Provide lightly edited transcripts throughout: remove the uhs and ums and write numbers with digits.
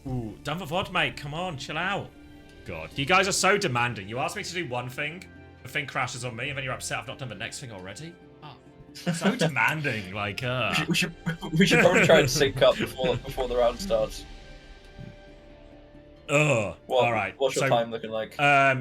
Ooh, done for VOD, mate. Come on, chill out. God, you guys are so demanding. You asked me to do one thing, the thing crashes on me, and then you're upset I've not done the next thing already. Oh, so demanding, like, We should probably try and sync up before the round starts. Ugh. All right. What's your time looking like?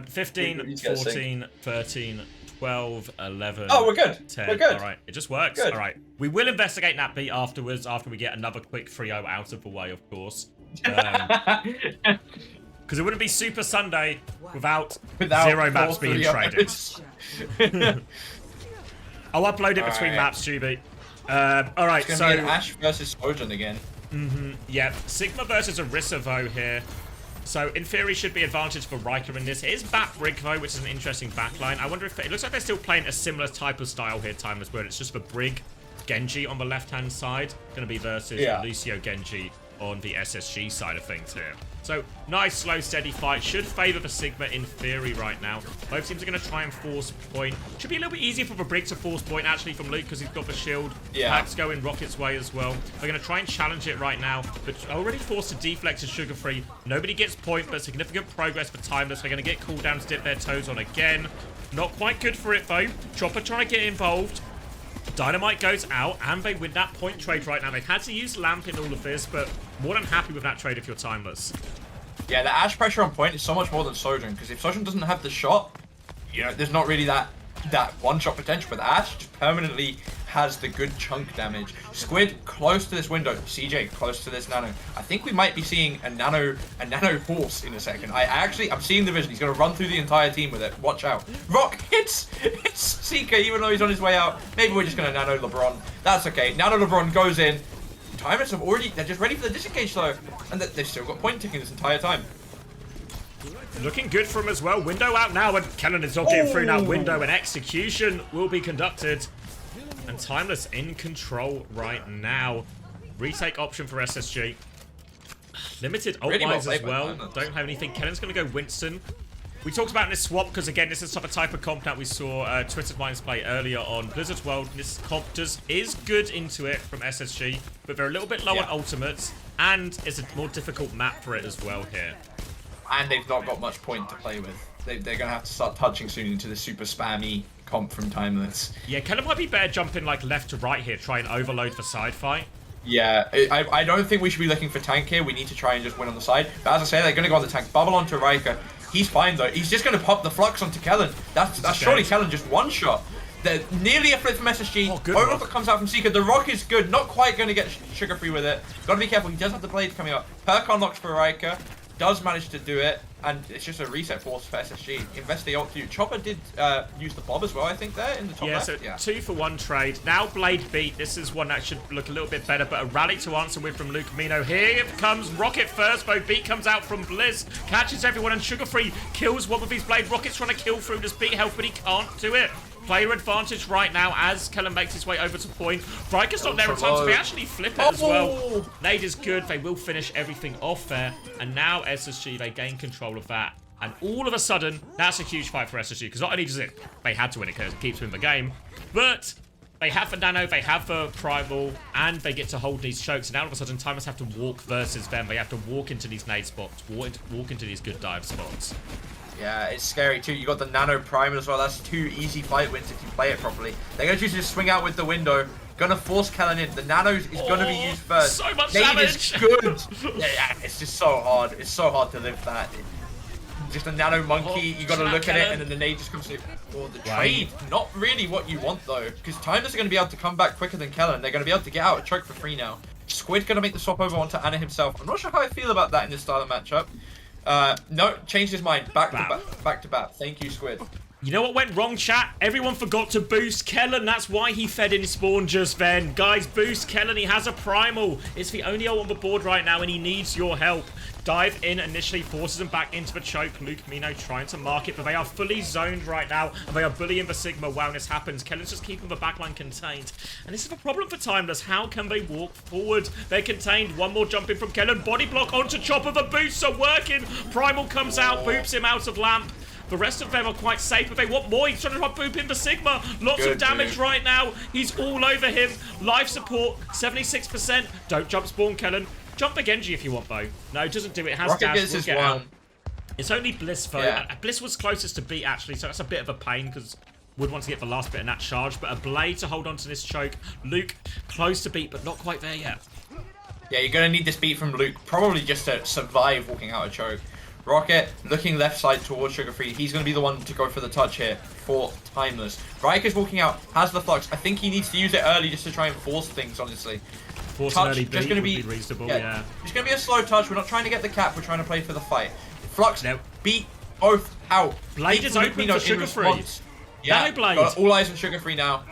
15, 14, 13, 12, 11. Oh, we're good. 10. We're good. All right. It just works. Good. All right. We will investigate that beat afterwards, after we get another quick 3-0 out of the way, of course. Because it wouldn't be Super Sunday without 0 maps being traded. I'll upload it between maps, Juby. All right, it's gonna be an Ash versus Sojourn again. Yeah, Sigma versus Arissa here. So, in theory, should be advantage for Riker in this. It is Bat Brig, though, which is an interesting backline. I wonder if it looks like they're still playing a similar type of style here, Timeless, where it's just for Brig, Genji on the left-hand side. Going to be versus Lucio Genji on the SSG side of things here. So, nice, slow, steady fight. Should favor the Sigma in theory right now. Both teams are going to try and force point. Should be a little bit easier for the Brig to force point, actually, from Luke, because he's got the shield. Packs going Rocket's way as well. They're going to try and challenge it right now, but already forced to deflect to Sugar Free. Nobody gets point, but significant progress for Timeless. They're going to get cooldowns to dip their toes on again. Not quite good for it, though. Chopper trying to get involved. Dynamite goes out, and they win that point trade right now. They've had to use Lamp in all of this, but more than happy with that trade if you're Timeless. Yeah, the Ash pressure on point is so much more than Sojourn, because if Sojourn doesn't have the shot, you know, there's not really that one-shot potential, but Ash just permanently has the good chunk damage. Squid close to this window, CJ close to this Nano. I think we might be seeing a Nano horse in a second. I'm seeing the vision. He's going to run through the entire team with it. Watch out. Rock hits Seeker, even though he's on his way out. Maybe we're just going to Nano LeBron. That's okay. Nano LeBron goes in. Timers have they're just ready for the disengage though, and they've still got point ticking this entire time. Looking good for him as well. Window out now, and Kellen is not getting through now. Window, and execution will be conducted. And Timeless in control right now. Retake option for SSG. Limited ult wise as well. Don't have anything. Kellen's going to go Winston. We talked about this swap because, again, this is the type of comp that we saw Twisted Minds play earlier on Blizzard's World. This comp is good into it from SSG, but they're a little bit low on ultimates, and it's a more difficult map for it as well here. And they've not got much point to play with. They're going to have to start touching soon into the super spammy comp from Timeless. Yeah, Kellen might be better jumping like left to right here, try and overload for side fight. Yeah, I don't think we should be looking for tank here. We need to try and just win on the side. But as I say, they're going to go on the tank. Bubble onto Riker. He's fine though. He's just going to pop the flux onto Kellen. That's surely Kellen just one shot. They're nearly a flip from SSG. Overlook comes out from Seeker. The rock is good. Not quite going to get Sugar Free with it. Got to be careful. He does have the blade coming up. Perk unlocks for Riker. Does manage to do it, and it's just a reset force for SSG. Invest the ult to Chopper did use the bob as well, I think, there in the top left. So 2-for-1 trade. Now Blade beat. This is one that should look a little bit better, but a rally to answer with from Luke Mino. Here comes Rocket first, though. Beat comes out from Blizz, catches everyone, and Sugar Free kills one with his blade. Rocket's trying to kill through this beat health, but he can't do it. Player advantage right now as Kellen makes his way over to point. Riker's not there in time, so they actually flip it as well. Nade is good. They will finish everything off there. And now SSG, they gain control of that. And all of a sudden, that's a huge fight for SSG. Because not only does they had to win it because it keeps them in the game, but they have the Nano, they have the Primal, and they get to hold these chokes. And now all of a sudden, Timers have to walk versus them. They have to walk into these nade spots, walk into these good dive spots. Yeah, it's scary too. You got the Nano Primal as well. That's 2 easy fight wins if you play it properly. They're going to choose to just swing out with the window. Gonna force Kellen in. The Nanos is gonna be used first. So much Nade damage. is good. Yeah, it's just so hard. It's so hard to live that. Just a Nano Monkey. You gotta look at it, and then the nade just comes through. Oh, the trade. Not really what you want though, because Timeless are gonna be able to come back quicker than Kellen. They're gonna be able to get out a choke for free now. Squid gonna make the swap over onto Anna himself. I'm not sure how I feel about that in this style of matchup. No, changed his mind. Back to bat. Thank you, Squid. You know what went wrong, chat? Everyone forgot to boost Kellen. That's why he fed in spawn just then. Guys, boost Kellen. He has a primal. It's the only O on the board right now, and he needs your help. Dive in initially, forces him back into the choke. Luke Mino trying to mark it, but they are fully zoned right now, and they are bullying the Sigma while this happens. Kellen's just keeping the backline contained. And this is a problem for Timeless. How can they walk forward? They're contained. One more jump in from Kellen. Body block onto Chopper. The boosts are working. Primal comes out, boops him out of lamp. The rest of them are quite safe, but they want more. He's trying to boop in the Sigma. Lots of damage right now. He's all over him. Life support, 76%. Don't jump spawn, Kellen. Jump a Genji if you want, though. No, it doesn't do it. It has Rocket dash. gets We'll his get one. out. It's only Bliss, though. Yeah. Bliss was closest to beat, actually, so that's a bit of a pain, because would want to get the last bit in that charge. But a Blade to hold on to this choke. Luke, close to beat, but not quite there yet. Yeah, you're going to need this beat from Luke, probably just to survive walking out a choke. Rocket looking left side towards Sugar Free. He's going to be the one to go for the touch here for Timeless. Riker's walking out, has the flux. I think he needs to use it early just to try and force things, honestly. Force Touch, an early just beat going to would be reasonable, yeah. It's going to be a slow touch. We're not trying to get the cap. We're trying to play for the fight. Flux, Nope. beat both out. Blade Beat is from open Lupino for in Sugar Free. response. Yeah, Nano Blade. got all eyes on Sugar Free now.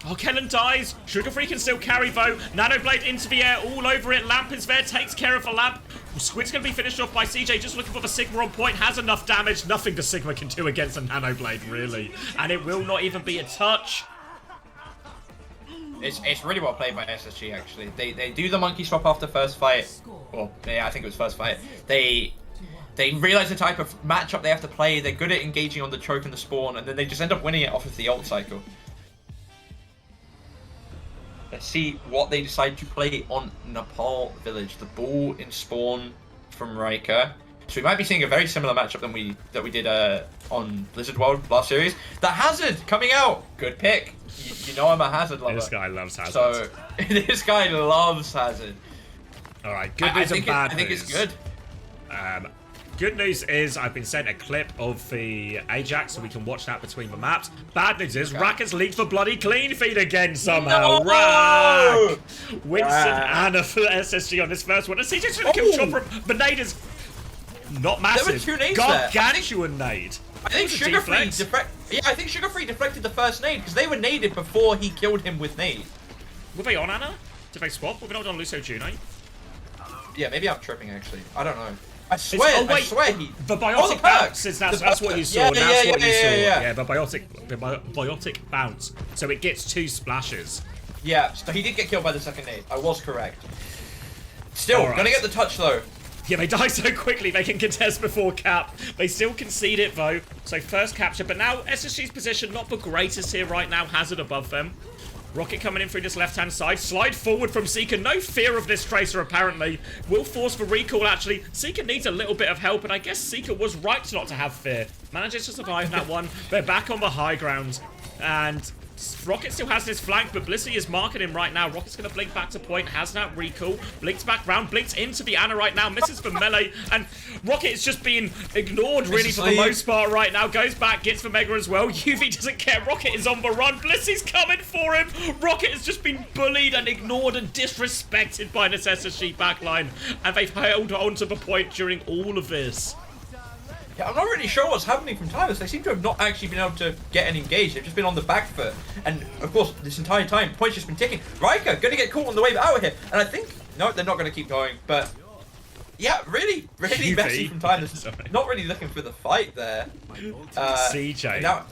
Oh, Kellen dies. Sugar Free can still carry, though. Nano Blade into the air, all over it. Lamp is there, takes care of the Lamp. Squid's going to be finished off by CJ, just looking for the Sigma on point. Has enough damage. Nothing the Sigma can do against a Nano Blade, really. And it will not even be a touch. It's really well played by SSG, actually. They do the monkey swap after first fight. Well, yeah, I think it was first fight. They realize the type of matchup they have to play. They're good at engaging on the choke and the spawn, and then they just end up winning it off of the ult cycle. Let's see what they decide to play on Nepal Village. The ball in spawn from Riker. So we might be seeing a very similar matchup than we did on Blizzard World last series. The Hazard coming out. Good pick. You know I'm a Hazard lover. This guy loves Hazard. So this guy loves Hazard. All right, good news and bad news. I think it's good. Good news is I've been sent a clip of the Ajax, so we can watch that between the maps. Bad news is Rack has leaked for bloody clean feed again somehow. No! Rack! Winston and for SSG on this first one. And CJ's trying to kill Chopper. The nade is not massive. There were two nades there. Gargantuan nade. I think Sugar Free I think Sugar Free deflected the first nade because they were naded before he killed him with nade. Were they on Anna? Did they swap? Were they not on Lucio Juno? Yeah, maybe I'm tripping actually. I don't know. I swear he... The biotic bounce is that's what you saw. That's what you saw. Yeah, the biotic bounce. So it gets 2 splashes. Yeah, so he did get killed by the second nade. I was correct. Still, right. Gonna get the touch though. Yeah, they die so quickly they can contest before cap. They still concede it though. So first capture, but now SSG's position not the greatest here right now. Hazard above them. Rocket coming in through this left-hand side. Slide forward from Seeker. No fear of this Tracer, apparently. Will force the recall, actually. Seeker needs a little bit of help, and I guess Seeker was right not to have fear. Manages to survive that one. They're back on the high ground. And Rocket still has this flank, but Blissey is marking him right now. Rocket's going to blink back to point. Has that recall. Blinks back round. Blinks into the Ana right now. Misses for melee. And Rocket is just being ignored, really, for the most part right now. Goes back. Gets for Mega as well. UV doesn't care. Rocket is on the run. Blissey's coming for him. Rocket has just been bullied and ignored and disrespected by this SSG backline. And they've held on to the point during all of this. Yeah, I'm not really sure what's happening from Timeless. They seem to have not actually been able to get an engage. They've just been on the back foot. And, of course, this entire time, points just been ticking. Riker going to get caught on the way out of here. And I think... No, they're not going to keep going. But, yeah, really messy from Timeless. Not really looking for the fight there. CJ. Now,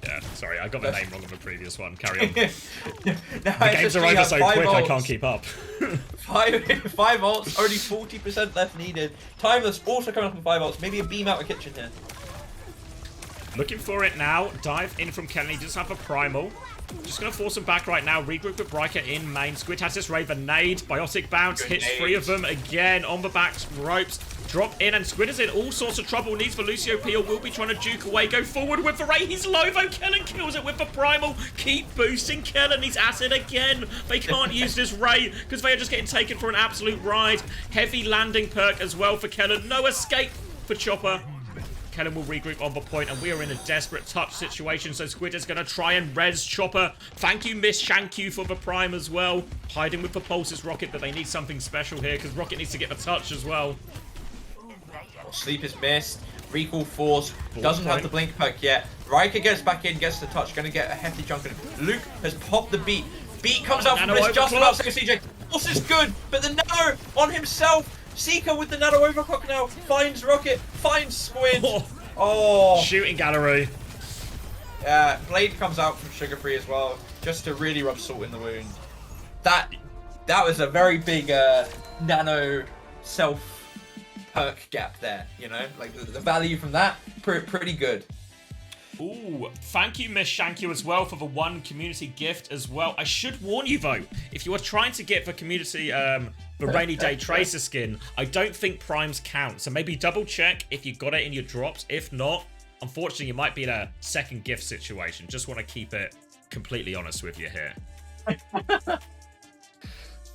yeah, sorry, I got the name wrong on the previous one. Carry on. Now, the games are over so quick, I can't keep up. five ults, only 40% left needed. Timeless also coming up on 5 ults. Maybe a beam out of kitchen here. Looking for it now. Dive in from Kennedy. Does have a primal. Just going to force him back right now. Regroup with Riker in main. Squid has this Raven nade. Biotic bounce. Good hits nade. 3 of them again on the back ropes. Drop in, and Squid is in all sorts of trouble. Needs for Lucio Peel. Will be trying to juke away. Go forward with the Ray. He's low though. Kellen kills it with the primal. Keep boosting Kellen. He's acid again. They can't use this Ray because they are just getting taken for an absolute ride. Heavy landing perk as well for Kellen. No escape for Chopper. Kellen will regroup on the point, and we are in a desperate touch situation, so Squid is going to try and res Chopper. Thank you, Miss Shanku, for the prime as well. Hiding with the Pulses Rocket, but they need something special here, because Rocket needs to get the touch as well. Sleep is missed. Recall force. Doesn't have the blink perk yet. Riker gets back in, gets the touch. Going to get a hefty chunk of it. Luke has popped the beat. Beat comes out from Bliss just about to CJ. Force is good, but the nano on himself. Seeker with the nano overclock now. Finds Rocket. Finds Squid. Oh. Shooting gallery. Blade comes out from Sugar Free as well, just to really rub salt in the wound. That was a very big nano self perk gap there, you know, like the value from that pretty good. Ooh, thank you, Miss Shanku, as well, for the 1 community gift as well. I should warn you, though, if you are trying to get the community, the Rainy Day Tracer skin, I don't think primes count. So maybe double check if you got it in your drops. If not, unfortunately, you might be in a second gift situation. Just want to keep it completely honest with you here.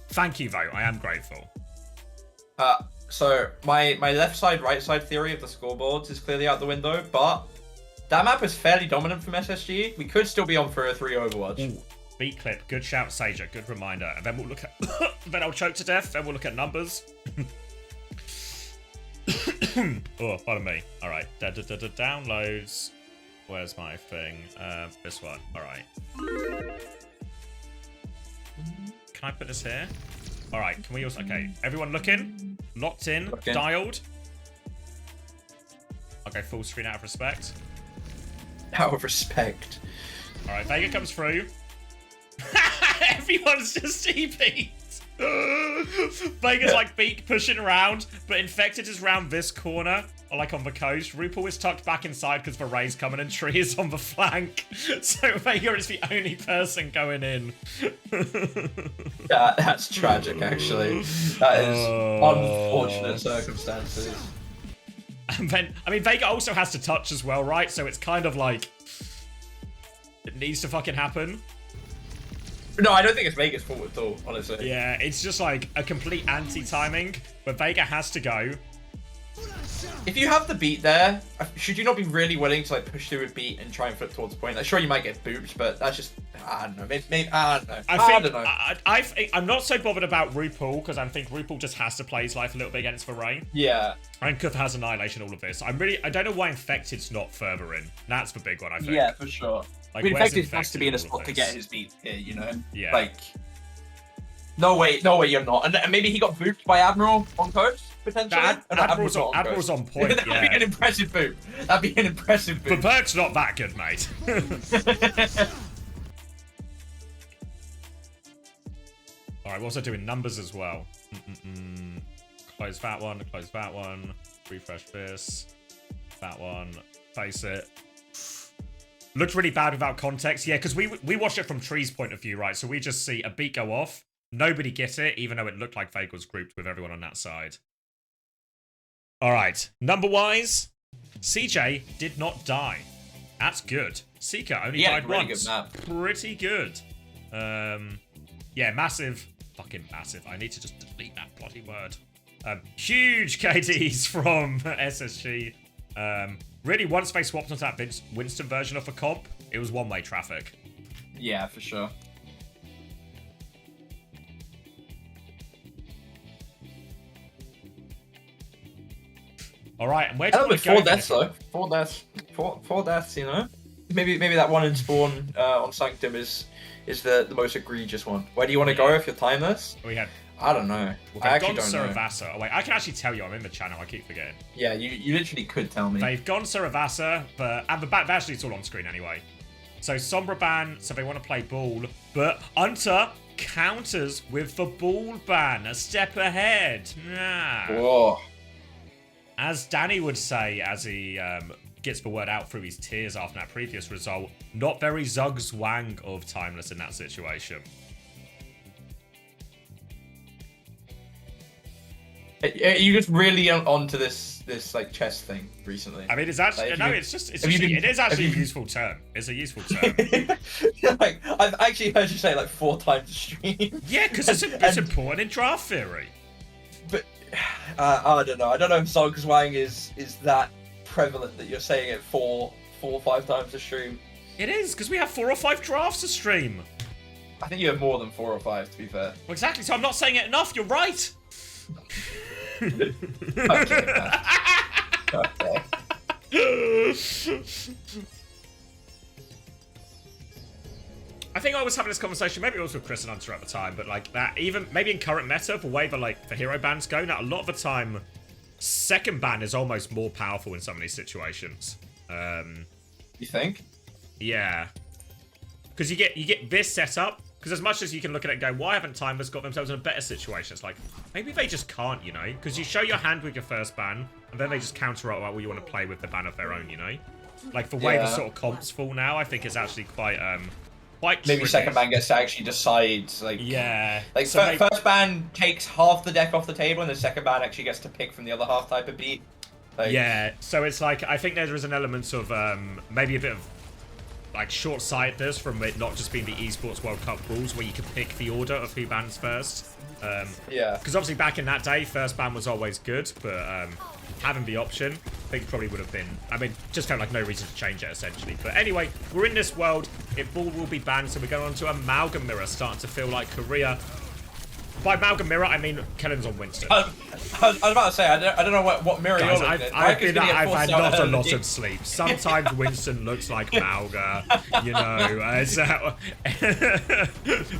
Thank you, though. I am grateful. So my left side, right side theory of the scoreboards is clearly out the window, but that map is fairly dominant from SSG. We could still be on for a 3 Overwatch. Ooh, beat clip. Good shout, Sager. Good reminder. And then we'll look at... then I'll choke to death. Then we'll look at numbers. Oh, pardon me. All right. Downloads. Where's my thing? This one. All right. Can I put this here? All right. Can we also... Okay. Everyone looking? Locked in. Dialed. Okay. Full screen out of respect. Out of respect. All right. Vega comes through. Everyone's just TP'd. Vega's like Beak pushing around, but Infected is round this corner, or like on the coast. RuPaul is tucked back inside because the Ray's coming and Tree is on the flank. So Vega is the only person going in. That's tragic, actually. That is unfortunate circumstances. And then, I mean, Vega also has to touch as well, right? So it's kind of like, it needs to fucking happen. No, I don't think it's Vega's fault at all, honestly. Yeah, it's just like a complete anti-timing, but Vega has to go. If you have the beat there, should you not be really willing to like push through a beat and try and flip towards the point? Like, sure, you might get booped, but that's just, I don't know. Maybe I don't know. I don't know. I'm not so bothered about RuPaul because I think RuPaul just has to play his life a little bit against the Ray. Yeah. And Kuth has Annihilation, all of this. I don't know why Infected's not further in. That's the big one, I think. Yeah, for sure. Like, I mean, Infected has to be in a spot to get his beat here, you know? Yeah. Like, no way you're not. And maybe he got booped by Admiral on coast, potentially? Admiral's on point, That'd be an impressive boop. That'd be an impressive boop. But Berg's not that good, mate. Alright, we're also doing numbers as well. Close that one, refresh this, that one, face it. Looked really bad without context. Yeah, because we watched it from Tree's point of view, right? So we just see a beat go off. Nobody get it, even though it looked like Vega was grouped with everyone on that side. All right. Number-wise, CJ did not die. That's good. Seeker only died once. Good map. Pretty good. Yeah, massive. Fucking massive. I need to just delete that bloody word. Huge KDs from SSG. Really, once they swapped onto that Winston version of a comp, it was one-way traffic. Yeah, for sure. All right, and where do you want to go? 4 deaths, though. 4 deaths. Four deaths, you know? Maybe that one in spawn on Sanctum is the most egregious one. Where do you want to go if you're timeless? We had... I don't know. Well, I actually don't know. Oh, wait, I can actually tell you. I'm in the channel. I keep forgetting. Yeah, you literally could tell me. They've gone Saravasa, but actually it's all on screen anyway. So Sombra ban, so they want to play ball, but Hunter counters with the ball ban, a step ahead. Nah. Whoa. As Danny would say, as he gets the word out through his tears after that previous result, not very Zug Zwang of Timeless in that situation. Are you just really onto this like chess thing recently? I mean, it's actually like, it is actually a useful term. It's a useful term. Like I've actually heard you say it like 4 times a stream. Yeah, because it's important in draft theory. But I don't know. I don't know if Zog Zwang is that prevalent that you're saying it 4 or 5 times a stream. It is because we have 4 or 5 drafts a stream. I think you have more than 4 or 5, to be fair. Well, exactly. So I'm not saying it enough. You're right. Okay. I think I was having this conversation, maybe it was with Chris and Hunter at the time, but like that, even maybe in current meta, the way the hero bans go, now a lot of the time, second ban is almost more powerful in some of these situations. You think? Yeah. Because you get this setup. Because as much as you can look at it and go, why haven't Timers got themselves in a better situation? It's like, maybe they just can't, you know? Because you show your hand with your first ban, and then they just counter out what you want to play with the ban of their own, you know? Like, for way the sort of comps fall now, I think it's actually quite Maybe tricky. second ban gets to actually decide, like... Yeah. Like, So first ban takes half the deck off the table, and the second ban actually gets to pick from the other half type of beat. Like, yeah, so it's like, I think there is an element of maybe a bit of like short-sightedness from it not just being the Esports World Cup rules where you can pick the order of who bans first. yeah. Because obviously back in that day, first ban was always good, but having the option, I think probably would have been, I mean, just kind of like no reason to change it essentially. But anyway, we're in this world, Ball will be banned, so we're going on to Amalgam Mirror, starting to feel like Korea. By Amalgam Mirror, I mean Kellen's on Winston. I was about to say, I don't know what mirror Guys, you're looking at. I've had not a lot of sleep. Sometimes Winston looks like Malga, you know. So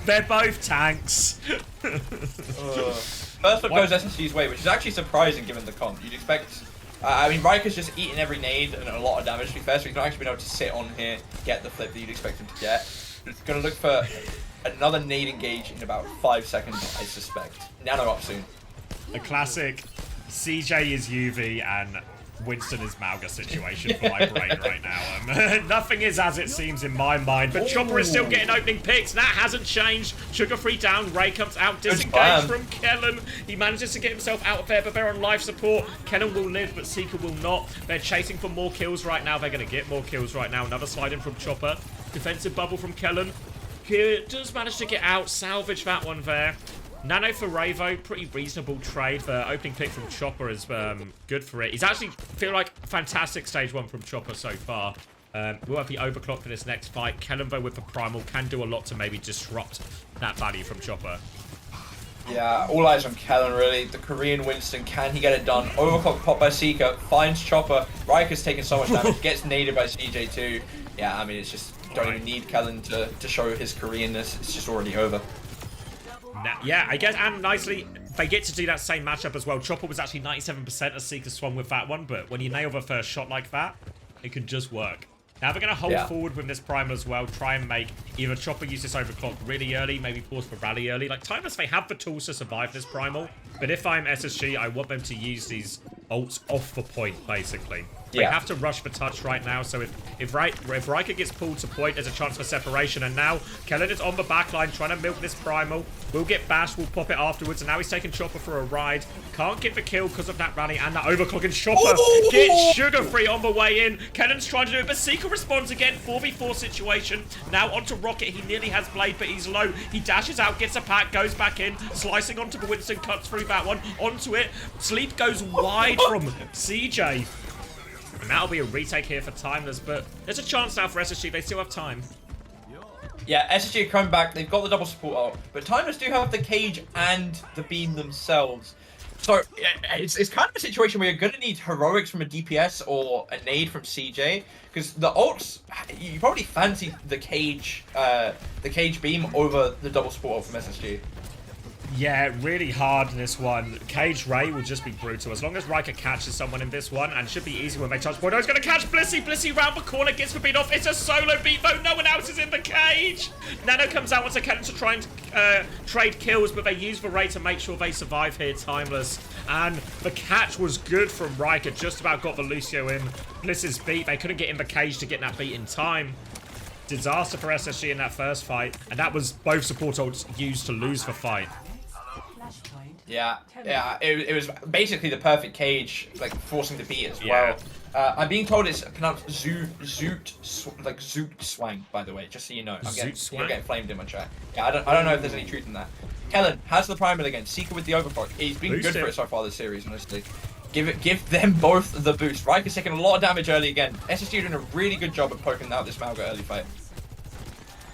they're both tanks. First up goes SSG's way, which is actually surprising given the comp. You'd expect... I mean, Riker's just eating every nade and a lot of damage to be fair, so he's not actually been able to sit on here, get the flip that you'd expect him to get. He's going to look for another nade engage in about 5 seconds, I suspect. Nano up soon. The classic CJ is UV and Winston is Malga situation for my brain right now. Nothing is as it seems in my mind, but Chopper is still getting opening picks. That hasn't changed. Sugar-free down. Ray comes out, disengaged from Kellen. He manages to get himself out of there, but they're on life support. Kellen will live, but Seeker will not. They're chasing for more kills right now. They're going to get more kills right now. Another slide in from Chopper. Defensive bubble from Kellen. He does manage to get out, salvage that one there. Nano for Ravo, pretty reasonable trade. The opening pick from Chopper is good for it. He's actually feel like fantastic stage 1 from Chopper so far. We'll have the overclock for this next fight. Kellenvo with the primal can do a lot to maybe disrupt that value from Chopper. Yeah, all eyes on Kellen really. The Korean Winston, can he get it done? Overclock pop by Seeker, finds Chopper. Riker's taking so much damage, gets naded by CJ too. Yeah, I mean, it's just, don't even need Kellen to show his Koreanness. It's just already over. Yeah, I guess, and nicely, they get to do that same matchup as well. Chopper was actually 97% as Seeker swung with that one, but when you nail the first shot like that, it can just work. Now they're going to hold forward with this primal as well, try and make either Chopper use this overclock really early, maybe pause for rally early. Like, Timeless, they have the tools to survive this primal, but if I'm SSG, I want them to use these ults off the point, basically. They have to rush for touch right now, so if Riker gets pulled to point, there's a chance for separation. And now Kellen is on the backline trying to milk this primal. We'll get bashed, we'll pop it afterwards. And now he's taking Chopper for a ride. Can't get the kill because of that rally and that overclock. And Chopper gets sugar-free on the way in. Kellen's trying to do it, but Seeker responds again. 4v4 situation. Now onto Rocket. He nearly has Blade, but he's low. He dashes out, gets a pack, goes back in. Slicing onto the Winston, cuts through that one. Onto it. Sleep goes wide from CJ. And that'll be a retake here for Timeless, but there's a chance now for SSG. They still have time. Yeah, SSG are coming back. They've got the double support ult, but Timeless do have the cage and the beam themselves. So it's kind of a situation where you're going to need heroics from a DPS or a nade from CJ, because the ults, you probably fancy the cage beam over the double support ult from SSG. Yeah, really hard in this one. Cage Ray will just be brutal. As long as Riker catches someone in this one, and it should be easy when they touch point. Oh, he's going to catch Blissey. Blissey round the corner, gets the beat off. It's a solo beat, though. No one else is in the cage. Nano comes out once again to try and trade kills, but they use the Ray to make sure they survive here, Timeless. And the catch was good from Riker. Just about got the Lucio in. Bliss's beat. They couldn't get in the cage to get that beat in time. Disaster for SSG in that first fight. And that was both support ults used to lose the fight. Yeah, it was basically the perfect cage, like forcing the beat as well. I'm being told it's pronounced Zoot Swang, by the way, just so you know. I'm getting flamed in my chat. Yeah, I don't know if there's any truth in that. Kellen has the primal again. Seeker with the overclock. He's been good for it so far this series, honestly. Give them both the boost. Riker's taking a lot of damage early again. SSG doing a really good job of poking out this Malga early fight.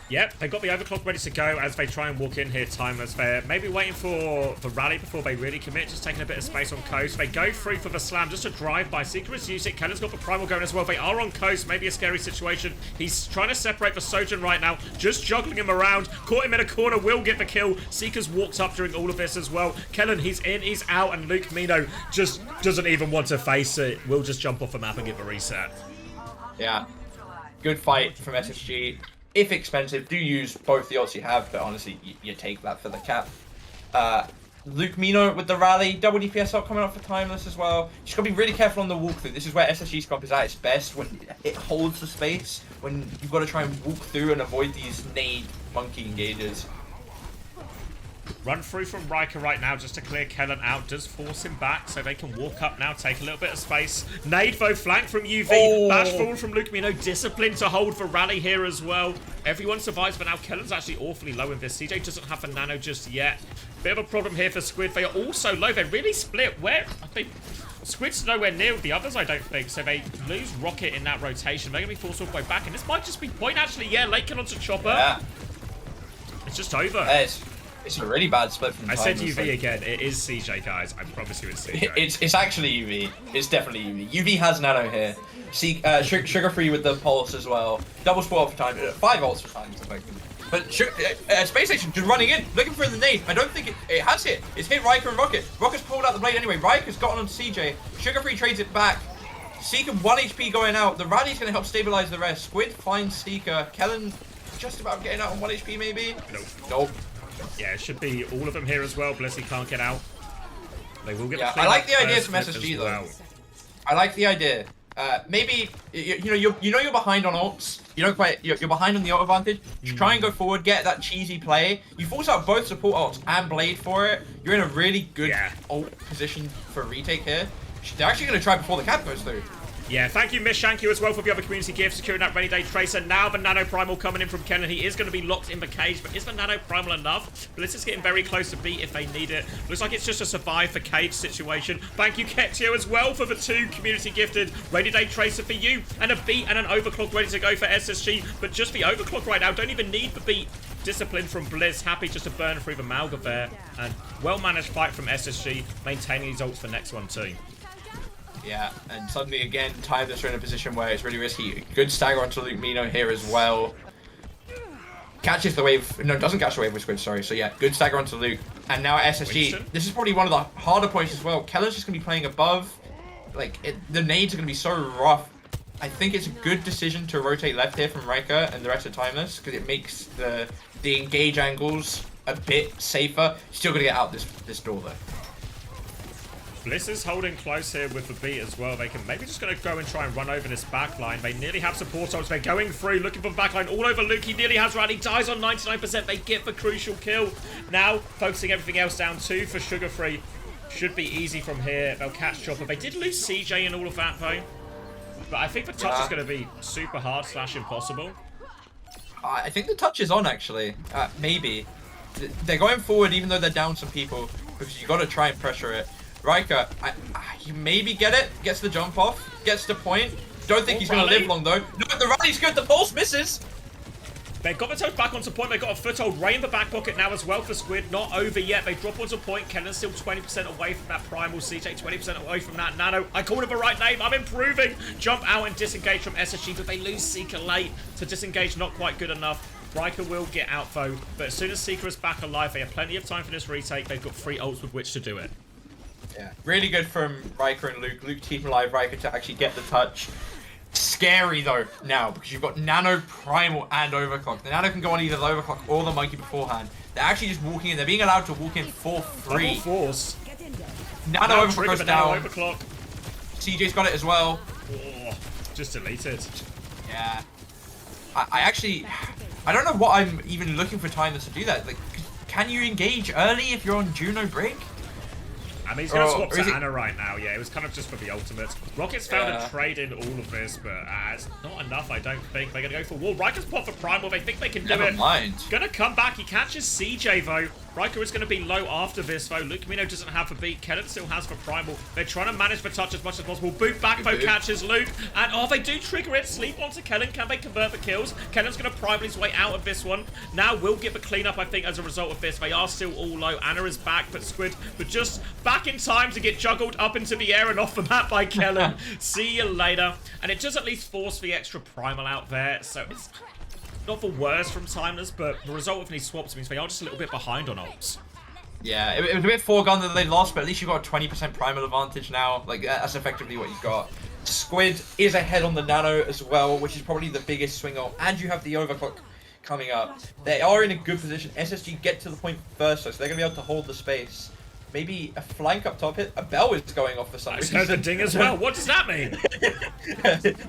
Yep, they've got the overclock ready to go as they try and walk in here. Timeless. They're maybe waiting for the rally before they really commit, just taking a bit of space on coast. They go through for the slam, just a drive by. Seeker is using it. Kellen's got the primal going as well. They are on coast, maybe a scary situation. He's trying to separate the Sojourn right now, just juggling him around. Caught him in a corner, will get the kill. Seeker's walked up during all of this as well. Kellen, he's in, he's out, and Luke Mino just doesn't even want to face it. We'll just jump off the map and give a reset. Yeah, good fight from SSG. If expensive, do use both the ults you have, but honestly, you take that for the cap. Luke Mino with the rally, double DPS up coming up for Timeless as well. Just gotta be really careful on the walkthrough. This is where SSG's comp is at its best, when it holds the space, when you've got to try and walk through and avoid these nade monkey engages. Run through from Riker right now just to clear Kellen out. Does force him back so they can walk up now, take a little bit of space. Nade though, flank from UV. Oh. Bash forward from Luke Mino. Discipline to hold for Rally here as well. Everyone survives, but now Kellen's actually awfully low in this. CJ doesn't have a nano just yet. Bit of a problem here for Squid. They are also low. They're really split. Where? I think Squid's nowhere near with the others, I don't think. So they lose Rocket in that rotation. They're going to be forced all the way back. And this might just be point, actually. Yeah, late kill onto Chopper. Yeah. It's just over. It's a really bad split from I said UV like... again. It is CJ, guys. I promise you it's CJ. It's actually UV. It's definitely UV. UV has nano here. See, Sugar Free with the pulse as well. Double sport for time. 5 ults for time, effectively. But Spacestation just running in, looking for the nade. I don't think it has hit. It's hit Riker and Rocket. Rocket's pulled out the blade anyway. Riker's gotten on CJ. Sugar Free trades it back. Seeker 1 HP going out. The rally's going to help stabilize the rest. Squid finds Seeker. Kellen just about getting out on 1 HP maybe. Nope. Yeah, it should be all of them here as well. Blissey can't get out. They will get the I like the idea from SSG though. I like the idea. Maybe you're behind on ults. You're behind on the ult advantage. Just try and go forward, get that cheesy play. You force out both support ults and blade for it. You're in a really good ult position for a retake here. They're actually going to try before the cap goes through. Yeah, thank you, Miss Shanky, as well for the other community gift, securing that Rainy Day Tracer. Now the Nano Primal coming in from Kennen. He is going to be locked in the cage, but is the Nano Primal enough? Blitz is getting very close to beat if they need it. Looks like it's just a survive for cage situation. Thank you, Ketio, as well for the 2 community gifted. Rainy Day Tracer for you, and a beat and an overclock ready to go for SSG, but just the overclock right now. Don't even need the beat. Discipline from Blizz, happy just to burn through the Malga there, and well-managed fight from SSG, maintaining his ults for next one too. Yeah, and suddenly again, Timeless are in a position where it's really risky. Good stagger onto Luke Mino here as well. Catches the wave. No, doesn't catch the wave with Squid, sorry. So yeah, good stagger onto Luke. And now SSG. Winston? This is probably one of the harder points as well. Kellen's just going to be playing above. Like, the nades are going to be so rough. I think it's a good decision to rotate left here from Riker and the rest of Timeless, because it makes the engage angles a bit safer. Still going to get out this door though. Bliss is holding close here with the beat as well. They can maybe just going to go and try and run over this backline. They nearly have support ults. They're going through, looking for the backline all over Luke. He nearly has Rally, dies on 99%. They get the crucial kill. Now, focusing everything else down too for Sugar Free. Should be easy from here. They'll catch Chopper. They did lose CJ and all of that though. But I think the touch is going to be super hard / impossible. I think the touch is on actually. Maybe. They're going forward even though they're down some people, because you got to try and pressure it. Riker, you maybe get it, gets the jump off, gets the point. Don't think he's going to live long though. No, the rally's good, the pulse misses. They've got the toes back onto point. They've got a foothold. Ray in the back pocket now as well for Squid. Not over yet. They drop onto point. Kennen's still 20% away from that primal. CJ 20% away from that nano. I called it the right name. I'm improving. Jump out and disengage from SSG, but they lose Seeker late. To disengage, not quite good enough. Riker will get out though. But as soon as Seeker is back alive, they have plenty of time for this retake. They've got 3 ults with which to do it. Yeah, really good from Riker and Luke. Luke keeping alive Riker to actually get the touch. Scary though now, because you've got Nano, Primal, and Overclock. The Nano can go on either the Overclock or the Monkey beforehand. They're actually just walking in. They're being allowed to walk in for free. Double force. Nano Overclock goes down. Overclock. CJ's got it as well. Oh, just deleted. Yeah. I don't know what I'm even looking for Timeless to do that. Like, can you engage early if you're on Juno Brig? I mean, he's going to swap to Anna right now. Yeah, it was kind of just for the ultimate. Rocket's found a trade in all of this, but it's not enough, I don't think. They're going to go for wall. Riker's popped for Primal. They think they can do it. Never mind. Going to come back. He catches CJ, though. Riker is going to be low after this, though. Luke Mino doesn't have a beat. Kennen still has for Primal. They're trying to manage the touch as much as possible. Boot back, though, catches Luke. And, oh, they do trigger it. Sleep onto Kennen. Can they convert the kills? Kennen's going to Primal his way out of this one. Now will get the cleanup, I think, as a result of this. They are still all low. Anna is back, but Squid, but just back in time to get juggled up into the air and off the map by Kellen. See you later. And it does at least force the extra Primal out there. So it's not the worst from Timeless, but the result of these swaps means they are just a little bit behind on ults. Yeah, it was a bit foregone that they lost, but at least you got a 20% Primal advantage now. Like, that's effectively what you got. Squid is ahead on the Nano as well, which is probably the biggest swing ult. And you have the Overclock coming up. They are in a good position. SSG get to the point first, though, so they're going to be able to hold the space. maybe a flank up top hit. A bell is going off for some I reason. heard the ding as well. What does that mean?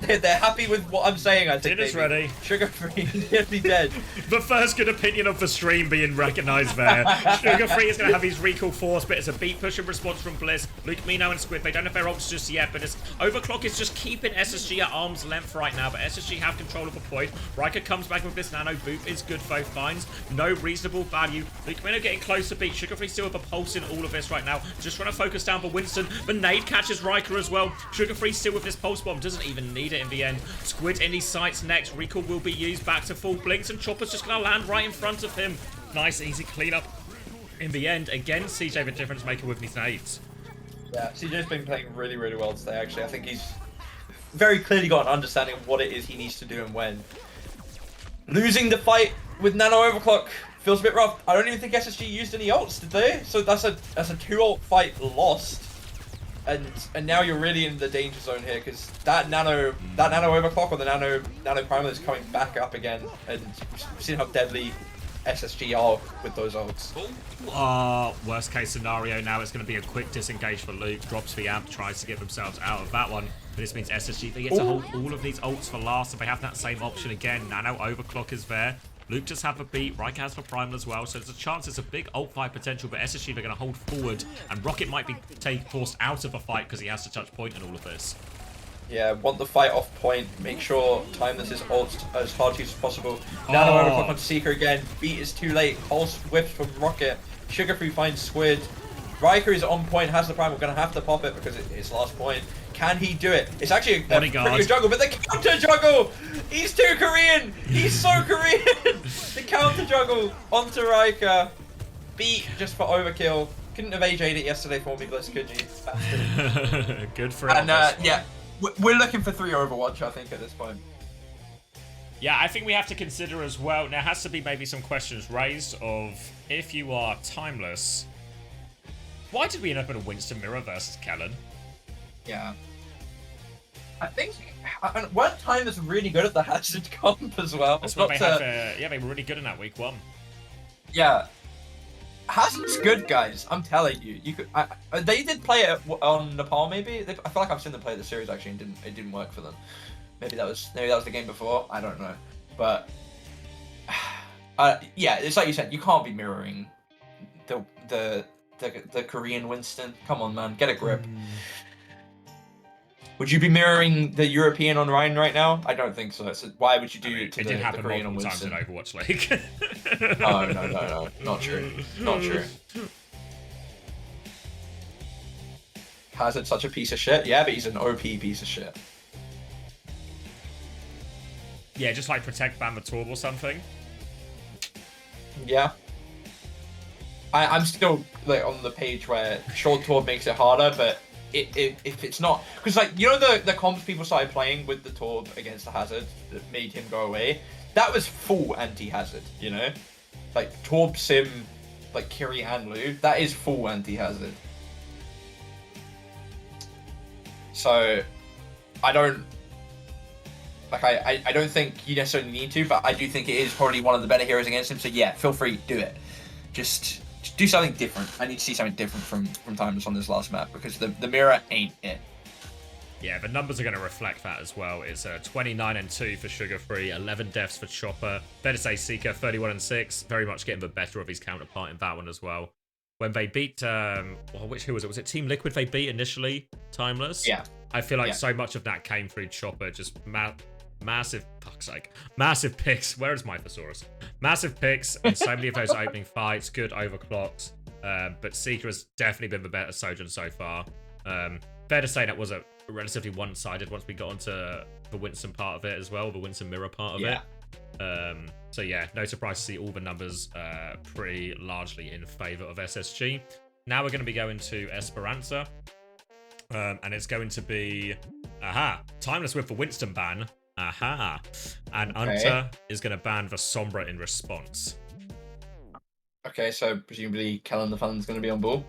They're happy with what I'm saying, I think. Dinner's ready. Sugar-free, nearly dead. The first good opinion of the stream being recognised there. Sugar-free is going to have his recall force, but it's a beat push in response from Bliss. Luke, Mino, and Squid, they don't have their ults just yet, but it's Overclock is just keeping SSG at arm's length right now, but SSG have control of a point. Riker comes back with this nano. Boop is good, both finds. No reasonable value. Luke, Mino getting close to beat. Sugar-free still with a pulse in all of this right now. Just trying to focus down for Winston. The nade catches Riker as well. Sugar-free still with this pulse bomb. Doesn't even need it in the end. Squid in his sights next. Recall will be used back to full blinks, and Chopper's just going to land right in front of him. Nice, easy cleanup. In the end, again, CJ the difference maker with these nades. Yeah, CJ's been playing really, really well today, actually. I think he's very clearly got an understanding of what it is he needs to do and when. Losing the fight with Nano Overclock feels a bit rough. I don't even think SSG used any ults, did they? So that's a 2-ult fight lost. And now you're really in the danger zone here, because that nano Overclock or the nano primal is coming back up again, and we've seen how deadly SSG are with those ults. Worst case scenario now, it's going to be a quick disengage for Luke. Drops the amp, tries to get themselves out of that one. But this means SSG, they get to hold all of these ults for last, and they have that same option again. Nano Overclock is there. Luke just have a beat, Riker has for primal as well, so there's a chance it's a big ult fight potential, but SSG they're going to hold forward, and Rocket might be forced out of a fight because he has to touch point in all of this. Yeah, want the fight off point, make sure time this is ult as hard to use as possible. Nano Overclock on Seeker again, beat is too late, pulse whiff from Rocket, Sugar-free finds Squid. Riker is on point, has the primal, going to have to pop it because it's last point. Can he do it? It's actually a pretty good juggle, but the counter juggle! He's too Korean! He's so Korean! The counter juggle onto Riker. Beat just for overkill. Couldn't have AJ'd it yesterday for me, Bliss, could you? Good for him. And yeah, we're looking for 3 Overwatch, I think, at this point. Yeah, I think we have to consider as well, there has to be maybe some questions raised of, if you are timeless, why did we end up in a Winston mirror versus Kellen? Yeah. I think one time was really good at the hazard comp as well. That's what they had. Yeah, they were really good in that week 1. Yeah. Hazard's good, guys. I'm telling you. You could. They did play it on Nepal, maybe. I feel like I've seen them play the series actually, and it didn't work for them. Maybe that was the game before. I don't know, but yeah, it's like you said. You can't be mirroring the Korean Winston. Come on, man, get a grip. Would you be mirroring the European on Ryan right now? I don't think so. So why would you do it to the Korean on multiple times Winston? in Overwatch League. Oh, no. Not true. Not true. Hazard such a piece of shit? Yeah, but he's an OP piece of shit. Yeah, just like protect Bamatorb or something. Yeah. I'm still like on the page where short Torb makes it harder, but if it's not, because like, you know, the comps people started playing with the Torb against the Hazard that made him go away, that was full anti-Hazard, you know, like Torb, Sim, like Kiri and Lu, that is full anti-Hazard. So I don't think you necessarily need to, but I do think it is probably one of the better heroes against him. So yeah, feel free, do it. Just do something different. I need to see something different from Timeless on this last map, because the mirror ain't it. Yeah, the numbers are going to reflect that as well. It's 29 and 2 for Sugar-free, 11 deaths for Chopper. Better say Seeker, 31 and 6. Very much getting the better of his counterpart in that one as well. When they beat, who was it? Was it Team Liquid they beat initially? Timeless? Yeah. I feel like so much of that came through Chopper. Just massive, fuck's sake, massive picks. Where is my thesaurus? Massive picks and so many of those opening fights. Good overclocks. But Seeker has definitely been the better Sojourn so far. Fair to say that was a relatively one-sided once we got onto the Winston part of it as well, the Winston mirror part of it. So yeah, no surprise to see all the numbers pretty largely in favor of SSG. Now we're going to be going to Esperanza. And it's going to be, Timeless with the Winston ban. And Unter is going to ban the Sombra in response. Okay, so presumably Kellen the Fun's going to be on board?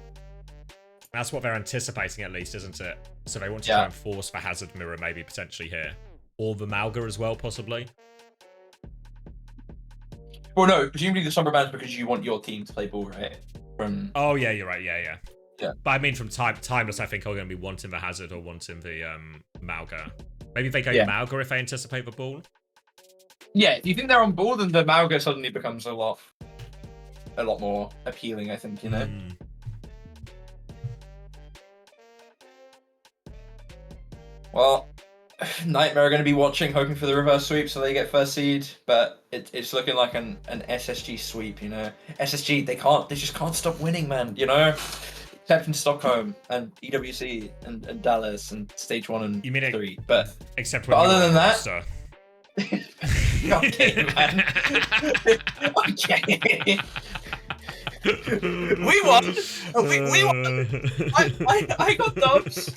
That's what they're anticipating at least, isn't it? So they want to try and force the Hazard mirror maybe potentially here. Or the Malga as well, possibly. Well, no, presumably the Sombra ban's because you want your team to play ball, right? Oh, yeah, you're right. Yeah. Yeah. But I mean, from Timeless, I think are going to be wanting the Hazard or wanting the Mauga. Maybe they go Mauga if they anticipate the ball. Yeah, if you think they're on ball, then the Mauga suddenly becomes a lot more appealing, I think, you know? Well, Nightmare are going to be watching, hoping for the reverse sweep so they get first seed, but it's looking like an SSG sweep, you know? SSG, they just can't stop winning, man, you know? Except in Stockholm and EWC and Dallas and Stage 1 and 3, but other than that... Okay, man. Okay. We won! We won! I got dubs!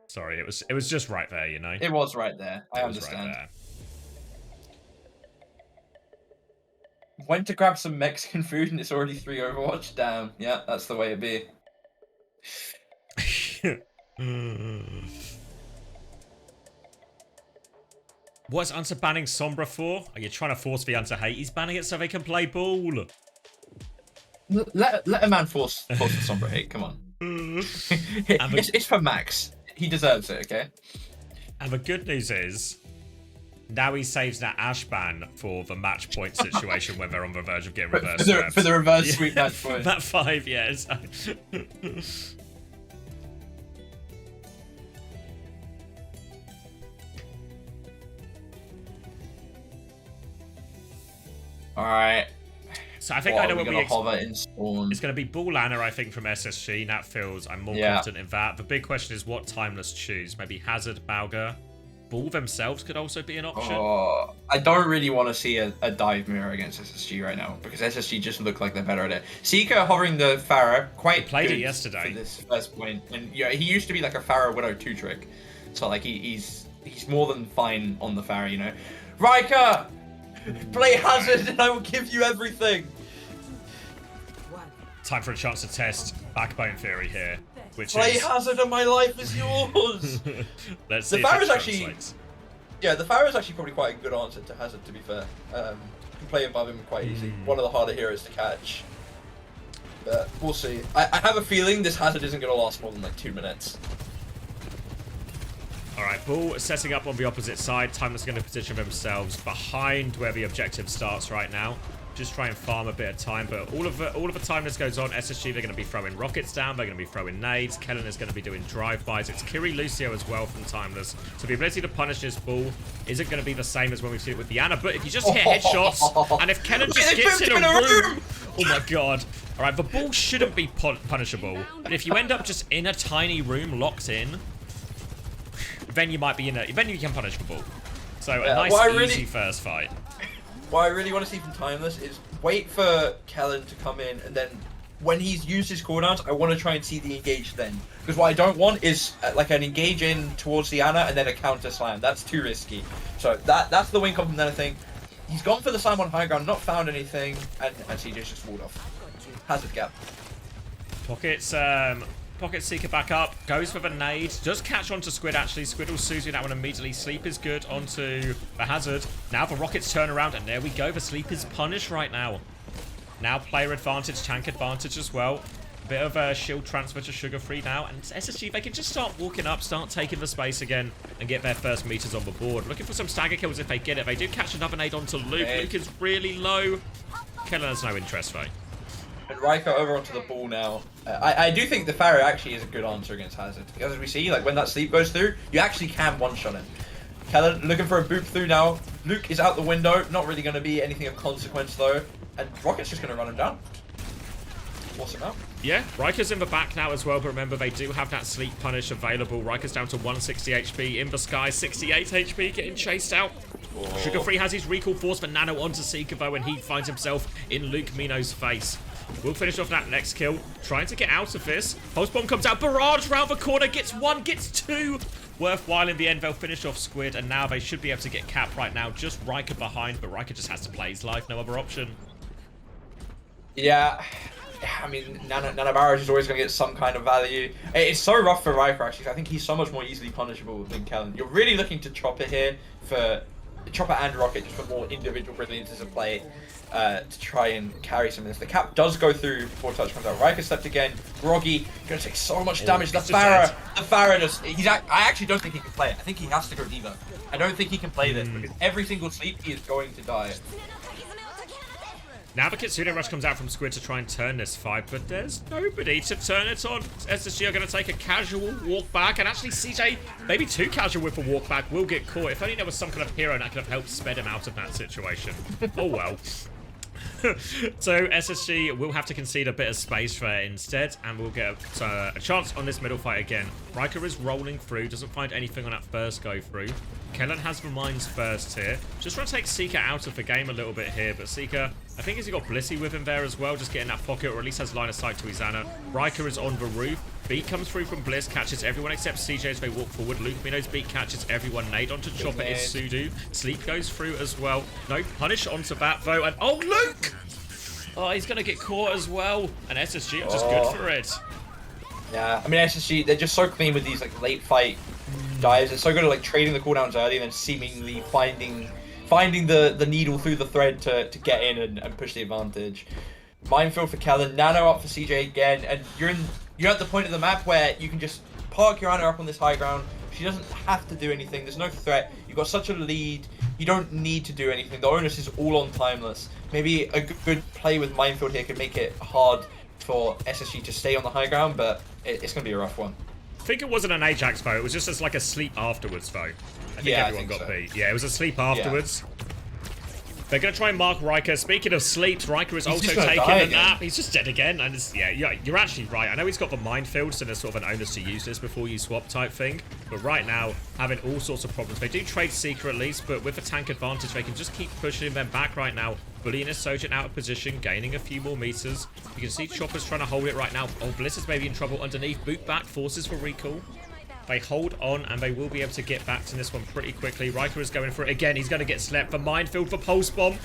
Sorry, it was just right there, you know? It was right there. I understand. Right there. Went to grab some Mexican food and it's already 3 Overwatch? Damn. Yeah, that's the way it be. What's Unter banning Sombra for? Are you trying to force the Unter hate? He's banning it so they can play ball. Let a man force the Sombra hate. Come on. It's for Max. He deserves it, okay? And the good news is, now he saves that Ash ban for the match point situation when they're on the verge of getting reverse swept. For the reverse sweep match point. That 5 years. Alright. So I think I know what we hover in spawn. It's going to be Ball Anna, I think, from SSG. That feels, I'm more confident in that. The big question is what Timeless choose. Maybe Hazard, Mauga. Ball themselves could also be an option. Oh, I don't really want to see a dive mirror against SSG right now because SSG just look like they're better at it. Seeker hovering the Pharah, quite played good it yesterday. For this first point. And yeah, he used to be like a Pharah Widow 2 trick. So like he's more than fine on the Pharah, you know. Riker! Play Hazard and I will give you everything! Time for a chance to test Backbone Theory here. Play Hazard and my life is yours! Let's see the Pharah's actually... Yeah, the Pharah's actually probably quite a good answer to Hazard, to be fair. You can play above him quite easy. One of the harder heroes to catch. But we'll see. I have a feeling this Hazard isn't going to last more than like 2 minutes. Alright, Bull setting up on the opposite side. Timeless going to position themselves behind where the objective starts right now. Just try and farm a bit of time, but all of the time this goes on, SSG, they're going to be throwing rockets down, they're going to be throwing nades, Kellen is going to be doing drive-bys, it's Kiri Lucio as well from Timeless, so the ability to punish this Bull isn't going to be the same as when we've seen it with Diana, but if you just hit headshots, and if Kellen just gets in a room, oh my god. Alright, the Bull shouldn't be punishable, but if you end up just in a tiny room locked in, then you might be then you can punish the Bull. So a nice, easy first fight. What I really want to see from Timeless is wait for Kellen to come in, and then when he's used his cooldowns, I want to try and see the engage then. Because what I don't want is like an engage in towards the Ana and then a counter slam. That's too risky. So that's the win comp from then, I think. He's gone for the slam on high ground, not found anything, and CJ's just walled off. Hazard gap. Pocket Seeker back up, goes for the nade, does catch onto Squid actually. Squid will Suzu that one immediately. Sleep is good onto the Hazard. Now the Rockets turn around and there we go. The Sleep is punished right now. Now player advantage, tank advantage as well. Bit of a shield transfer to Sugar Free now. And SSG, they can just start walking up, start taking the space again and get their first meters on the board. Looking for some stagger kills if they get it. They do catch another nade onto Luke. Luke is really low. Kellen has no interest though. And Riker over onto the ball now. I do think the Pharah actually is a good answer against Hazard. Because as we see, like when that sleep goes through, you actually can one-shot him. Kellen looking for a boop through now. Luke is out the window. Not really going to be anything of consequence though. And Rocket's just going to run him down. Force him out. Yeah, Riker's in the back now as well, but remember they do have that sleep punish available. Riker's down to 160 HP. In the sky, 68 HP, getting chased out. Oh. Sugar Free has his recall force for Nano onto Seeker though, and he finds himself in Luke Mino's face. We'll finish off that next kill. Trying to get out of this. Pulse Bomb comes out. Barrage round the corner. Gets one. Gets two. Worthwhile in the end. They'll finish off Squid. And now they should be able to get Cap right now. Just Riker behind. But Riker just has to play his life. No other option. Yeah. I mean, Nano Barrage is always going to get some kind of value. It's so rough for Riker, actually. I think he's so much more easily punishable than Kellen. You're really looking to Chopper here for... Chopper and Rocket just for more individual brilliances of play. to try and carry some of this. The cap does go through before touch comes out. Riker stepped again. Groggy gonna take so much damage. The Farah just I actually don't think he can play it. I think he has to go D.Va. I don't think he can play this because every single sleep he is going to die. Now the Kitsune Rush comes out from Squid to try and turn this fight, but there's nobody to turn it on. SSG are going to take a casual walk back, and actually CJ, maybe too casual with a walk back, will get caught. If only there was some kind of hero that could have helped sped him out of that situation. Oh well. So SSG will have to concede a bit of space there instead, and we'll get a chance on this middle fight again. Riker is rolling through, doesn't find anything on that first go through. Kellen has the mines first here. Just trying to take Seeker out of the game a little bit here, but Seeker, I think he's got Blissey with him there as well, just getting that pocket, or at least has line of sight to Izana. Riker is on the roof. Beat comes through from Bliss, catches everyone except CJ as they walk forward. Luke Mino's beat catches everyone. Nade onto Chopper is Sudo. Sleep goes through as well. No punish onto that though, and oh, Luke! Oh, he's going to get caught as well. And SSG are just good for it. Yeah, I mean, SSG, they're just so clean with these like late fight dives. They're so good at like trading the cooldowns early and then seemingly finding the needle through the thread to get in and push the advantage. Minefield for Kellen, Nano up for CJ again, and you're at the point of the map where you can just park your Ana up on this high ground. She doesn't have to do anything. There's no threat. You've got such a lead. You don't need to do anything. The onus is all on Timeless. Maybe a good play with Minefield here could make it hard for SSG to stay on the high ground, but it's going to be a rough one. I think it wasn't an Ajax though. It was just as like a sleep afterwards though. I think everyone got beat. Yeah, it was a sleep afterwards. Yeah. They're going to try and mark Riker. Speaking of sleeps, Riker is also taking a nap. He's just dead again. And yeah, you're actually right. I know he's got the minefield, so there's sort of an onus to use this before you swap type thing. But right now, having all sorts of problems. They do trade Seeker at least, but with the tank advantage, they can just keep pushing them back right now. Bullying his Sojin out of position, gaining a few more meters. You can see Chopper's trying to hold it right now. Oh, Bliss is maybe in trouble underneath. Boot back, forces for recall. They hold on, and they will be able to get back to this one pretty quickly. Riker is going for it again. He's going to get slept for Minefield for Pulse Bomb.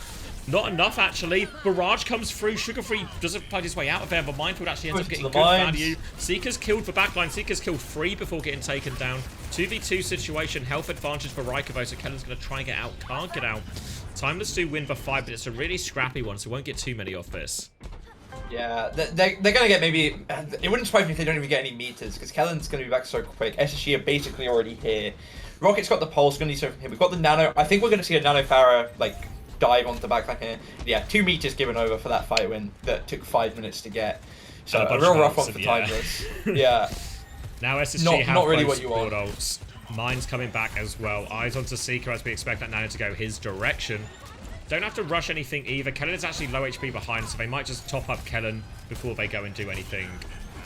Not enough, actually. Barrage comes through. Sugar Free doesn't find his way out of there, but Minefield actually ends up getting good value. Seeker's killed for backline. Seeker's killed 3 before getting taken down. 2v2 situation. Health advantage for Riker, though, so Kellen's going to try and get out. Can't get out. Timeless do win for 5, but it's a really scrappy one, so won't get too many off this. Yeah, they're going to get maybe... It wouldn't surprise me if they don't even get any meters, because Kellen's going to be back so quick. SSG are basically already here. Rocket's got the pulse, going to need something from him. We've got the nano. I think we're going to see a nano Farah, like, dive onto the backline here. Yeah, 2 meters given over for that fight win that took 5 minutes to get. So a real rough one for Timeless. Yeah. Now SSG have not really both what you want. ults. Mine's coming back as well. Eyes onto Seeker as we expect that nano to go his direction. Don't have to rush anything either. Kellen is actually low HP behind, so they might just top up Kellen before they go and do anything.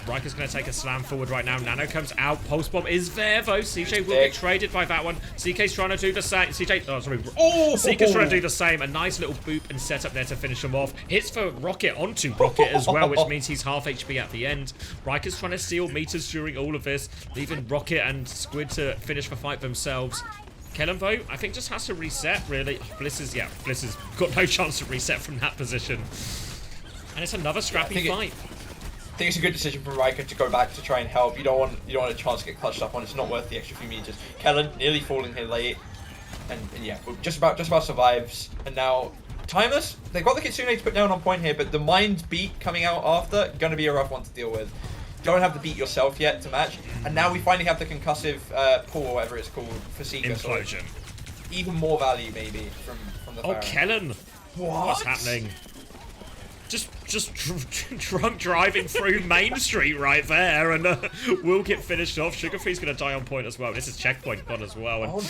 Riker's going to take a slam forward right now. Nano comes out. Pulse Bomb is there, though. CJ will get traded by that one. CK's trying to do the same. Seeker's trying to do the same. A nice little boop and setup there to finish him off. Hits for Rocket onto Rocket as well, which means he's half HP at the end. Riker's trying to steal meters during all of this, leaving Rocket and Squid to finish the fight themselves. Kellen, though, I think just has to reset, really. Bliss has got no chance to reset from that position. And it's another scrappy fight. I think it's a good decision for Riker to go back to try and help. You don't want a chance to get clutched up on. It's not worth the extra few meters. Kellen nearly falling here late, and yeah, just about survives. And now Timeless, they've got the Kitsune to put down on point here, but the Mind's beat coming out after going to be a rough one to deal with. Don't have the beat yourself yet to match, and now we finally have the concussive pull, or whatever it's called, for Seeker. Implosion. So even more value maybe from the. Oh, Kellen! What's happening? Just drunk driving through Main Street right there, and we'll get finished off. Sugarfree's going to die on point as well. This is checkpoint gone as well. And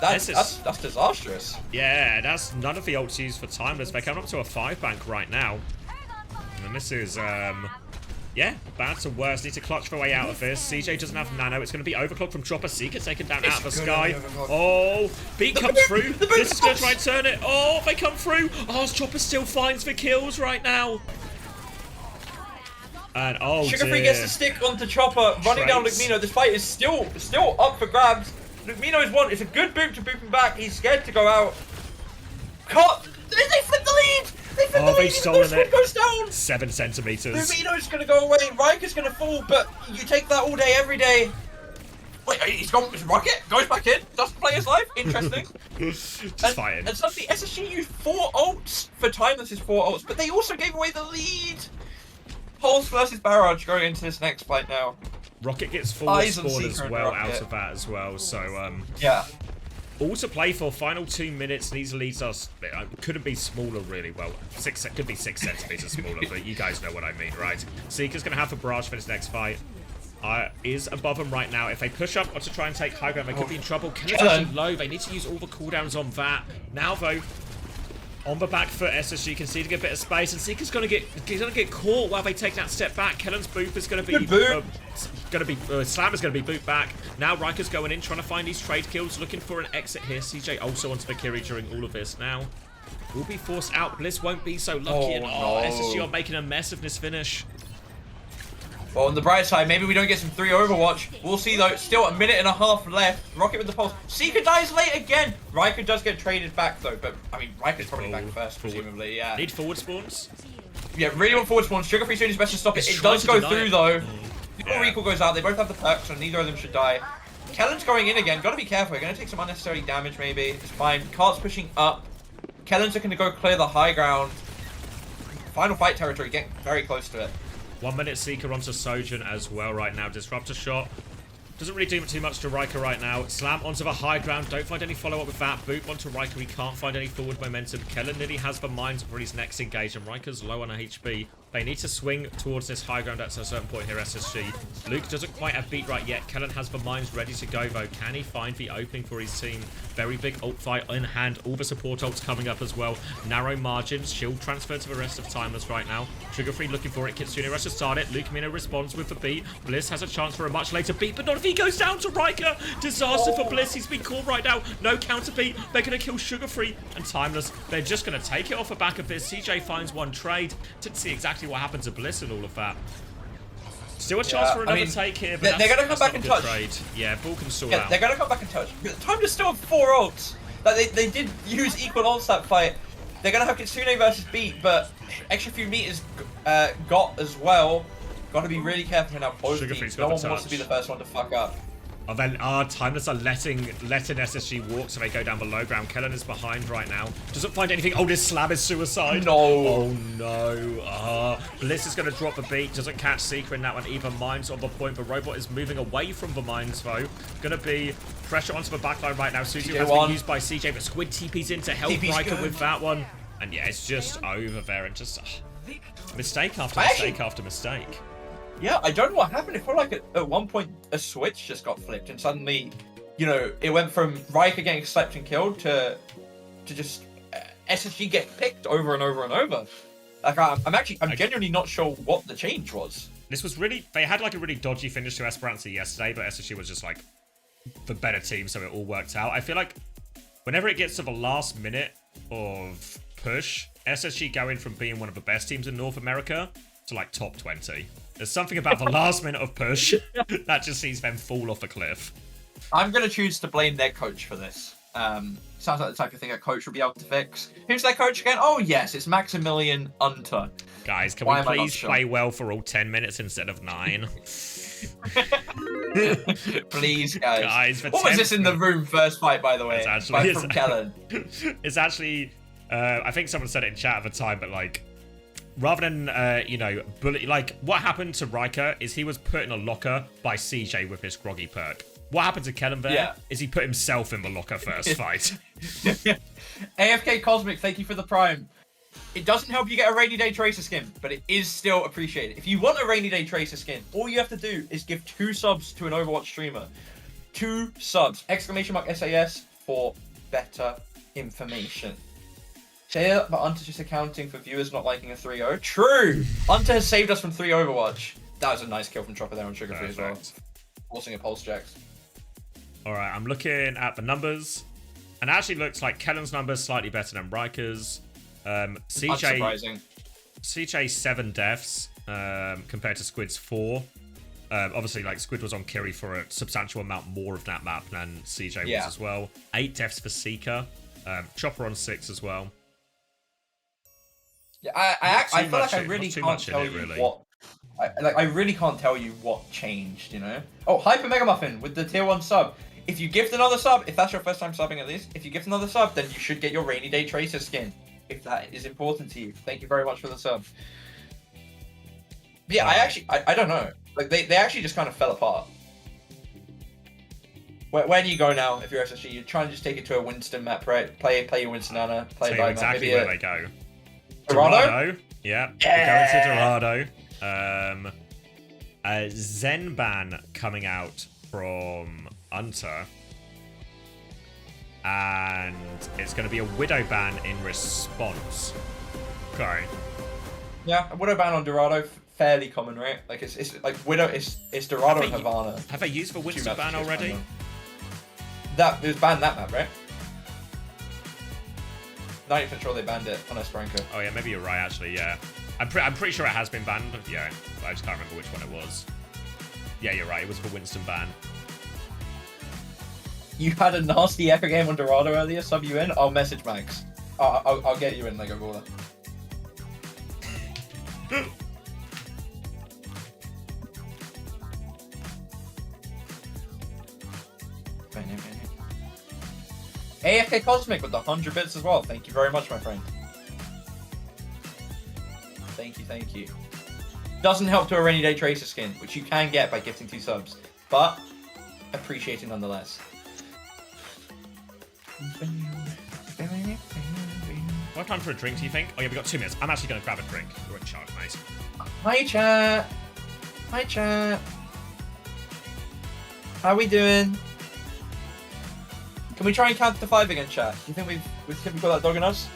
that's disastrous. Yeah, that's none of the ults used for Timeless. They're coming up to a 5 bank right now. And this is, yeah, bad to worse. Need to clutch their way out of this. CJ doesn't have nano. It's going to be overclock from Chopper. Seeker taken down out of the sky. Oh, beat comes through. This is going to try and turn it. Oh, they come through. Oh, Chopper still finds the kills right now. And oh, Sugar Free gets the stick onto Chopper, running down Luke Mino. This fight is still up for grabs. Luke Mino's won. It's a good boot to boot him back. He's scared to go out. Cut. They flip the lead. They've stolen it. Goes down. 7 centimeters. Lumino's gonna go away. Riker's gonna fall, but you take that all day, every day. Wait, he's gone. Rocket goes back in. Doesn't play his life. Interesting. Just fighting. And suddenly SSG used 4 ults for Timeless's 4 ults, but they also gave away the lead. Pulse versus Barrage going into this next fight now. Rocket gets forward Eyes on scored as Seeker well and out Rocket. of that as well. So Yeah. all to play for. Final 2 minutes. These leads are couldn't be smaller really. Well, could be 6 centimeters smaller, but you guys know what I mean, right? Seeker's gonna have a barrage for his next fight. Is above him right now. If they push up or to try and take high ground, they could be in trouble. Kellen's actually low. They need to use all the cooldowns on that. Now though, on the back foot, SSG conceding a bit of space, and Seeker's gonna get caught while they take that step back. Kellen's boop is gonna be Slam is gonna be booped back. Now Riker's going in, trying to find these trade kills, looking for an exit here. CJ also onto the Kiri during all of this. Now will be forced out. Bliss won't be so lucky, and SSG are making a mess of this finish. Well, on the bright side, maybe we don't get some 3 Overwatch. We'll see, though. Still a minute and a half left. Rocket with the pulse. Seeker dies late again. Riker does get traded back, though. But, I mean, Riker's probably back first, presumably. Yeah. Need forward spawns. Yeah, really want forward spawns. Sugar Free doing his best to stop it. It does go through, though. Before Recall goes out, they both have the perks, so neither of them should die. Kellen's going in again. Gotta be careful. You're gonna take some unnecessary damage, maybe. It's fine. Cart's pushing up. Kellen's looking to go clear the high ground. Final fight territory, getting very close to it. 1 minute Seeker onto Sojourn as well right now. Disruptor shot. Doesn't really do too much to Riker right now. Slam onto the high ground. Don't find any follow-up with that. Boot onto Riker. He can't find any forward momentum. Kellen nearly has the mines for his next engage, and Riker's low on HP. They need to swing towards this high ground at a certain point here, SSG. Luke doesn't quite have beat right yet. Kellen has the mines ready to go, though. Can he find the opening for his team? Very big ult fight in hand. All the support ults coming up as well. Narrow margins. Shield transfer to the rest of Timeless right now. Trigger Free looking for it. Kitsune rush to start it. Luke Mino responds with the beat. Bliss has a chance for a much later beat, but not if he goes down to Riker. Disaster for Bliss. He's been caught right now. No counter beat. They're going to kill Sugar Free and Timeless. They're just going to take it off the back of this. CJ finds one trade. Didn't see exactly what happened to Bliss and all of that. Still a chance for another take here, but they're going to come back and touch. Trade. Yeah, Bull can sort out. They're going to come back and touch. Time to still have 4 ults. Like, they did use equal ults that fight. They're going to have Kitsune versus Beat, but extra few meters got as well. Got to be really careful now. Both teams. No one wants to be the first one to fuck up. Oh, then Timeless are letting SSG walk, so they go down below ground. Kellen is behind right now. Doesn't find anything. Oh, this slab is suicide. No. Oh, no. Bliss is going to drop the beat. Doesn't catch Seeker in that one. Even Mines on the point. The robot is moving away from the Mines, though. Going to be pressure onto the backline right now. Suzu has been used by CJ, but Squid TP's in to help Riker with that one. And yeah, it's just over there. And just mistake after mistake after mistake. Yeah, I don't know what happened. It felt like at one point a switch just got flipped, and suddenly, you know, it went from Riker getting slept and killed to just SSG get picked over and over and over. Like I'm genuinely not sure what the change was. This was really, they had like a really dodgy finish to Esperanza yesterday, but SSG was just like the better team, so it all worked out. I feel like whenever it gets to the last minute of push, SSG go in from being one of the best teams in North America to like top 20. There's something about the last minute of push that just sees them fall off a cliff. I'm going to choose to blame their coach for this. Sounds like the type of thing a coach would be able to fix. Who's their coach again? Oh, yes, it's Maximilian Unter. Guys, can we please play well for all 10 minutes instead of 9? Please, guys. What was this in the room first fight, by the way? From Kellen. It's actually, I think someone said it in chat at the time, but like, rather than, you know, bullet, like, what happened to Riker is he was put in a locker by CJ with his groggy perk. What happened to Kellen there is he put himself in the locker first fight. AFK Cosmic, thank you for the Prime. It doesn't help you get a Rainy Day Tracer skin, but it is still appreciated. If you want a Rainy Day Tracer skin, all you have to do is give 2 subs to an Overwatch streamer. 2 subs! !SAS for better information. Say but Unter just accounting for viewers not liking a 3-0. True! Unter has saved us from 3 Overwatch. That was a nice kill from Chopper there on Sugar Free as well. Forcing a pulse jacks. Alright, I'm looking at the numbers. And it actually looks like Kellen's numbers slightly better than Riker's. Unsurprising. CJ 7 deaths compared to Squid's 4. Obviously, like, Squid was on Kiri for a substantial amount more of that map than CJ was as well. 8 deaths for Seeker. Chopper on 6 as well. Yeah, I feel like I really can't tell you what I really can't tell you what changed, you know? Oh, Hyper Mega Muffin with the tier 1 sub. If you gift another sub, if that's your first time subbing at least, if you gift another sub, then you should get your Rainy Day Tracer skin. If that is important to you. Thank you very much for the sub. But yeah, I don't know. Like, they actually just kind of fell apart. Where do you go now if you're SSG? You're trying to just take it to a Winston map, right? Play your Winston Ana, play Tell you by exactly map. where they go. Dorado? Yeah. Yeah. We're going to Dorado. A Zen ban coming out from Unter. And it's going to be a Widow ban in response. Okay. Yeah, a Widow ban on Dorado, fairly common, right? Like it's like Widow, it's Dorado and Havana. Have they used for Winston ban already? That it was banned that map, right? 90% sure they banned it on Esperanto. Oh yeah, maybe you're right actually. Yeah, I'm pretty sure it has been banned. Yeah, I just can't remember which one it was. Yeah, you're right. It was for Winston ban. You had a nasty epic game on Dorado earlier. Sub you in? I'll message Max. I'll get you in like a baller. AFK Cosmic with the 100 bits as well. Thank you very much, my friend. Thank you. Doesn't help to a Rainy Day Tracer skin, which you can get by gifting 2 subs, but appreciate it nonetheless. What time for a drink, do you think? Oh yeah, we got 2 minutes. I'm actually going to grab a drink. You're in charge, mate. Hi, chat. How we doing? Can we try and count to 5 again, chat? Do you think we've got that dog in us?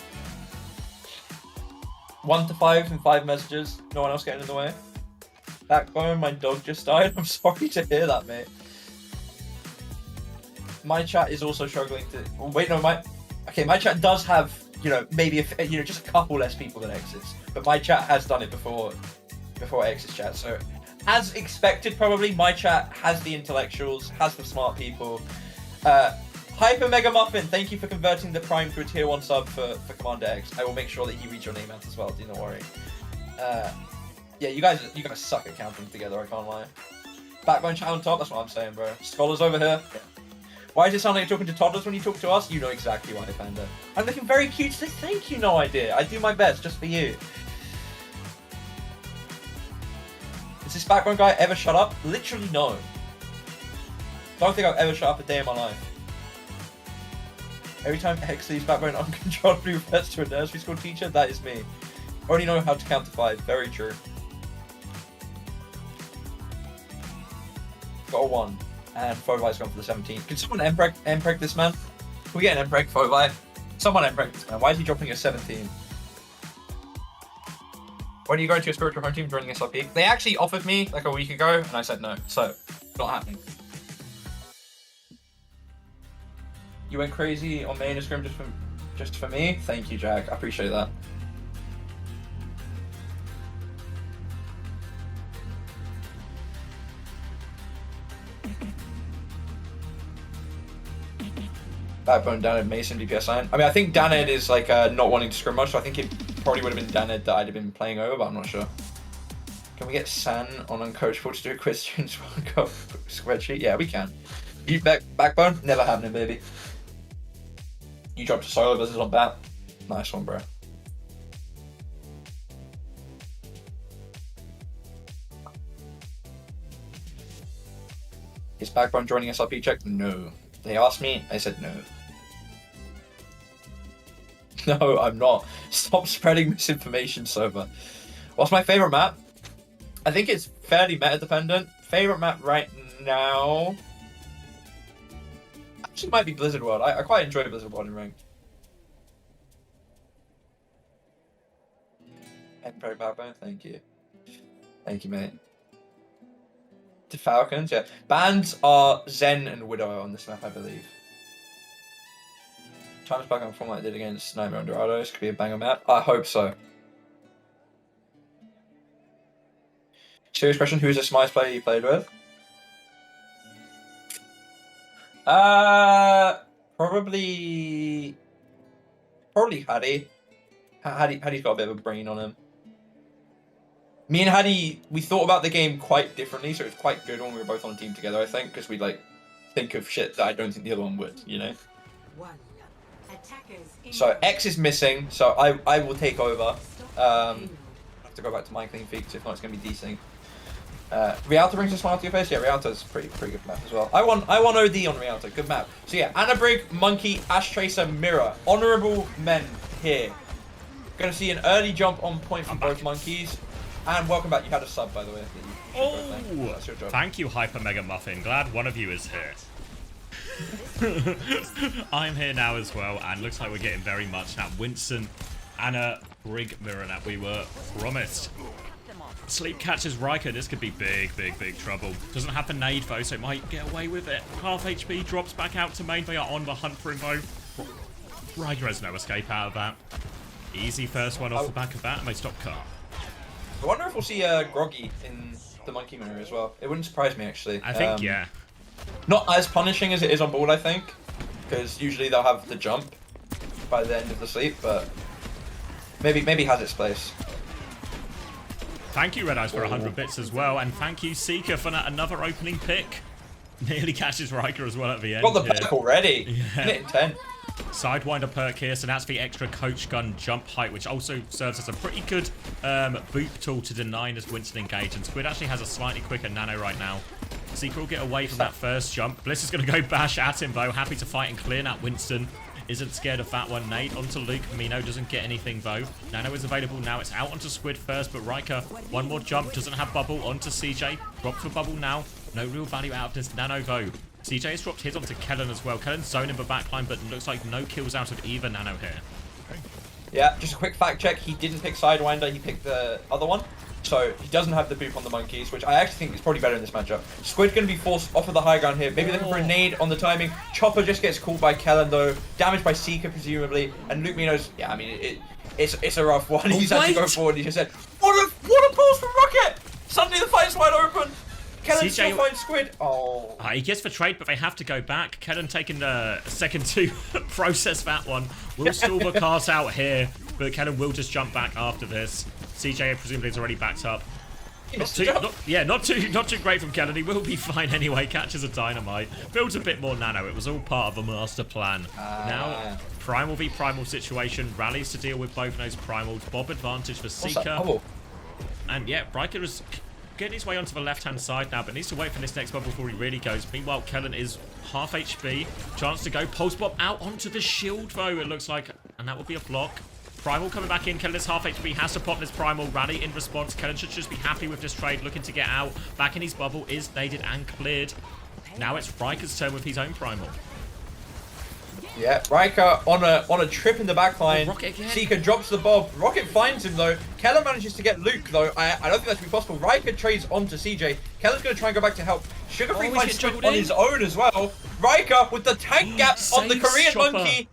1 to 5 in 5 messages. No one else getting in the way. Backbone, my dog just died. I'm sorry to hear that, mate. My chat is also struggling to. Oh, wait, no, my chat does have, you know, maybe just a couple less people than X's, but my chat has done it before X's chat. So, as expected, probably my chat has the intellectuals, has the smart people. Hyper Mega Muffin, thank you for converting the Prime to a tier 1 sub for CommanderX. I will make sure that you read your name out as well, do not worry. Yeah, you guys suck at counting together, I can't lie. Backbone chat on top, that's what I'm saying, bro. Scholars over here. Yeah. Why does it sound like you're talking to toddlers when you talk to us? You know exactly why, Panda. I'm looking very cute today. Thank you, no idea. I do my best just for you. Has this Backbone guy ever shut up? Literally no. Don't think I've ever shut up a day in my life. Every time X leaves Backbone uncontrollably refers to a nursery school teacher, that is me. Only know how to count to 5. Very true. Got a 1. And Fovite's gone for the 17. Can someone Empreg this man? Can we get an Empreg Fovite? Someone Empreg this man. Why is he dropping a 17? When are you going to a spiritual home team joining SRP? They actually offered me like a week ago, and I said no. So, not happening. You went crazy on main scrim just for me? Thank you, Jack. I appreciate that. Backbone, Daned, Mason, DPS line. I mean, I think Daned is like not wanting to scrim much, so I think it probably would have been Daned that I'd have been playing over, but I'm not sure. Can we get San on Uncoachable to do a question spreadsheet? Yeah, we can. You Backbone? Never happening, baby. You dropped a solo versus on bat. Nice one, bro. Is Backbone joining SRP check? No. They asked me, I said no. No, I'm not. Stop spreading misinformation, Sova. What's my favorite map? I think it's fairly meta-dependent. Favorite map right now... Actually might be Blizzard World. I quite enjoy Blizzard World in ranked. Emperor Backbone, thank you. Thank you, mate. The Falcons, yeah. Bans are Zen and Widow on this map, I believe. Times back on form like I did against Nightmare on Dorados. Could be a banger map. I hope so. Serious question, who's the smartest player you played with? Probably Hattie. Hattie's got a bit of a brain on him. Me and Hattie, we thought about the game quite differently, so it's quite good when we were both on a team together, I think, because we'd like think of shit that I don't think the other one would, you know? So X is missing, so I will take over. I have to go back to my clean feet, if not it's going to be desync. Rialto brings a smile to your face. Yeah, Rialto's pretty good map as well. I want OD on Rialto. Good map. So yeah, Anabrig, Monkey, Ash Tracer, Mirror. Honorable men here. Gonna see an early jump on point from both monkeys. And welcome back. You had a sub, by the way. That's your job. Thank you, Hyper Mega Muffin. Glad one of you is here. I'm here now as well, and looks like we're getting very much that Winston, Anna, Brig mirror that we were promised. Sleep catches Riker. This could be big trouble. Doesn't have the nade though, so it might get away with it. Half HP drops back out to main. They are on the hunt for him though. Riker has no escape out of that. Easy first one off the back of that, and they stop car. I wonder if we'll see Groggy in the monkey mirror as well. It wouldn't surprise me actually. I think yeah. Not as punishing as it is on board, I think, because usually they'll have the jump by the end of the sleep, but maybe has its place. Thank you, Red Eyes, for 100 bits as well, and thank you, Seeker, for that another opening pick. Nearly catches Riker as well at the end. Got the perk already. Yeah. Minute 10. Sidewinder perk here, so that's the extra coach gun jump height, which also serves as a pretty good boop tool to deny as Winston engage. And Squid actually has a slightly quicker nano right now. Seeker will get away from that first jump. Bliss is going to go bash at him though, happy to fight and clear that Winston. Isn't scared of that one. Nate onto Luke. Mino doesn't get anything though. Nano is available now. It's out onto Squid first, but Riker, one more jump, doesn't have bubble onto CJ. Drop for bubble now. No real value out of this Nano though. CJ has dropped his onto Kellen as well. Kellen's zoning the backline, but looks like no kills out of either Nano here. Yeah, just a quick fact check. He didn't pick Sidewinder, he picked the other one. So he doesn't have the boop on the monkeys, which I actually think is probably better in this matchup. Squid going to be forced off of the high ground here. Maybe looking for a nade on the timing. Chopper just gets caught by Kellen though. Damaged by Seeker presumably. And Luke Mino's, yeah, I mean, it's a rough one. He's had to go forward. He just said, what a pulse from Rocket! Suddenly the fight's wide open. Kellen still finds Squid. Oh. He gets the trade, but they have to go back. Kellen taking a second to process that one. Will stall the cart out here, but Kellen will just jump back after this. CJ presumably is already backed up. Not too great from Kellen. He will be fine anyway. Catches a dynamite. Builds a bit more nano. It was all part of a master plan. Now, Primal v Primal situation. Rallies to deal with both those Primals. Bob advantage for Seeker. And yeah, Riker is getting his way onto the left-hand side now, but needs to wait for this next bubble before he really goes. Meanwhile, Kellen is half HP. Chance to go. Pulse Bob out onto the shield, though, it looks like. And that will be a block. Primal coming back in. Kellen is half HP. Has to pop this Primal. Rally in response. Kellen should just be happy with this trade. Looking to get out. Back in his bubble. Is naded and cleared. Now it's Riker's turn with his own Primal. Yeah, Riker on a trip in the backline. Seeker drops the Bob. Rocket finds him though. Kellen manages to get Luke though. I don't think that's be possible. Riker trades onto CJ. Kellen's going to try and go back to help. Sugarfree finds Squid on his own as well. Riker with the tank gap on the Korean monkey.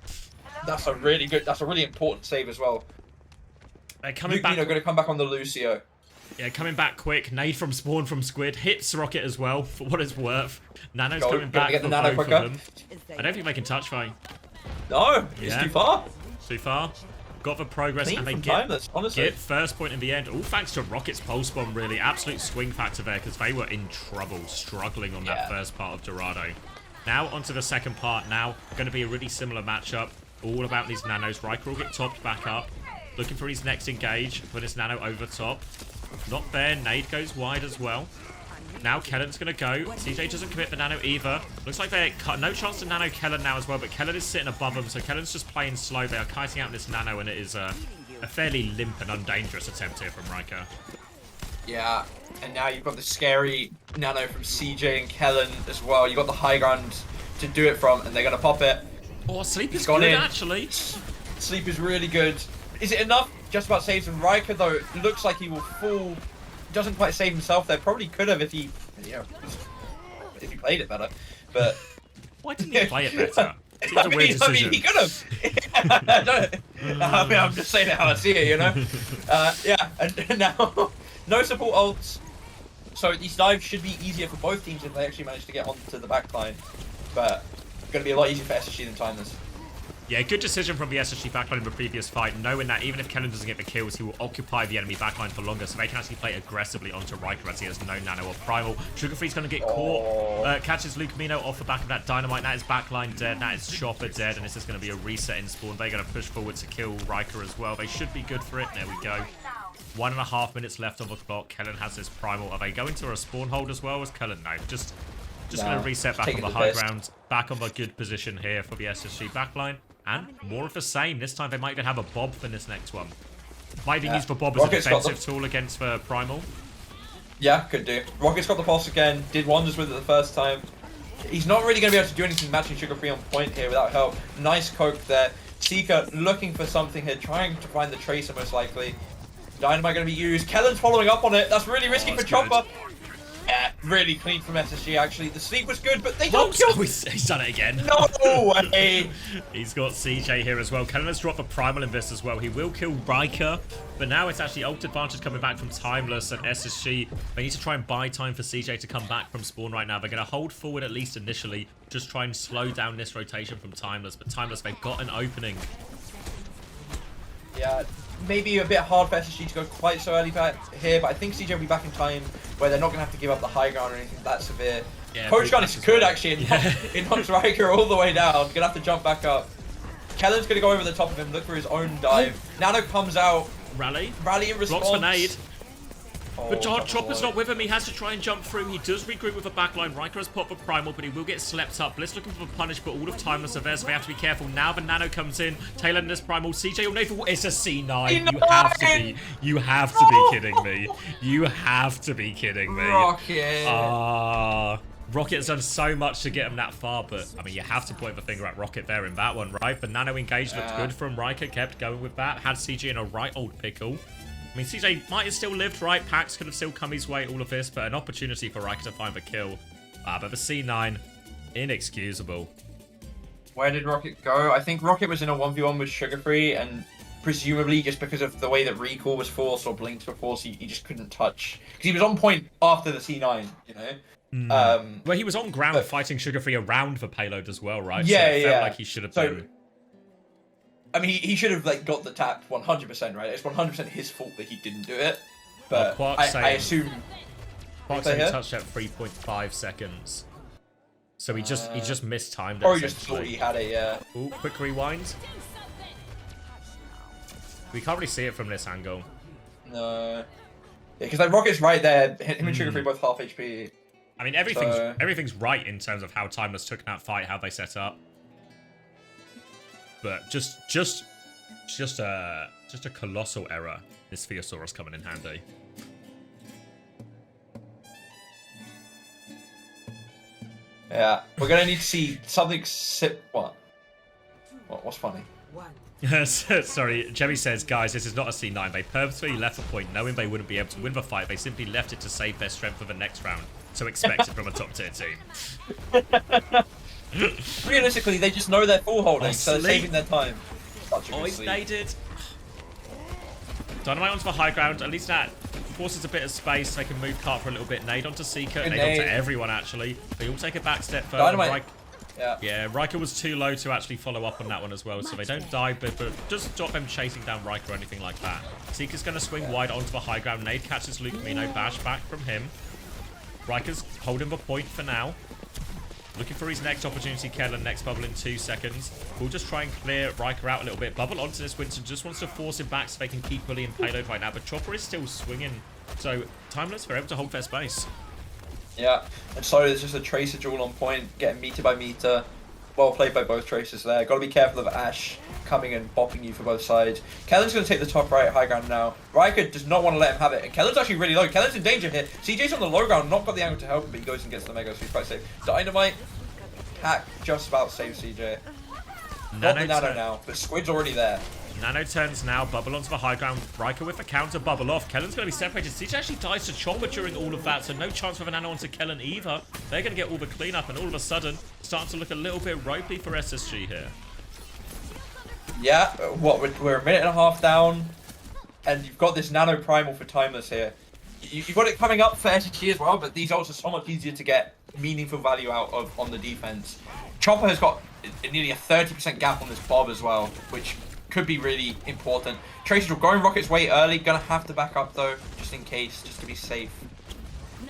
That's a really good. That's a really important save as well. Coming back. Going to come back on the Lucio. Yeah, coming back quick. Nade from spawn from Squid. Hits Rocket as well, for what it's worth. Nano's coming back get the for nano both quicker. of them. I don't think they can touch fight. No, it's too far. Too far. Got the progress, Clean and they get first point in the end. All thanks to Rocket's pulse bomb, really. Absolute swing factor there, because they were in trouble, struggling on that first part of Dorado. Now, onto the second part now. Going to be a really similar matchup. All about these nanos. Riker will get topped back up. Looking for his next engage. Put his nano over top. Not there. Nade goes wide as well. Now Kellen's going to go. CJ doesn't commit the nano either. Looks like they're no chance to nano Kellen now as well, but Kellen is sitting above them, so Kellen's just playing slow. They are kiting out this nano, and it is a fairly limp and undangerous attempt here from Riker. Yeah, and now you've got the scary nano from CJ and Kellen as well. You've got the high ground to do it from, and they're going to pop it. Oh, Sleep is good, actually. Sleep is really good. Is it enough? Just about saves him. Riker, though, looks like he will fall. Doesn't quite save himself there. Probably could have if he, if he played it better. But why didn't he play it better? It was a weird decision. I mean, he could have. I mean, I'm just saying it how I see it, you know. Yeah, and now no support ults. So these dives should be easier for both teams if they actually manage to get onto the back line. But it's going to be a lot easier for SSG than Timeless. Yeah, good decision from the SSG backline in the previous fight, knowing that even if Kellen doesn't get the kills, he will occupy the enemy backline for longer, so they can actually play aggressively onto Riker as he has no nano or primal. Sugarfree's going to get caught. Catches Luke Mino off the back of that dynamite. That is backline dead. That is Chopper dead, and this is going to be a reset in spawn. They're going to push forward to kill Riker as well. They should be good for it. There we go. 1.5 minutes left on the clock. Kellen has his primal. Are they going to a spawn hold as well as Kellen? No, just going to reset back on the high ground. Back on the good position here for the SSG backline. And more of the same. This time they might even have a Bob for this next one. Might even use the Bob as a defensive tool against the primal. Yeah, could do. Rocket's got the pulse again. Did wonders with it the first time. He's not really going to be able to do anything matching Sugarfree on point here without help. Nice coke there. Seeker looking for something here, trying to find the Tracer most likely. Dynamite going to be used. Kellen's following up on it. That's really risky for Chopper. Yeah, really clean from SSG actually. The sleep was good, but they don't kill. He's done it again. No way. He's got CJ here as well. Kellen has dropped the primal in this as well. He will kill Riker, but now it's actually ult advantage coming back from Timeless and SSG. They need to try and buy time for CJ to come back from spawn right now. They're going to hold forward at least initially, just try and slow down this rotation from Timeless. But Timeless, they've got an opening. Yeah, maybe a bit hard for SSG to go quite so early back here, but I think CJ will be back in time where they're not going to have to give up the high ground or anything that severe. Yeah, Coach Gun is good actually. It knocks Riker all the way down. Gonna have to jump back up. Kellen's gonna go over the top of him, look for his own dive. Nano comes out. Rally in response. Blocks for nade. But Oh, Chopper's not with him. He has to try and jump through. He does regroup with a backline. Riker has popped for primal, but he will get slept up. Bliss looking for a punish, but all of Timeless are there, so they have to be careful. Now the nano comes in. Taylor in this primal. CJ will for it's a C9. You have to be kidding me. You have to be kidding me. Rocket. Rocket's done so much to get him that far, but I mean, you have to point the finger at Rocket there in that one, right? The nano engage looked good from Riker, kept going with that. Had CJ in a right old pickle. I mean, CJ might have still lived, right? Pax could have still come his way, all of this, but an opportunity for Riker to find the kill. But the C9, inexcusable. Where did Rocket go? I think Rocket was in a 1v1 with Sugarfree, and presumably just because of the way that recall was forced or blinked were forced, he just couldn't touch. Because he was on point after the C9, you know? Well, he was on ground fighting Sugarfree around the payload as well, right? Yeah, so it felt like he should have been... I mean, he should have like got the tap 100%, right? It's 100% his fault that he didn't do it. But I assume Quark's only touched at 3.5 seconds, so he just mistimed it. Or he just thought he had it, yeah. Ooh, quick rewind. We can't really see it from this angle. No. Yeah, because like Rocket's right there. Him and Sugarfree both half HP. I mean, everything's right in terms of how Timeless took that fight, how they set up. But just a colossal error. This Theosaurus coming in handy. Yeah, we're gonna need to see something. What's funny? Sorry, Jemmy says, guys, this is not a C9. They purposely left the point knowing they wouldn't be able to win the fight. They simply left it to save their strength for the next round. So expect it from a top tier team. Realistically, they just know they're full holding, so they're saving their time. They did. Dynamite onto the high ground. At least that forces a bit of space. So they can move Cart for a little bit. Nade onto Seeker. Nade onto everyone, actually. They all take a back step further. Dynamite. Yeah, Riker was too low to actually follow up on that one as well, so they don't die, but just stop them chasing down Riker or anything like that. Seeker's going to swing wide onto the high ground. Nade catches Luke Mino. Bash back from him. Riker's holding the point for now. Looking for his next opportunity, Kellen. Next bubble in 2 seconds. We'll just try and clear Riker out a little bit. Bubble onto this. Winston just wants to force him back so they can keep bullying payload right now. But Chopper is still swinging. So Timeless, they're able to hold their space. Yeah, and so there's just a Tracer duel on point, getting meter by meter. Well played by both Tracers there. Got to be careful of Ash coming and bopping you for both sides. Kellen's going to take the top right high ground now. Riker does not want to let him have it. And Kellen's actually really low. Kellen's in danger here. CJ's on the low ground, not got the angle to help him, but he goes and gets the Mega, so he's quite safe. Dynamite, hack, just about saves CJ. Not the Nano now, but Squid's already there. Nano turns now, bubble onto the high ground. Riker with a counter, bubble off. Kellen's going to be separated. CJ actually dies to Chopper during all of that, so no chance for a Nano onto Kellen either. They're going to get all the cleanup, and all of a sudden, starting to look a little bit ropey for SSG here. Yeah, we're a minute and a half down, and you've got this Nano Primal for Timeless here. You've got it coming up for SSG as well, but these ults are so much easier to get meaningful value out of on the defense. Chopper has got nearly a 30% gap on this Bob as well, which could be really important. Tracer will going Rocket's way early, gonna have to back up though, just in case, just to be safe.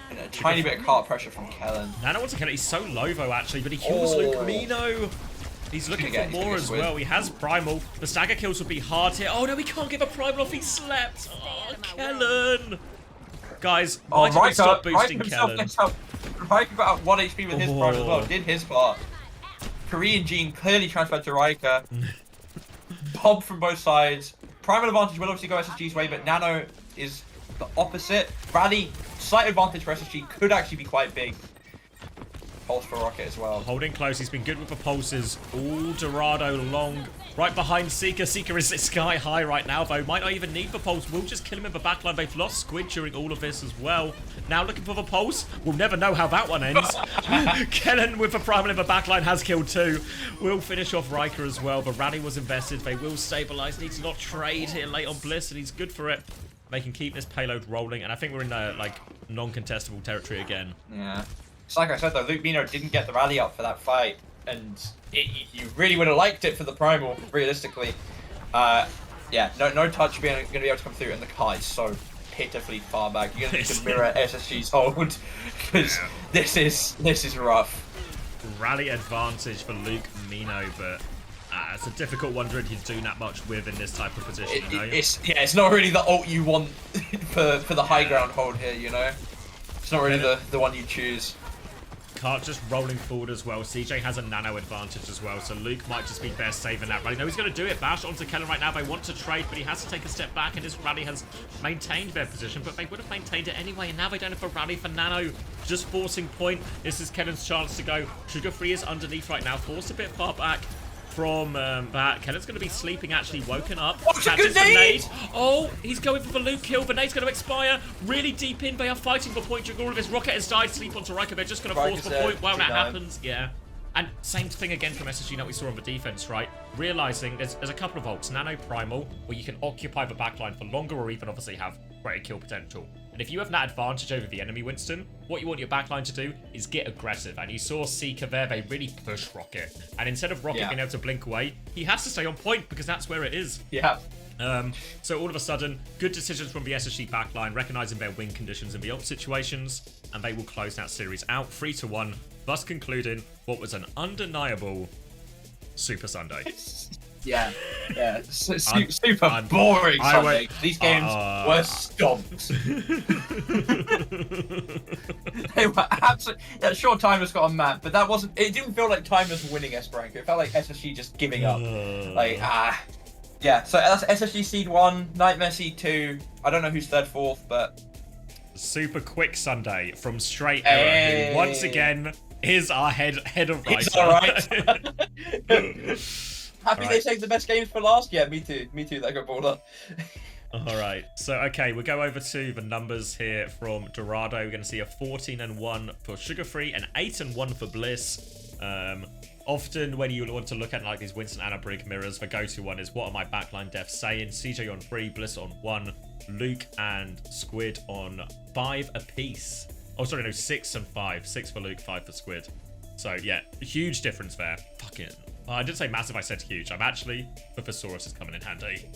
And a tiny bit of cart pressure from Kellen. Nano wants to kill it. He's so low though, actually, but he kills Luke Mino. He's looking for more as well. He has Primal. The stagger kills would be hard here. Oh no, we can't give a Primal off. He slept. Oh, Kellen. Guys, why did we stop boosting Kellen? Raika got out 1 HP with his Primal as well. Did his part. Korean Gene clearly transferred to Raika. Bob from both sides. Primal advantage will obviously go SSG's way, but Nano is the opposite. Rally, slight advantage for SSG could actually be quite big. Pulse for Rocket as well. Holding close. He's been good with the pulses. All Dorado long. Right behind Seeker. Seeker is sky high right now, though. Might not even need the pulse. We'll just kill him in the backline. They've lost Squid during all of this as well. Now looking for the pulse. We'll never know how that one ends. Kellen with the primal in the backline has killed 2. We'll finish off Riker as well. The rally was invested. They will stabilize. Needs to not trade here late on Bliss, and he's good for it. They can keep this payload rolling, and I think we're in like non-contestable territory again. Yeah. It's like I said though, Luke Mino didn't get the rally up for that fight, and you really would have liked it for the Primal, realistically. Yeah, no touch going to be able to come through, and the car is so pitifully far back. You're going to need to mirror SSG's hold, because this is rough. Rally advantage for Luke Mino, but it's a difficult one to really do that much with in this type of position, you know? It's not really the ult you want for the high ground hold here, you know? It's not really the one you choose. Cart just rolling forward as well. CJ has a nano advantage as well, so Luke might just be best saving that rally. No, he's going to do it. Bash onto Kellen right now. They want to trade, but he has to take a step back, and his rally has maintained their position, but they would have maintained it anyway, and now they don't have a rally for nano. Just forcing point. This is Kellen's chance to go. Sugar Free is underneath right now, forced a bit far back from that. Kellen's going to be sleeping, actually woken up. Good nade! Oh, he's going for the Luke kill. The nade's going to expire. Really deep in. They are fighting for point during all of this. Rocket has died. Sleep onto Riker. They're just going to force the point while that happens. Yeah. And same thing again from SSG that we saw on the defense, right? Realizing there's a couple of ults. Nano Primal, where you can occupy the backline for longer or even obviously have greater kill potential. And if you have that advantage over the enemy, Winston, what you want your backline to do is get aggressive. And you saw Seeker there, they really push Rocket. And instead of Rocket being able to blink away, he has to stay on point because that's where it is. Yeah. So all of a sudden, good decisions from the SSG backline, recognizing their win conditions in the ult situations, and they will close that series out 3-1, thus concluding what was an undeniable Super Sunday. Yeah. Super boring Sunday. These games were stomped. They were absolutely. Yeah, sure, Timeless got a map, but that wasn't. It didn't feel like Timeless winning Esperanto. It felt like SSG just giving up. Yeah. So that's SSG seed 1, Nightmare seed 2. I don't know who's third, fourth, but super quick Sunday from Straight Arrow, who once again is our head of right. It's all right. Happy they saved the best games for last? Yeah, me too. Me too, Lego Baller. Alright, so okay, we'll go over to the numbers here from Dorado. We're going to see a 14-1 for Sugar Free, and 8-1 for Bliss. Often when you want to look at like these Winston Anna Brig mirrors, the go-to one is what are my backline deaths saying? CJ on 3, Bliss on 1, Luke and Squid on 5 apiece. Oh, sorry, no, 6 and 5. 6 for Luke, 5 for Squid. So yeah, huge difference there. Fucking. Oh, I didn't say massive, I said huge. I'm actually, the Thesaurus is coming in handy.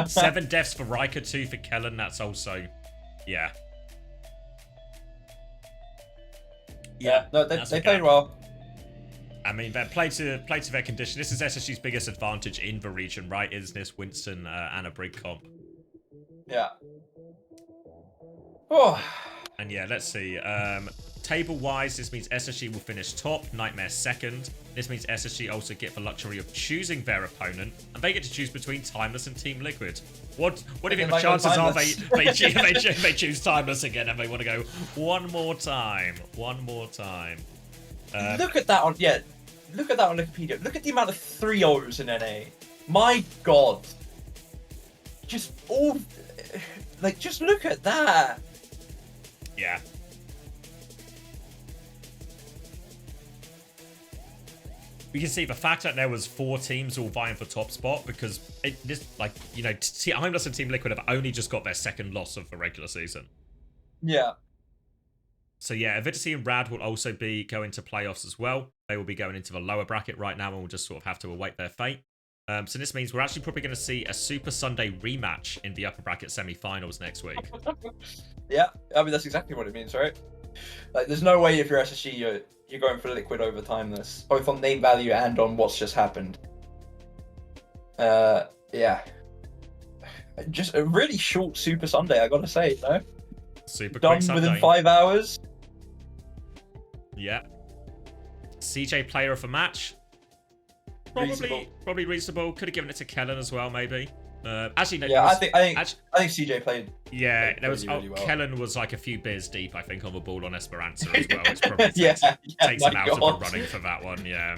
7 deaths for Riker, 2 for Kellen. That's also, yeah. Yeah, no, they played well. I mean, they played to their condition. This is SSG's biggest advantage in the region, right? Is this Winston and a Brig comp? Yeah. Oh. And yeah, let's see. Table-wise, this means SSG will finish top, Nightmare second. This means SSG also get the luxury of choosing their opponent, and they get to choose between Timeless and Team Liquid. What do you think the chances are they choose Timeless again and they want to go one more time? One more time. Look at that on Wikipedia. Look at the amount of 3-0s in NA. My God. Just look at that. Yeah. We can see the fact that there was 4 teams all vying for top spot because Timeless and Team Liquid have only just got their second loss of the regular season. Yeah. So yeah, Avidity and Rad will also be going to playoffs as well. They will be going into the lower bracket right now, and we'll just sort of have to await their fate. So this means we're actually probably going to see a Super Sunday rematch in the upper bracket semi-finals next week. Yeah, I mean, that's exactly what it means, right? Like, there's no way if you're SSG, you're going for Liquid over Timeless, both on name value and on what's just happened. Yeah. Just a really short Super Sunday, I gotta say, no? Super Done quick Sunday. within 5 hours. Yeah. CJ player of the match. Probably reasonable. Could have given it to Kellen as well, maybe. Actually, no. Yeah, I think CJ played. Yeah, played there was. really well. Kellen was like a few beers deep, I think, on the ball on Esperanza as well, which probably takes, yeah, takes him out God. of the running for that one. Yeah.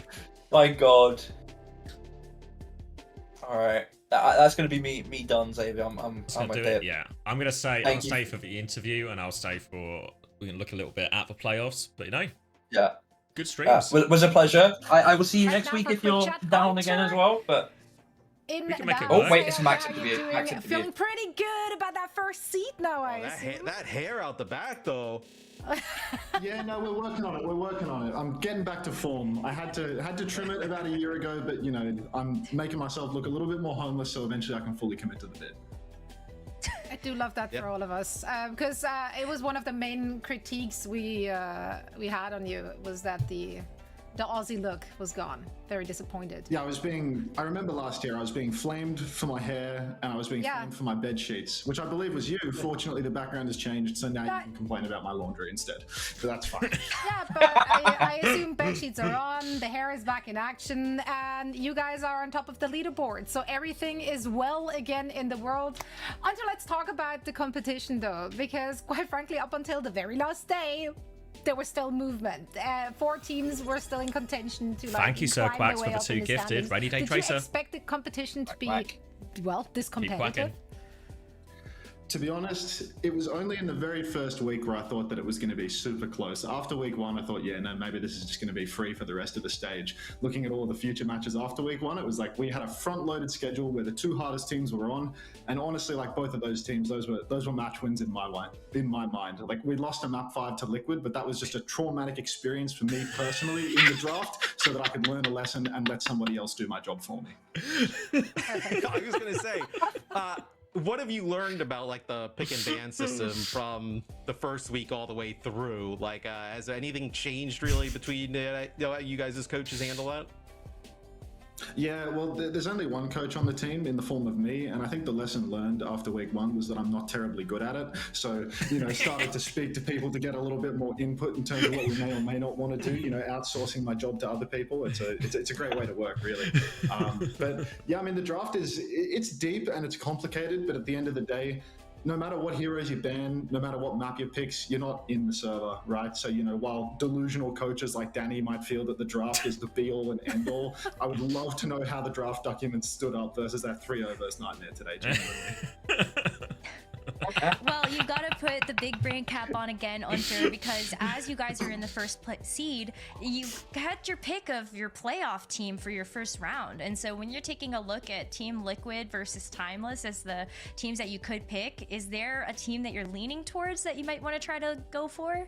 My God. All right, that's gonna be me done, Xavier. I'm Gonna do okay. it. Yeah, I'm gonna say Thank I'll stay for the interview, and I'll stay for we can look a little bit at the playoffs. But you know, Yeah. good streams. Was a pleasure. I will see you Right next now week for if you're quick chat down again as well. But We can make it oh work. wait, it's Max How you interview. doing? Max interview. Feeling pretty good about that first seat now, I That, assume. that hair out the back, though. Yeah, no, we're working on it. We're working on it. I'm getting back to form. I had to trim it about a year ago, but you know, I'm making myself look a little bit more homeless, so eventually I can fully commit to the bit. I do love that Yep. for all of us, because it was one of the main critiques we had on you was that the Aussie look was gone. Very disappointed. Yeah, I remember last year I was being flamed for my hair and I was being Yeah. flamed for my bed sheets, which I believe was you. Fortunately, the background has changed, so now That- you can complain about my laundry instead. But that's fine. Yeah, but I assume bed sheets are on, the hair is back in action, and you guys are on top of the leaderboard. So everything is well again in the world. Until let's talk about the competition though, because quite frankly, up until the very last day, there was still movement. 4 teams were still in contention to like. Thank you, Sir climb Quacks, their for way the up 2 in the gifted. standings. Rainy Day Did Tracer. you expect the competition to be, Quack. well, this Keep quacking. competitive? To be honest, it was only in the very first week where I thought that it was going to be super close. After week 1, I thought, yeah, no, maybe this is just going to be free for the rest of the stage. Looking at all the future matches after week 1, it was like we had a front-loaded schedule where the 2 hardest teams were on, and honestly, like both of those teams, those were match wins in my mind. Like we lost a map 5 to Liquid, but that was just a traumatic experience for me personally in the draft, so that I could learn a lesson and let somebody else do my job for me. I was gonna say, what have you learned about like the pick and ban system from the first week all the way through? Like, has anything changed really between you guys as coaches handle that? Yeah, well, there's only one coach on the team in the form of me, and I think the lesson learned after week 1 was that I'm not terribly good at it. So, you know, started to speak to people to get a little bit more input in terms of what we may or may not want to do. You know, outsourcing my job to other people. It's a great way to work, really. But yeah, I mean, the draft it's deep and it's complicated, but at the end of the day, no matter what heroes you ban, no matter what map you pick, you're not in the server, right? So, you know, while delusional coaches like Danny might feel that the draft is the be-all and end-all, I would love to know how the draft documents stood up versus that 3-0 versus Nightmare today, genuinely. Well, you gotta put the big brain cap on again, Unter, because as you guys are in the first seed, you had your pick of your playoff team for your first round. And so when you're taking a look at Team Liquid versus Timeless as the teams that you could pick, is there a team that you're leaning towards that you might want to try to go for?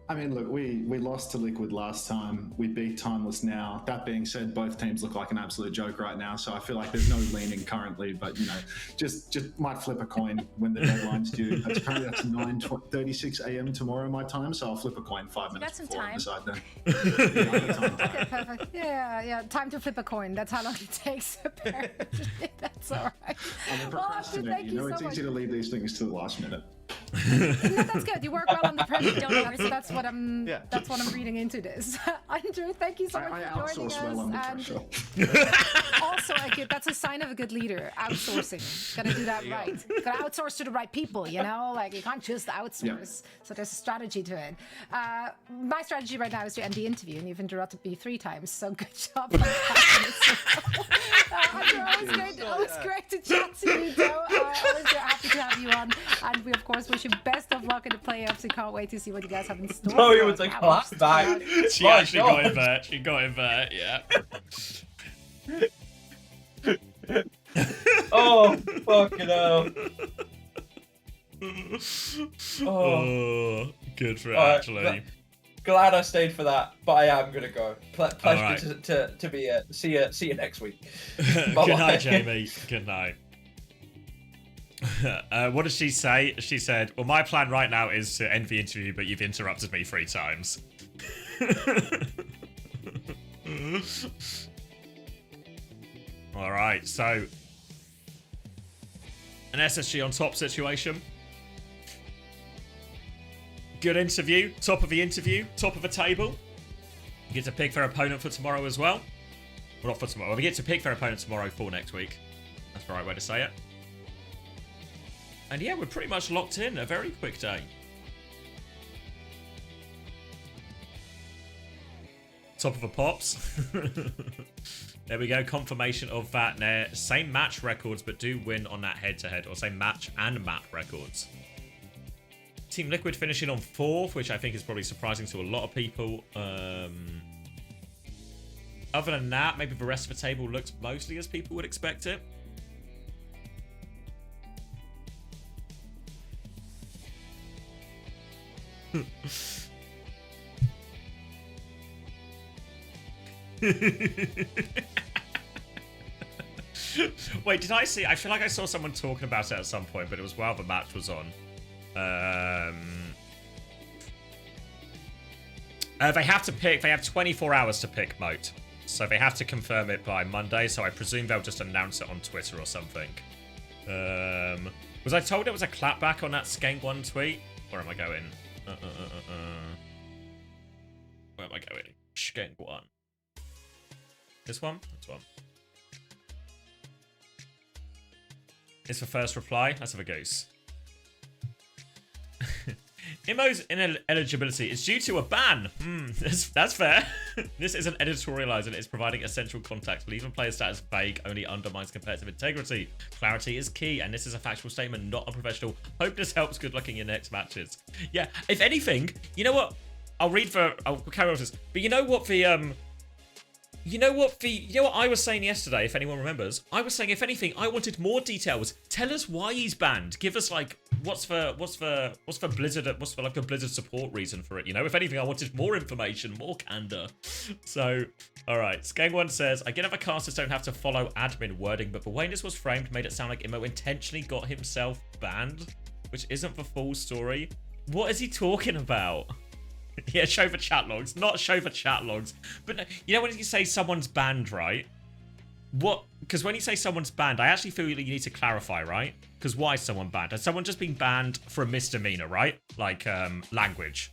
I mean, look, we lost to Liquid last time. We beat Timeless now. That being said, both teams look like an absolute joke right now, so I feel like there's no leaning currently, but, you know, just might flip a coin when the deadline's due. That's 9:36 a.m. tomorrow my time, so I'll flip a coin 5 minutes some before time. and decide then. Yeah, I got time. Okay, perfect. Yeah. Time to flip a coin. That's how long it takes, apparently. That's all right. I'm a Well, Arthur, procrastinator. thank You know, you it's so easy to leave these things to the last minute. No, that's good. You work well on the premise. Don't overthink That's what I'm. Yeah. That's what I'm reading into this. Andrew, thank you so much I for joining outsource us. well under and pressure. also, that's a sign of a good leader. Outsourcing. Gotta do that right. Gotta outsource to the right people. You know, like you can't just outsource. So there's a strategy to it. My strategy right now is to end the interview, and you've interrupted me 3 times. So good job. Andrew, always great to chat to you, though. Always happy to have you on, and we of course wish you best of luck in the playoffs. We can't wait to see what you guys have in store. No, it was a clap back. She My actually God. got it there. She got it there. Yeah. Oh, fucking hell. Oh. Oh, good for it, Alright, actually. glad I stayed for that, but I am gonna go. Pleasure right. to be here. See you next week. Good night, Jamie. Good night. What did she say? She said, well, my plan right now is to end the interview, but you've interrupted me 3 times. Alright, so an SSG on top situation. Good interview. Top of the interview. Top of the table. You get to pick their opponent for tomorrow as well. Well, not for tomorrow. We get to pick their opponent tomorrow for next week. That's the right way to say it. And yeah, we're pretty much locked in. A very quick day. Top of the pops. There we go. Confirmation of that there. Same match records, but do win on that head-to-head. Or same match and map records. Team Liquid finishing on 4th, which I think is probably surprising to a lot of people. Other than that, maybe the rest of the table looks mostly as people would expect it. Wait, did I see? I feel like I saw someone talking about it at some point, but it was while the match was on. They have to pick. They have 24 hours to pick Moat, so they have to confirm it by Monday. So I presume they'll just announce it on Twitter or something. Was I told it was a clapback on that Skank 1 tweet? Where am I going? Where am I going? Skank 1. This one? This one. It's the first reply. Let's have a goose. Immo's ineligibility is due to a ban. That's fair. This isn't editorialized and it's providing essential context. Leaving player status vague only undermines competitive integrity. Clarity is key, and this is a factual statement, not unprofessional. Hope this helps. Good luck in your next matches. Yeah, if anything, you know what? I'll carry on with this. But you know what you know what I was saying yesterday, if anyone remembers? I was saying, if anything, I wanted more details. Tell us why he's banned. Give us like what's for Blizzard, what's for like a Blizzard support reason for it, you know? If anything, I wanted more information, more candor. So, alright. Skang1 says, I get other casters don't have to follow admin wording, but the way this was framed made it sound like Immo intentionally got himself banned, which isn't the full story. What is he talking about? Yeah, show the chat logs, not show the chat logs. But no, you know when you say someone's banned, right? What? Because when you say someone's banned, I actually feel you need to clarify, right? Because why is someone banned? Has someone just been banned for a misdemeanor, right? Like language,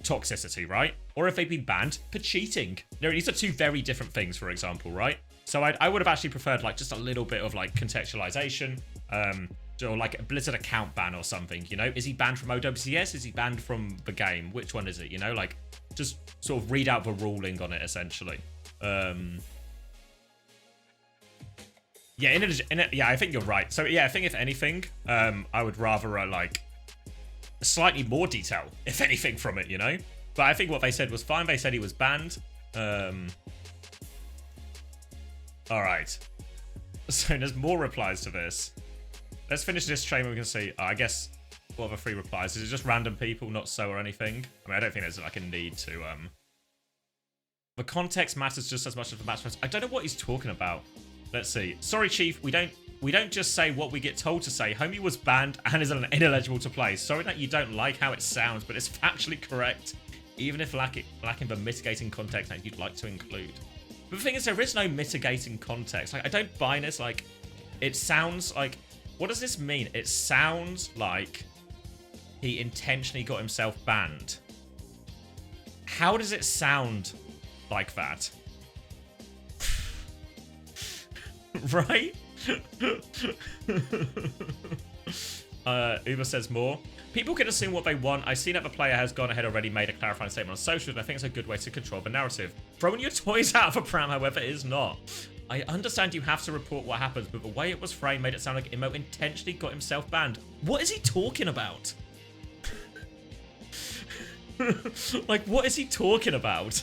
toxicity, right? Or if they've been banned for cheating. No, these are 2 very different things, for example, right? So I would have actually preferred like just a little bit of like contextualization. Or like a Blizzard account ban or something, you know? Is he banned from OWCS? Is he banned from the game? Which one is it, you know? Like, just sort of read out the ruling on it, essentially. Yeah, yeah, I think you're right. So, yeah, I think if anything, I would rather, like, slightly more detail, if anything, from it, you know? But I think what they said was fine. They said he was banned. Alright. So, there's more replies to this. Let's finish this train. We can see. I guess what are the 3 replies? Is it just random people, not so or anything? I mean, I don't think there's like a need to. The context matters just as much as the match. I don't know what he's talking about. Let's see. Sorry, Chief. We don't just say what we get told to say. Homie was banned and is ineligible to play. Sorry that you don't like how it sounds, but it's factually correct, even if lacking the mitigating context that you'd like to include. But the thing is, there is no mitigating context. Like, I don't buy this. Like, it sounds like. What does this mean? It sounds like he intentionally got himself banned. How does it sound like that? Right? Uber says more. People can assume what they want. I see that the player has gone ahead already, made a clarifying statement on socials, and I think it's a good way to control the narrative. Throwing your toys out of a pram, however, is not. I understand you have to report what happens, but the way it was framed made it sound like Immo intentionally got himself banned. What is he talking about? Like, what is he talking about?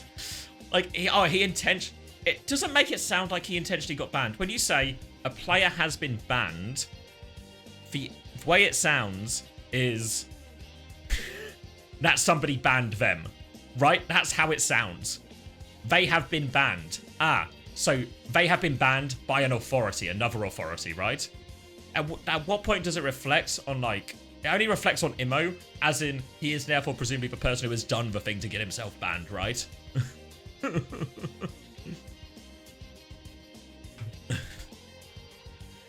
Like, he intentionally... It doesn't make it sound like he intentionally got banned. When you say a player has been banned, the way it sounds is that somebody banned them. right? That's how it sounds. They have been banned. Ah, so they have been banned by an authority, another authority, right? At what point does it reflect on, like... It only reflects on Immo, as in, he is therefore presumably the person who has done the thing to get himself banned, right?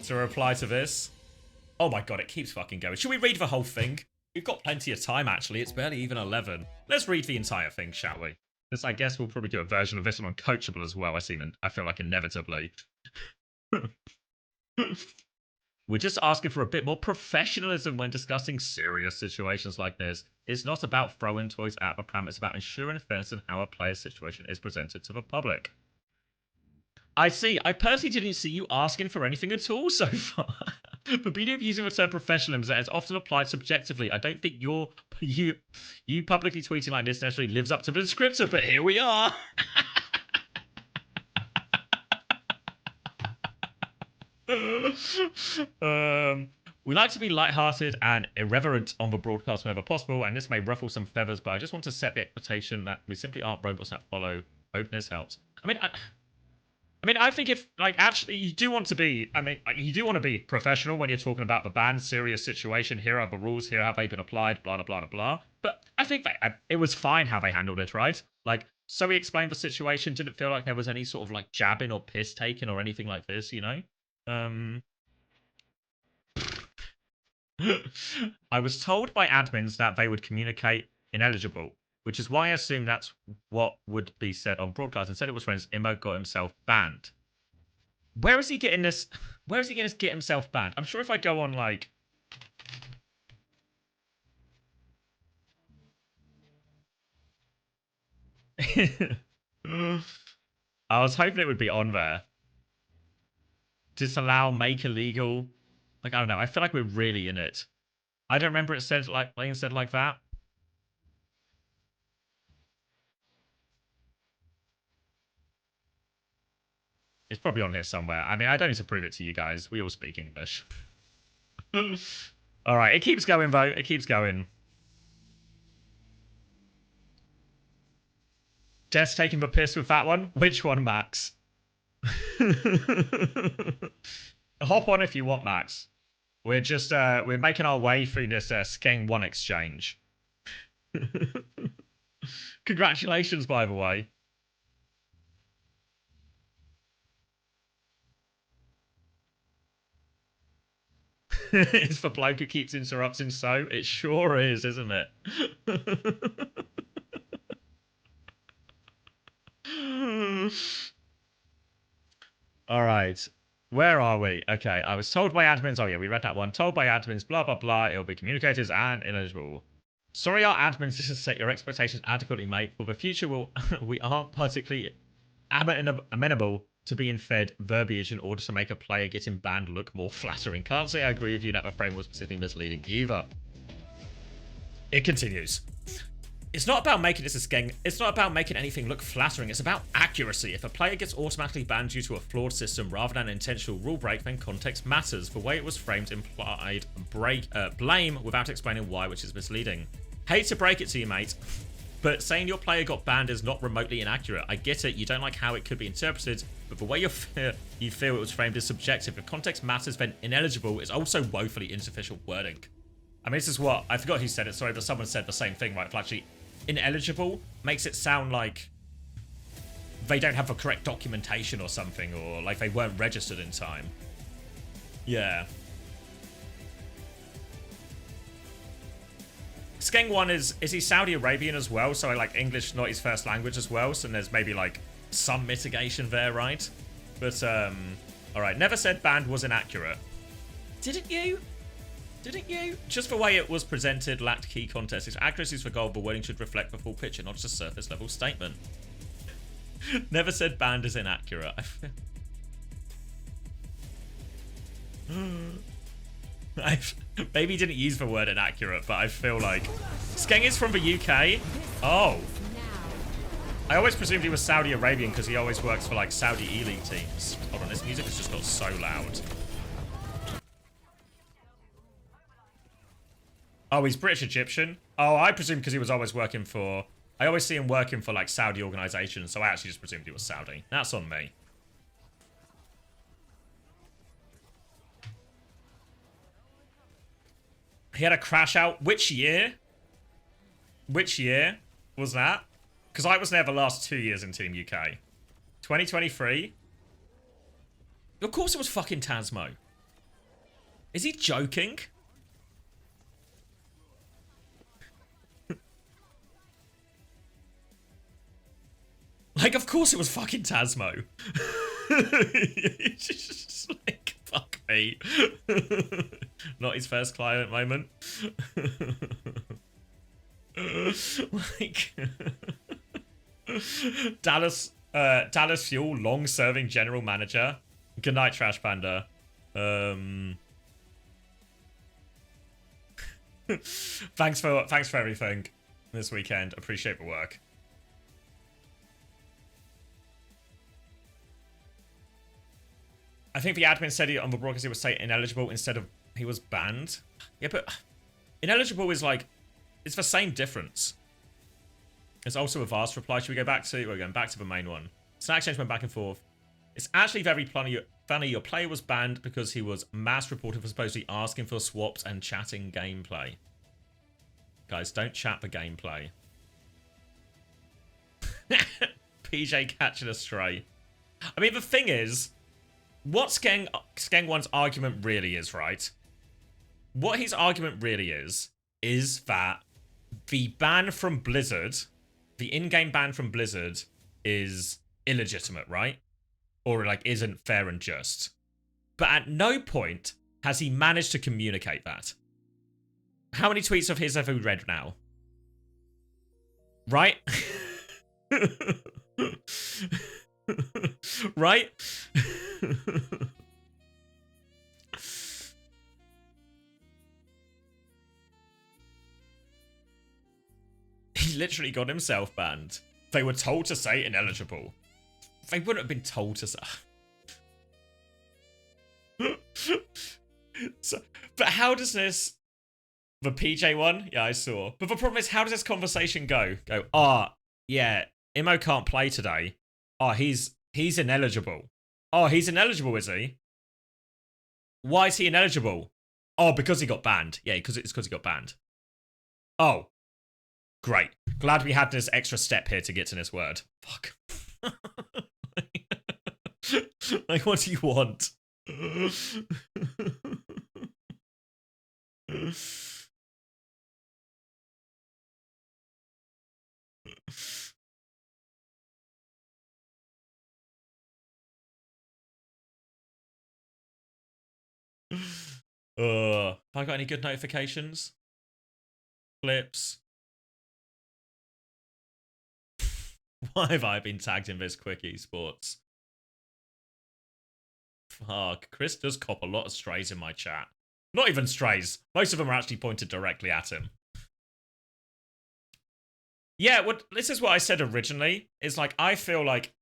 To reply to this... Oh my god, it keeps fucking going. Should we read the whole thing? We've got plenty of time, actually. It's barely even 11. Let's read the entire thing, shall we? This, I guess we'll probably do a version of this one on Coachable as well. I feel like inevitably. We're just asking for a bit more professionalism when discussing serious situations like this. It's not about throwing toys at the pram. It's about ensuring fairness in how a player's situation is presented to the public. I see. I personally didn't see you asking for anything at all so far. But being using the term professionalism is often applied subjectively. I don't think you publicly tweeting like this necessarily lives up to the descriptor, but here we are. We like to be lighthearted and irreverent on the broadcast whenever possible, and this may ruffle some feathers, but I just want to set the expectation that we simply aren't robots that follow. Openness helps. I think if, like, actually, you do want to be, you do want to be professional when you're talking about the ban, serious situation, here are the rules, here have they been applied, blah, blah, blah, blah. But I think that it was fine how they handled it, right? Like, so he explained the situation, didn't feel like there was any sort of, like, jabbing or piss taking or anything like this, you know? I was told by admins that they would communicate ineligible, which is why I assumed that's what would be said on broadcast. Instead, it was when Immo got himself banned. Where is he getting this? Where is he going to get himself banned? I'm sure if I go on, like... I was hoping it would be on there. Disallow, make illegal. Like, I don't know. I feel like we're really in it. I don't remember it said like being said like that. It's probably on here somewhere. I mean, I don't need to prove it to you guys. We all speak English. All right, it keeps going though. It keeps going. Jess taking the piss with that one. Which one, Max? Hop on if you want, Max. We're just we're making our way through this Skeng 1 exchange. Congratulations, by the way. It's the bloke who keeps interrupting, so it sure is, isn't it? All right. Where are we? Okay, I was told by admins. Oh, yeah, we read that one. Told by admins, blah, blah, blah. It'll be communicators and ineligible. Sorry, our admins, just to set your expectations adequately, mate. For the future, we aren't particularly amenable to being fed verbiage in order to make a player getting banned look more flattering. Can't say I agree with you that the frame was specifically misleading either. It continues. It's not about making this a Skeng. It's not about making anything look flattering. It's about accuracy. If a player gets automatically banned due to a flawed system rather than an intentional rule break, then context matters. The way it was framed implied blame without explaining why, which is misleading. Hate to break it to you, mate, but saying your player got banned is not remotely inaccurate. I get it. You don't like how it could be interpreted, but the way you feel it was framed is subjective. If context matters, then ineligible is also woefully insufficient wording. I mean, this is what... I forgot who said it, sorry, but someone said the same thing, right? Flatly. Ineligible makes it sound like they don't have the correct documentation or something, or like they weren't registered in time. Yeah. Skeng 1 is he Saudi Arabian as well, so like English not his first language as well, so there's maybe like some mitigation there, right? But alright, never said banned was inaccurate. Didn't you? Didn't you? Just the way it was presented lacked key context. Its accuracy is the goal, but wording should reflect the full picture, not just a surface level statement. Never said banned is inaccurate. Maybe he didn't use the word inaccurate, but I feel like... Skeng is from the UK? Oh. I always presumed he was Saudi Arabian because he always works for like Saudi elite teams. Hold on, this music has just got so loud. Oh, he's British Egyptian? Oh, I presume because he was always working for... I always see him working for like Saudi organizations, so I actually just presumed he was Saudi. That's on me. He had a crash out. Which year? Which year was that? Because I was there the last 2 years in Team UK. 2023? Of course it was fucking Tasmo. Is he joking? Like, of course it was fucking Tasmo. Just like, fuck me. Not his first client moment. Like, Dallas Fuel, long-serving general manager. Good night, Trash Panda. Thanks for everything this weekend. Appreciate the work. I think the admin said on the broadcast he would say ineligible instead of he was banned. Yeah, but ineligible is like, it's the same difference. There's also a vast reply. Should we go back to, we're going back to the main one. Snack exchange went back and forth. It's actually very funny. Your player was banned because he was mass reported for supposedly asking for swaps and chatting gameplay. Guys, don't chat the gameplay. PJ catching a stray. I mean, the thing is, what Skeng1's argument really is, right? What his argument really is that the ban from Blizzard, the in-game ban from Blizzard, is illegitimate, right? Or, like, isn't fair and just. But at no point has he managed to communicate that. How many tweets of his have we read now? Right? Right? He literally got himself banned. They were told to say ineligible. They wouldn't have been told to say. So, but how does this... The PJ one? Yeah, I saw. But the problem is, how does this conversation go? Yeah, Imo can't play today. He's ineligible. He's ineligible, is he? Why is he ineligible? Because he got banned. Yeah, it's because he got banned. Oh. Great. Glad we had this extra step here to get to this word. Fuck. Like, what do you want? Have I got any good notifications? Clips? Why have I been tagged in this quick esports? Fuck, Chris does cop a lot of strays in my chat. Not even strays. Most of them are actually pointed directly at him. Yeah, this is what I said originally. Is like, I feel like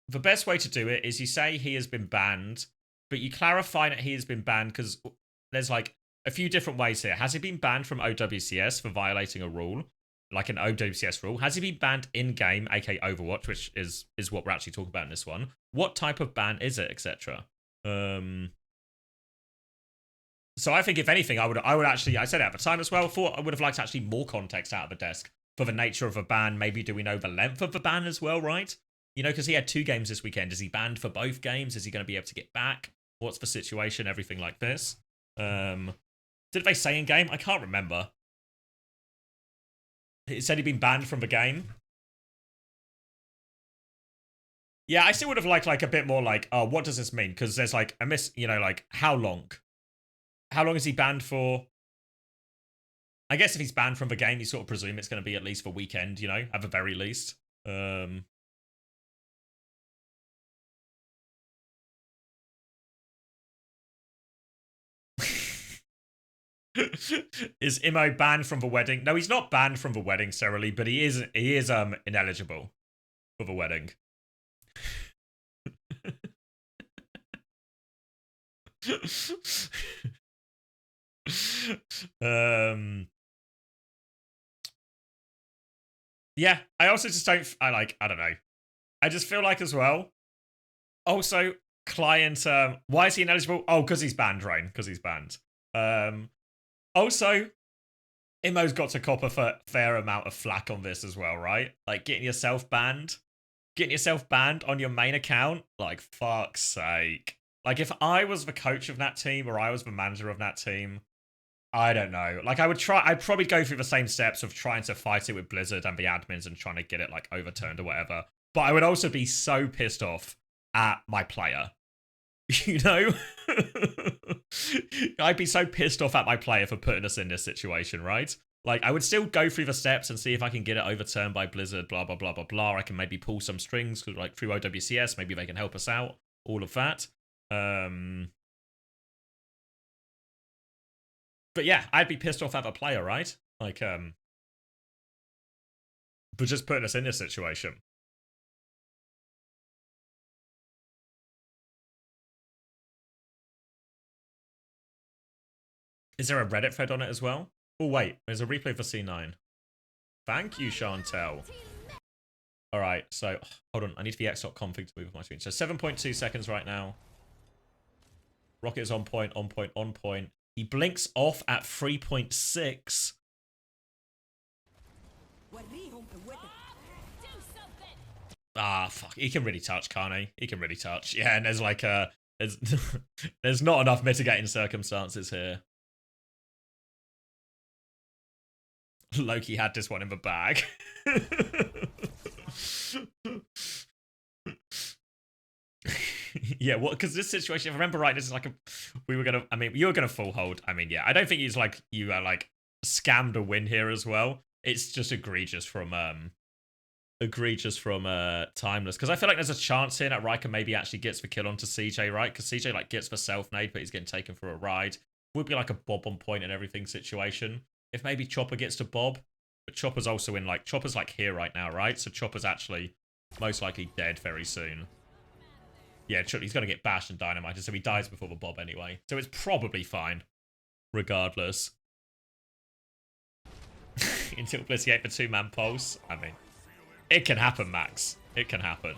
the best way to do it is you say he has been banned, but you clarify that he has been banned because there's like a few different ways here. Has he been banned from OWCS for violating a rule? Like an OWCS rule? Has he been banned in-game, aka Overwatch, which is what we're actually talking about in this one? What type of ban is it, etc.? So I think if anything, I would actually, I said it at the time as well, thought I would have liked actually more context out of the desk for the nature of a ban. Maybe do we know the length of the ban as well, right? You know, because he had 2 games this weekend. Is he banned for both games? Is he going to be able to get back? What's the situation? Everything like this. Did they say in game? I can't remember. It said he'd been banned from the game. Yeah, I still would have liked like a bit more like, what does this mean? Because there's like you know, like how long? How long is he banned for? I guess if he's banned from the game, you sort of presume it's going to be at least for weekend, you know, at the very least. Is Imo banned from the wedding? No, he's not banned from the wedding necessarily, but he is ineligible for the wedding. Yeah, I also just don't. I don't know. I just feel like as well. Also, client. Why is he ineligible? Oh, because he's banned, Rain. Because he's banned. Also, Immo's got to cop a fair amount of flack on this as well, right? Like getting yourself banned on your main account. Like fuck's sake. Like if I was the coach of that team or I was the manager of that team, I don't know. Like I'd probably go through the same steps of trying to fight it with Blizzard and the admins and trying to get it like overturned or whatever. But I would also be so pissed off at my player. You know? I'd be so pissed off at my player for putting us in this situation, right? Like, I would still go through the steps and see if I can get it overturned by Blizzard, blah, blah, blah, blah, blah. I can maybe pull some strings, like, through OWCS. Maybe they can help us out. All of that. But yeah, I'd be pissed off at the player, right? Like, for just putting us in this situation. Is there a Reddit thread on it as well? Oh, wait. There's a replay for C9. Thank you, Chantel. All right. So, hold on. I need the x.config to move my screen. So, 7.2 seconds right now. Rocket is on point, on point, on point. He blinks off at 3.6. Ah, fuck. He can really touch, can't he? He can really touch. Yeah, and there's like a... There's not enough mitigating circumstances here. Loki had this one in the bag. Yeah, well, because this situation, if I remember right, this is like you were gonna full hold. I mean, yeah, I don't think he's like, you are like scammed a win here as well. It's just egregious from Timeless. Because I feel like there's a chance here that Riker maybe actually gets the kill onto CJ, right? Because CJ like gets the self-nade, but he's getting taken for a ride. Would be like a Bob on point and everything situation. If maybe Chopper gets to Bob, but Chopper's also in like, Chopper's like here right now, right? So Chopper's actually most likely dead very soon. Yeah, he's going to get bashed and dynamited, so he dies before the Bob anyway. So it's probably fine, regardless. Until Blissey ate the two-man pulse. I mean, it can happen, Max. It can happen.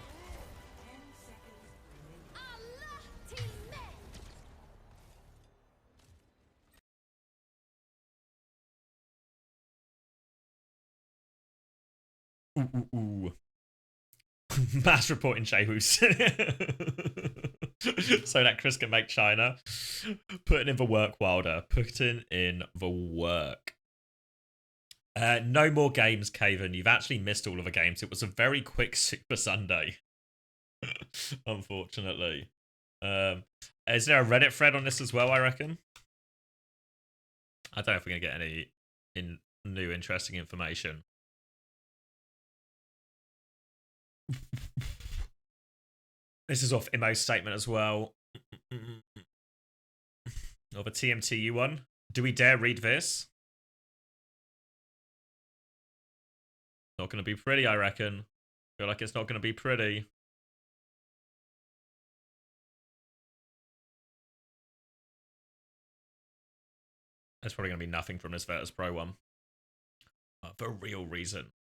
Ooh. Mass reporting Jehus. So that Chris can make China. Putting in the work, Wilder. Putting in the work. No more games, Caven. You've actually missed all of the games. It was a very quick Super Sunday. Unfortunately. Is there a Reddit thread on this as well, I reckon? I don't know if we're going to get any new interesting information. This is off Immo's statement as well. Of a TMTU one. Do we dare read this? Not going to be pretty, I reckon. Feel like it's not going to be pretty. There's probably going to be nothing from this Virtus Pro one. For real reason.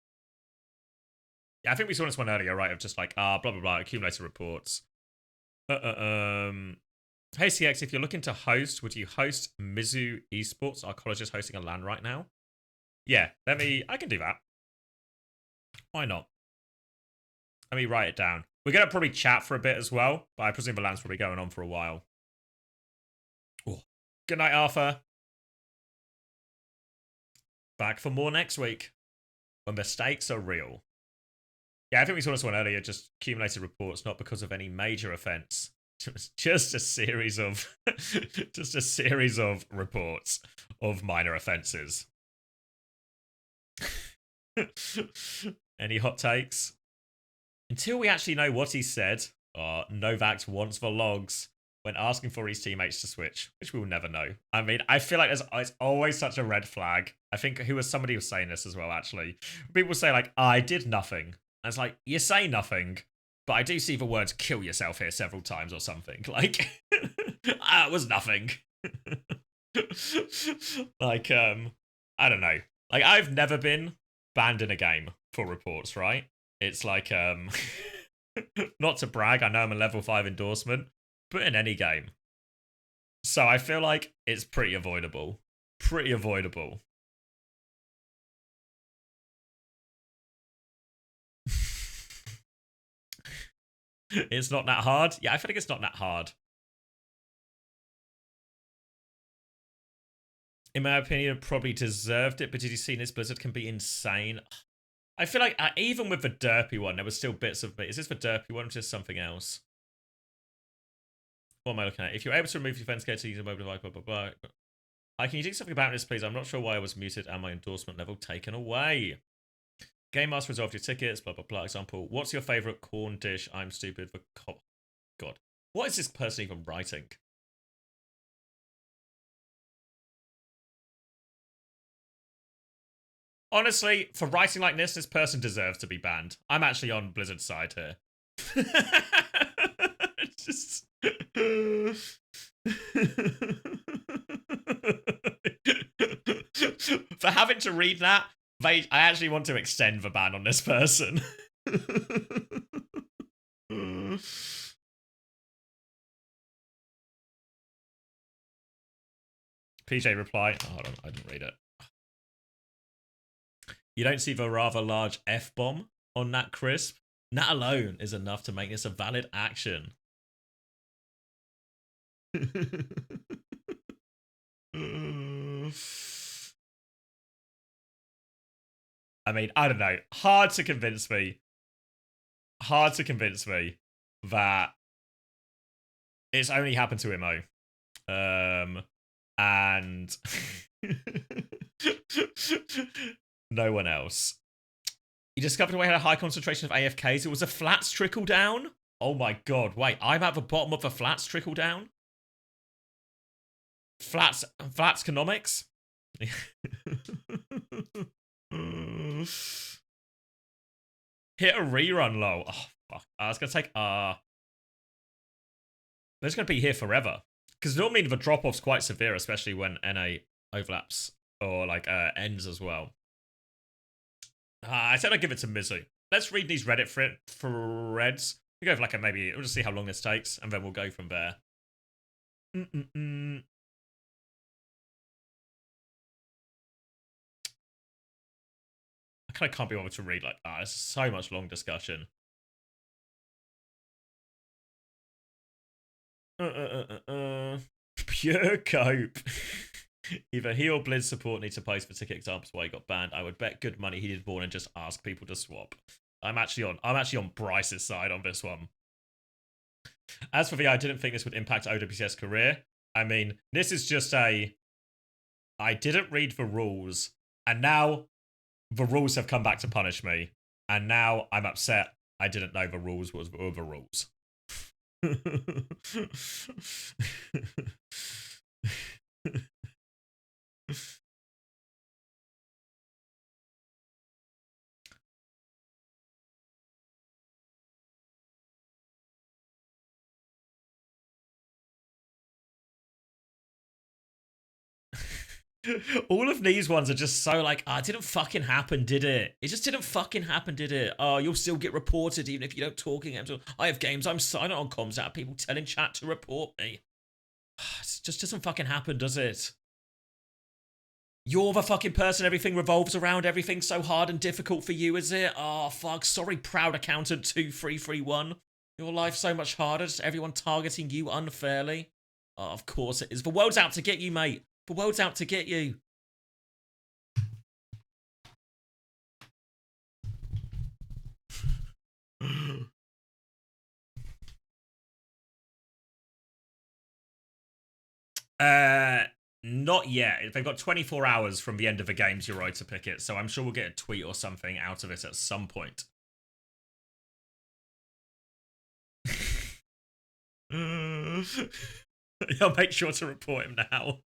Yeah, I think we saw this one earlier, right? Of just like, blah, blah, blah, accumulator reports. Hey, CX, if you're looking to host, would you host Mizu Esports? Our college is hosting a LAN right now. Yeah, I can do that. Why not? Let me write it down. We're going to probably chat for a bit as well, but I presume the LAN's probably going on for a while. Ooh. Good night, Arthur. Back for more next week. When the stakes are real. Yeah, I think we saw this one earlier, just accumulated reports, not because of any major offense. Just a series of reports of minor offenses. Any hot takes? Until we actually know what he said, Novak wants the logs when asking for his teammates to switch, which we will never know. I mean, I feel like it's always such a red flag. I think somebody was saying this as well, actually. People say like, I did nothing. And it's like, you say nothing, but I do see the words kill yourself here several times or something. Like, it was nothing. Like, I don't know. Like, I've never been banned in a game for reports, right? It's like, not to brag, I know I'm a level 5 endorsement, but in any game. So I feel like it's pretty avoidable. Pretty avoidable. It's not that hard. Yeah, I feel like it's not that hard. In my opinion, probably deserved it, but did you see this Blizzard can be insane? I feel like even with the derpy one, there was still bits of me. Is this the derpy one or just something else? What am I looking at? If you're able to remove your fence gate using a mobile device, blah, blah, blah. Can you do something about this, please? I'm not sure why I was muted and my endorsement level taken away. Game Master resolved your tickets, blah, blah, blah. Example, what's your favorite corn dish? I'm stupid for God. What is this person even writing? Honestly, for writing like this person deserves to be banned. I'm actually on Blizzard's side here. It's just... For having to read that, I actually want to extend the ban on this person. PJ reply. Oh, hold on, I didn't read it. You don't see the rather large F-bomb on that crisp? That alone is enough to make this a valid action. I mean, I don't know. Hard to convince me that it's only happened to Imo. And no one else. You discovered we had a high concentration of AFKs. It was a flats trickle down? Oh my god, wait, I'm at the bottom of the flats trickle down? Flats economics? Hit a rerun low. Oh, fuck. It's going to take... They're just going to be here forever. Because normally the drop-off's quite severe, especially when NA overlaps or, like, ends as well. I said I'd give it to Mizu. Let's read these Reddit threads. We go for, like, maybe... We'll just see how long this takes, and then we'll go from there. I kind of can't be able to read like that. It's so much long discussion. Pure cope. Either he or Blizz support need to post for ticket examples why he got banned. I would bet good money he did born and just ask people to swap. I'm actually on Bryce's side on this one. As for I didn't think this would impact OWCS career. I mean, this is just I didn't read the rules, and now the rules have come back to punish me, and now I'm upset I didn't know the rules were the rules. All of these ones are just so like, it didn't fucking happen, did it? It just didn't fucking happen, did it? Oh, you'll still get reported even if you don't talk in games. I have games, I'm silent on comms out, people telling chat to report me. It just doesn't fucking happen, does it? You're the fucking person everything revolves around, everything's so hard and difficult for you, is it? Oh, fuck, sorry, proud accountant 2331. Your life's so much harder, just everyone targeting you unfairly. Oh, of course it is. The world's out to get you, mate. The world's out to get you. Not yet. They've got 24 hours from the end of the games you're right to pick it, so I'm sure we'll get a tweet or something out of it at some point. I'll make sure to report him now.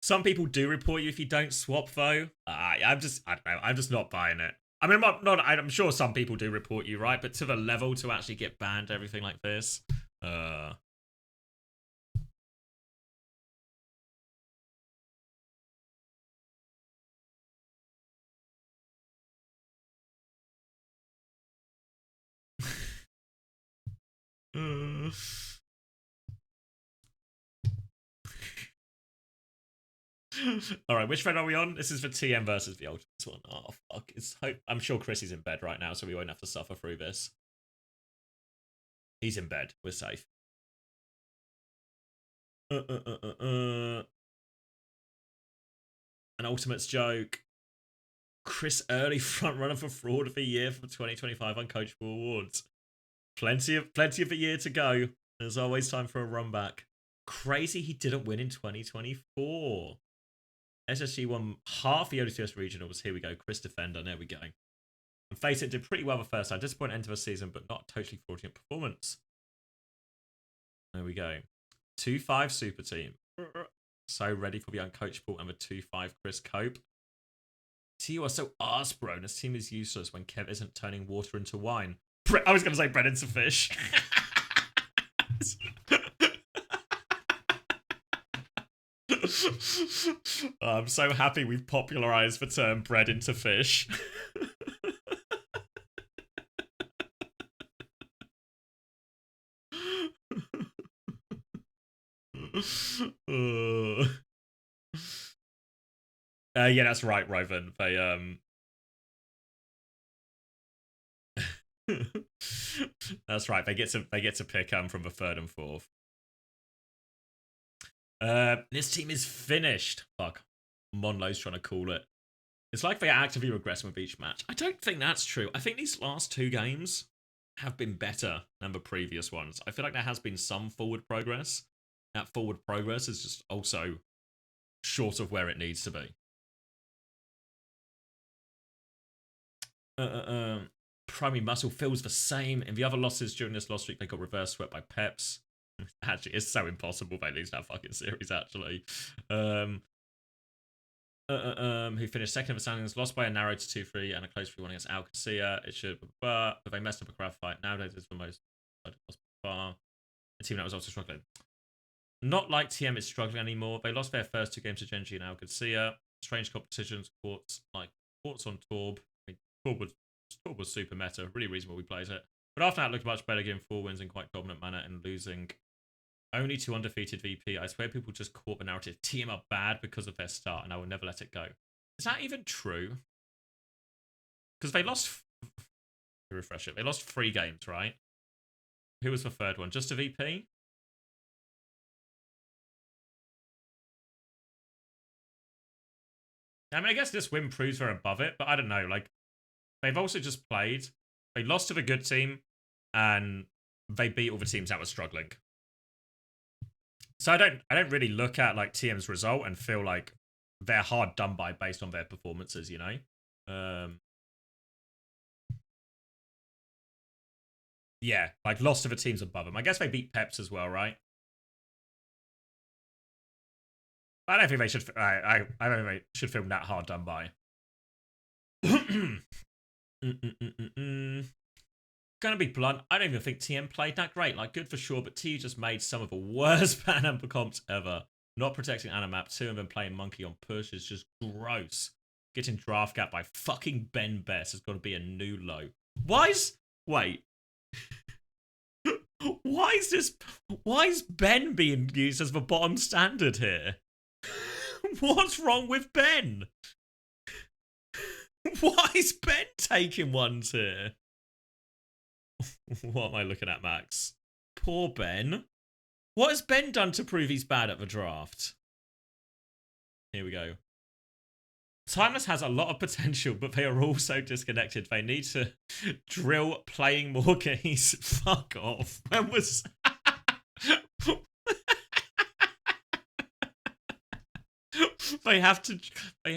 Some people do report you if you don't swap, though. I don't know. I'm just not buying it. I mean, I'm sure some people do report you, right? But to the level to actually get banned, everything like this. All right, which thread are we on? This is for TM versus the Ultimates one. Oh fuck! I'm sure Chris is in bed right now, so we won't have to suffer through this. He's in bed. We're safe. An Ultimates joke. Chris Early frontrunner for Fraud of the Year for 2025 Uncoachable Awards. Plenty of the year to go. There's always time for a run back. Crazy he didn't win in 2024. SSG won half the OWCS regionals. Here we go. Chris Defender. There we go. And face it, did pretty well the first time. Disappointing end of the season, but not a totally fraudulent performance. There we go. 2-5 super team. So ready for the uncoachable and the 2-5 Chris Cope. See, you are so arse, bro. This team is useless when Kev isn't turning water into wine. I was going to say bread into fish. I'm so happy we've popularized the term bread into fish. Yeah, that's right, Riven. They that's right. They get to pick from the third and fourth. This team is finished. Fuck. Monlo's trying to call it. It's like they are actively regressing with each match. I don't think that's true. I think these last two games have been better than the previous ones. I feel like there has been some forward progress. That forward progress is just also short of where it needs to be. Primary Muscle feels the same. In the other losses during this loss streak, they got reverse swept by Peps. Actually, it's so impossible they lose that fucking series, actually. Who finished second of the standings, lost by a narrow to 2-3 and a close 3-1 against Alcacia. It should, but they messed up a crowd fight. Nowadays, it's the most far. A team that was also struggling. Not like TM is struggling anymore. They lost their first two games to Genji and Alcacia. Strange competitions, Quartz on Torb. I mean, Torb was super meta, really reasonable we played it. But after that, it looked much better, getting 4 wins in quite dominant manner and losing only to undefeated VP. I swear people just caught the narrative. TM are bad because of their start, and I will never let it go. Is that even true? Because they lost... refresh it. They lost 3 games, right? Who was the third one? Just a VP? I mean, I guess this win proves they're above it, but I don't know. Like, they've also just played. They lost to the good team, and they beat all the teams that were struggling. So I don't really look at like TM's result and feel like they're hard done by based on their performances, you know? Yeah, like lost to the teams above them. I guess they beat Peps as well, right? I don't think they should. I don't think they should feel that hard done by. Gonna be blunt. I don't even think TM played that great. Like, good for sure, but T just made some of the worst Pan Amber comps ever. Not protecting Animap 2 and then playing Monkey on push is just gross. Getting draft gap by fucking Ben Best has got to be a new low. Wait. Why is Ben being used as the bottom standard here? What's wrong with Ben? Why is Ben taking ones here? What am I looking at, Max? Poor Ben. What has Ben done to prove he's bad at the draft? Here we go. Timeless has a lot of potential, but they are also disconnected. They need to drill playing more games. Fuck off. When was... They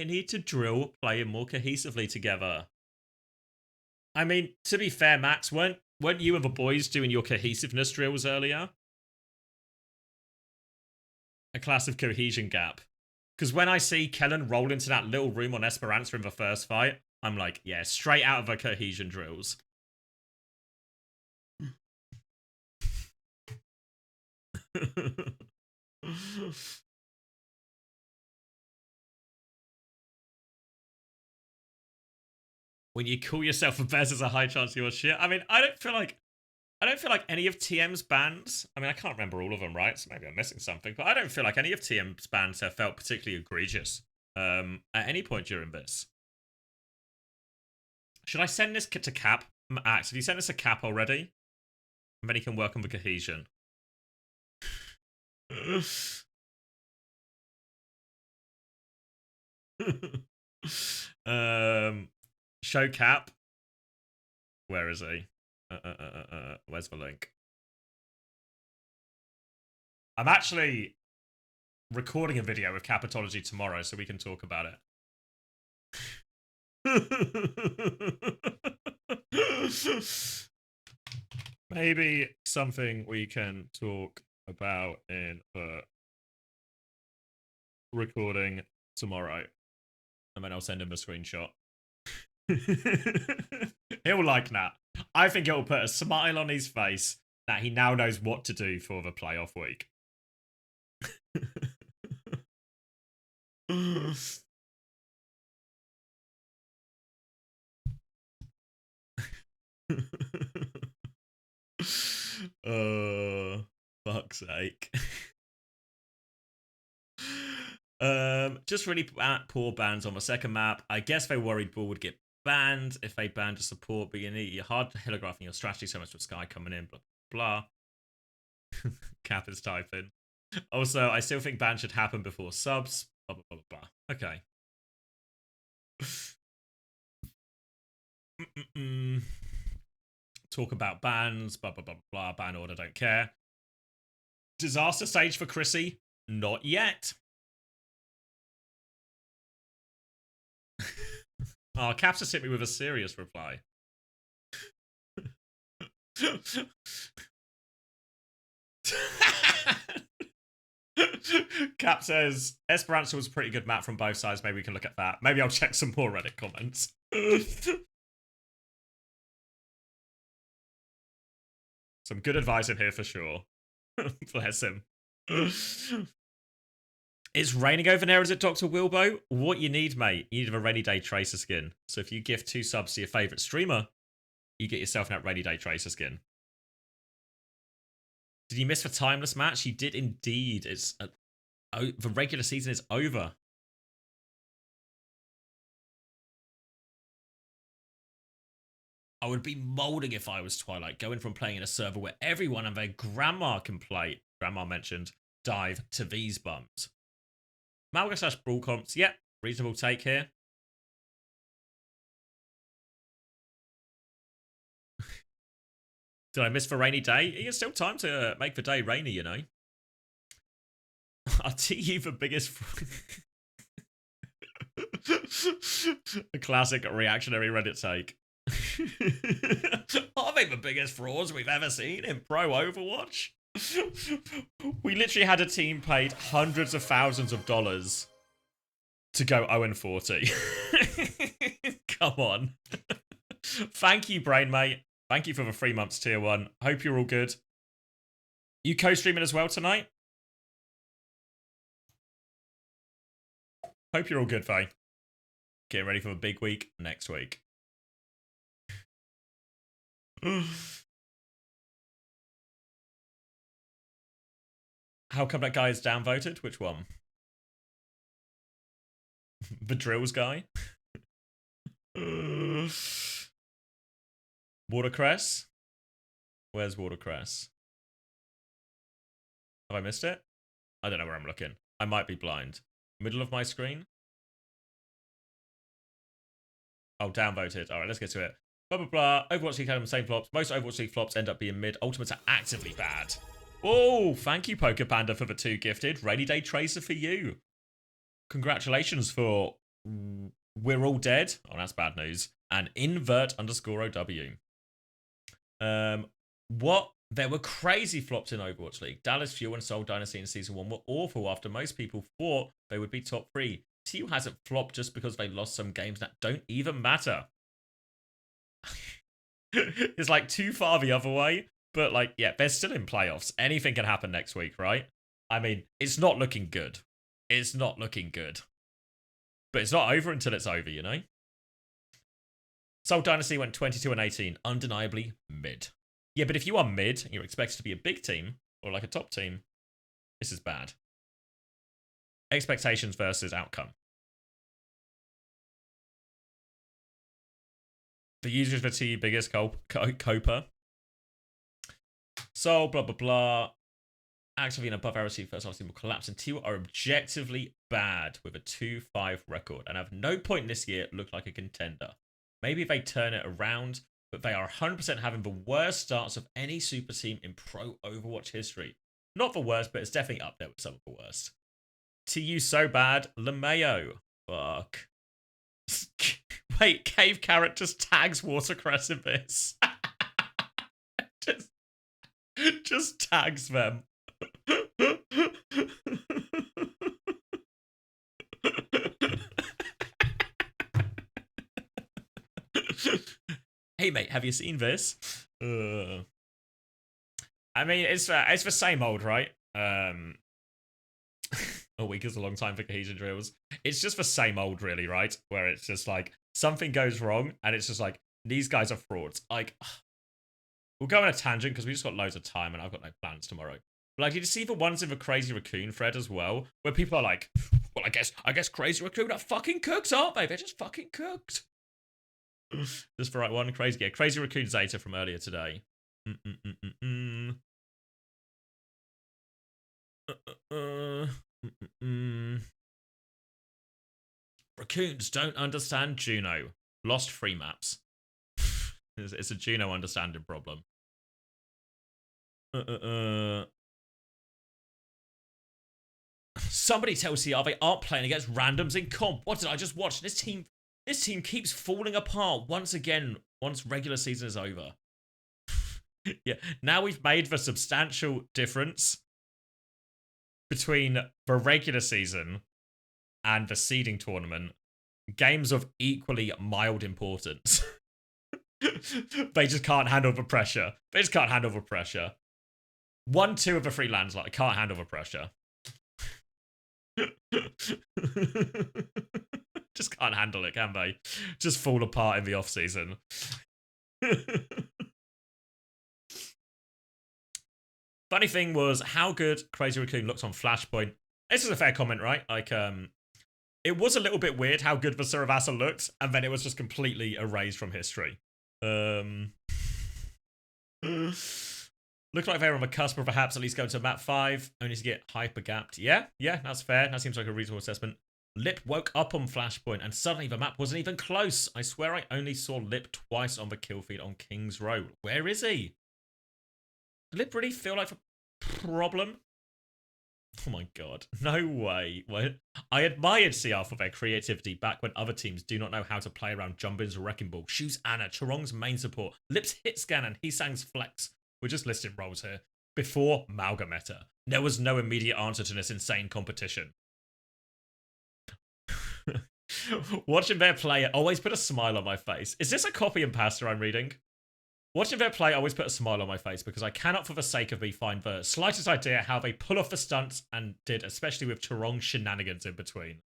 need to drill playing more cohesively together. I mean, to be fair, Max, weren't you and the boys doing your cohesiveness drills earlier? A class of cohesion gap. Because when I see Kellen roll into that little room on Esperanza in the first fight, I'm like, yeah, straight out of the cohesion drills. When you call yourself the best, there's a high chance you're shit. I mean, I don't feel like I don't feel like any of TM's bans, I mean, I can't remember all of them, right? So maybe I'm missing something, but I don't feel like any of TM's bans have felt particularly egregious at any point during this. Should I send this to Cap? Axe, have you sent this to Cap already? And then he can work on the cohesion. Show Cap. Where is he? Where's the link? I'm actually recording a video with Capitology tomorrow, so we can talk about it. Maybe something we can talk about in the recording tomorrow. And then I'll send him a screenshot. He'll like that. I think it'll put a smile on his face that he now knows what to do for the playoff week. Fuck's sake. Just really poor bans on the second map. I guess they worried Bull would get banned if they banned a support, but you're hard telegraphing your strategy so much with Sky coming in, blah blah. Cap is typing. Also, I still think bans should happen before subs. Blah blah blah blah. Okay. Talk about bans. Blah blah blah blah. Ban order. Don't care. Disaster stage for Chrissy. Not yet. Oh, Caps just hit me with a serious reply. Cap says, Esperanza was a pretty good map from both sides. Maybe we can look at that. Maybe I'll check some more Reddit comments. Some good advice in here for sure. Bless him. It's raining over there, is it, Dr. Wilbo? What you need, mate? You need a rainy day tracer skin. So if you gift 2 subs to your favourite streamer, you get yourself that rainy day tracer skin. Did you miss the timeless match? You did indeed. It's the regular season is over. I would be molding if I was Twilight, going from playing in a server where everyone and their grandma can play. Grandma mentioned dive to these bums. Malga / Brawl comps. Yep, reasonable take here. Did I miss the rainy day? It's still time to make the day rainy, you know. I'll tee you the biggest... A classic reactionary Reddit take. Are they the biggest frauds we've ever seen in pro Overwatch? We literally had a team paid hundreds of thousands of dollars to go 0-40. Come on. Thank you, Brain Mate. Thank you for the 3 months tier 1. Hope you're all good. You co-streaming as well tonight? Hope you're all good, Faye. Getting ready for a big week next week. How come that guy is downvoted? Which one? The drills guy? Watercress? Where's Watercress? Have I missed it? I don't know where I'm looking. I might be blind. Middle of my screen? Oh, downvoted. Alright, let's get to it. Blah, blah, blah. Overwatch League had the same flops. Most Overwatch League flops end up being mid. Ultimates are actively bad. Oh, thank you, Poker Panda, for the 2 gifted. Rainy Day Tracer for you. Congratulations for We're All Dead. Oh, that's bad news. And invert_OW. What? There were crazy flops in Overwatch League. Dallas, Fuel, and Soul Dynasty in Season 1 were awful after most people thought they would be top 3. TU hasn't flopped just because they lost some games that don't even matter. It's like too far the other way. But, like, yeah, they're still in playoffs. Anything can happen next week, right? I mean, it's not looking good. It's not looking good. But it's not over until it's over, you know? Soul Dynasty went 22-18. Undeniably mid. Yeah, but if you are mid and you're expected to be a big team or like a top team, this is bad. Expectations versus outcome. The user is the biggest coper. So, blah, blah, blah. Actively and above average first half team will collapse, and T are objectively bad with a 2-5 record and have no point this year look like a contender. Maybe they turn it around, but they are 100% having the worst starts of any super team in pro Overwatch history. Not the worst, but it's definitely up there with some of the worst. TU so bad, LeMayo. Fuck. Wait, Cave Carrot just tags Watercress in this. just tags them. Hey mate, have you seen this? I mean, it's the same old, right? A week is a long time for cohesion drills. It's just the same old, really, right? Where it's just like something goes wrong, and it's just like these guys are frauds. Like, we'll go on a tangent because we just got loads of time, and I've got no plans tomorrow. But like, did you see the ones in the Crazy Raccoon thread as well, where people are like, "Well, I guess Crazy Raccoon are fucking cooked, aren't they? They're just fucking cooked." Just the right one, crazy. Yeah, Crazy Raccoon Zeta from earlier today. Raccoons don't understand Juno. Lost free maps. It's a Juno understanding problem. Somebody tell CR they aren't playing against randoms in comp. What did I just watch? This team keeps falling apart once again once regular season is over. Yeah, now we've made the substantial difference between the regular season and the seeding tournament. Games of equally mild importance. They just can't handle the pressure. 1-2 of the 3 lands like can't handle the pressure. Just can't handle it, can they? Just fall apart in the off season. Funny thing was how good Crazy Raccoon looked on Flashpoint. This is a fair comment, right? Like, it was a little bit weird how good the Saravasa looked, and then it was just completely erased from history. Looked like they were on the cusp of perhaps at least going to map 5, only to get hyper-gapped. Yeah, that's fair. That seems like a reasonable assessment. Lip woke up on Flashpoint, and suddenly the map wasn't even close. I swear I only saw Lip twice on the kill feed on King's Row. Where is he? Did Lip really feel like a problem? Oh my god. No way. What? I admired CR for their creativity back when other teams do not know how to play around Jumbin's Wrecking Ball, Shoes Anna, Charong's main support, Lip's hit scan, and Hisang's flex. We're just listing roles here. Before Malga meta. There was no immediate answer to this insane competition. Watching their play always put a smile on my face. Is this a copy and pasta I'm reading? Watching their play always put a smile on my face because I cannot for the sake of me find the slightest idea how they pull off the stunts and did, especially with Charong shenanigans in between.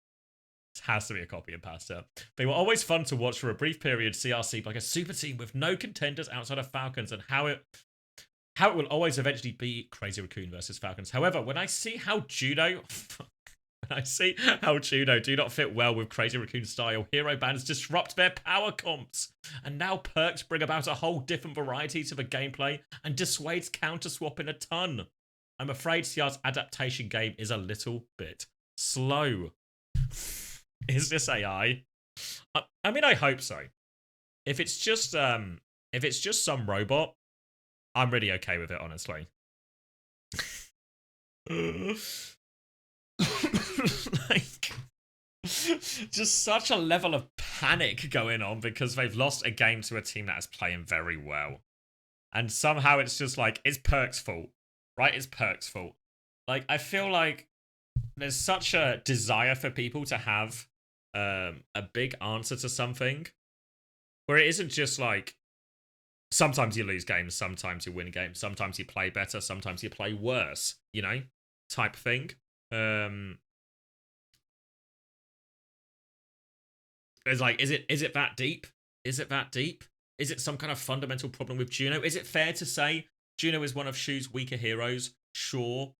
It has to be a copy and pasta. They were always fun to watch for a brief period, CRC like a super team with no contenders outside of Falcons, and how it will always eventually be Crazy Raccoon versus Falcons. However, when I see how Judo do not fit well with Crazy Raccoon style, hero bans disrupt their power comps, and now perks bring about a whole different variety to the gameplay and dissuades counter swapping a ton. I'm afraid CR's adaptation game is a little bit slow. Is this AI? I mean, I hope so. If it's just some robot, I'm really okay with it, honestly. Like, just such a level of panic going on because they've lost a game to a team that is playing very well. And somehow it's just like, it's Perk's fault, right? It's Perk's fault. Like, I feel like there's such a desire for people to have a big answer to something where it isn't just like, sometimes you lose games, sometimes you win games, sometimes you play better, sometimes you play worse, you know, type thing. It's like, is it that deep? Is it that deep? Is it some kind of fundamental problem with Juno? Is it fair to say Juno is one of Shu's weaker heroes? Sure.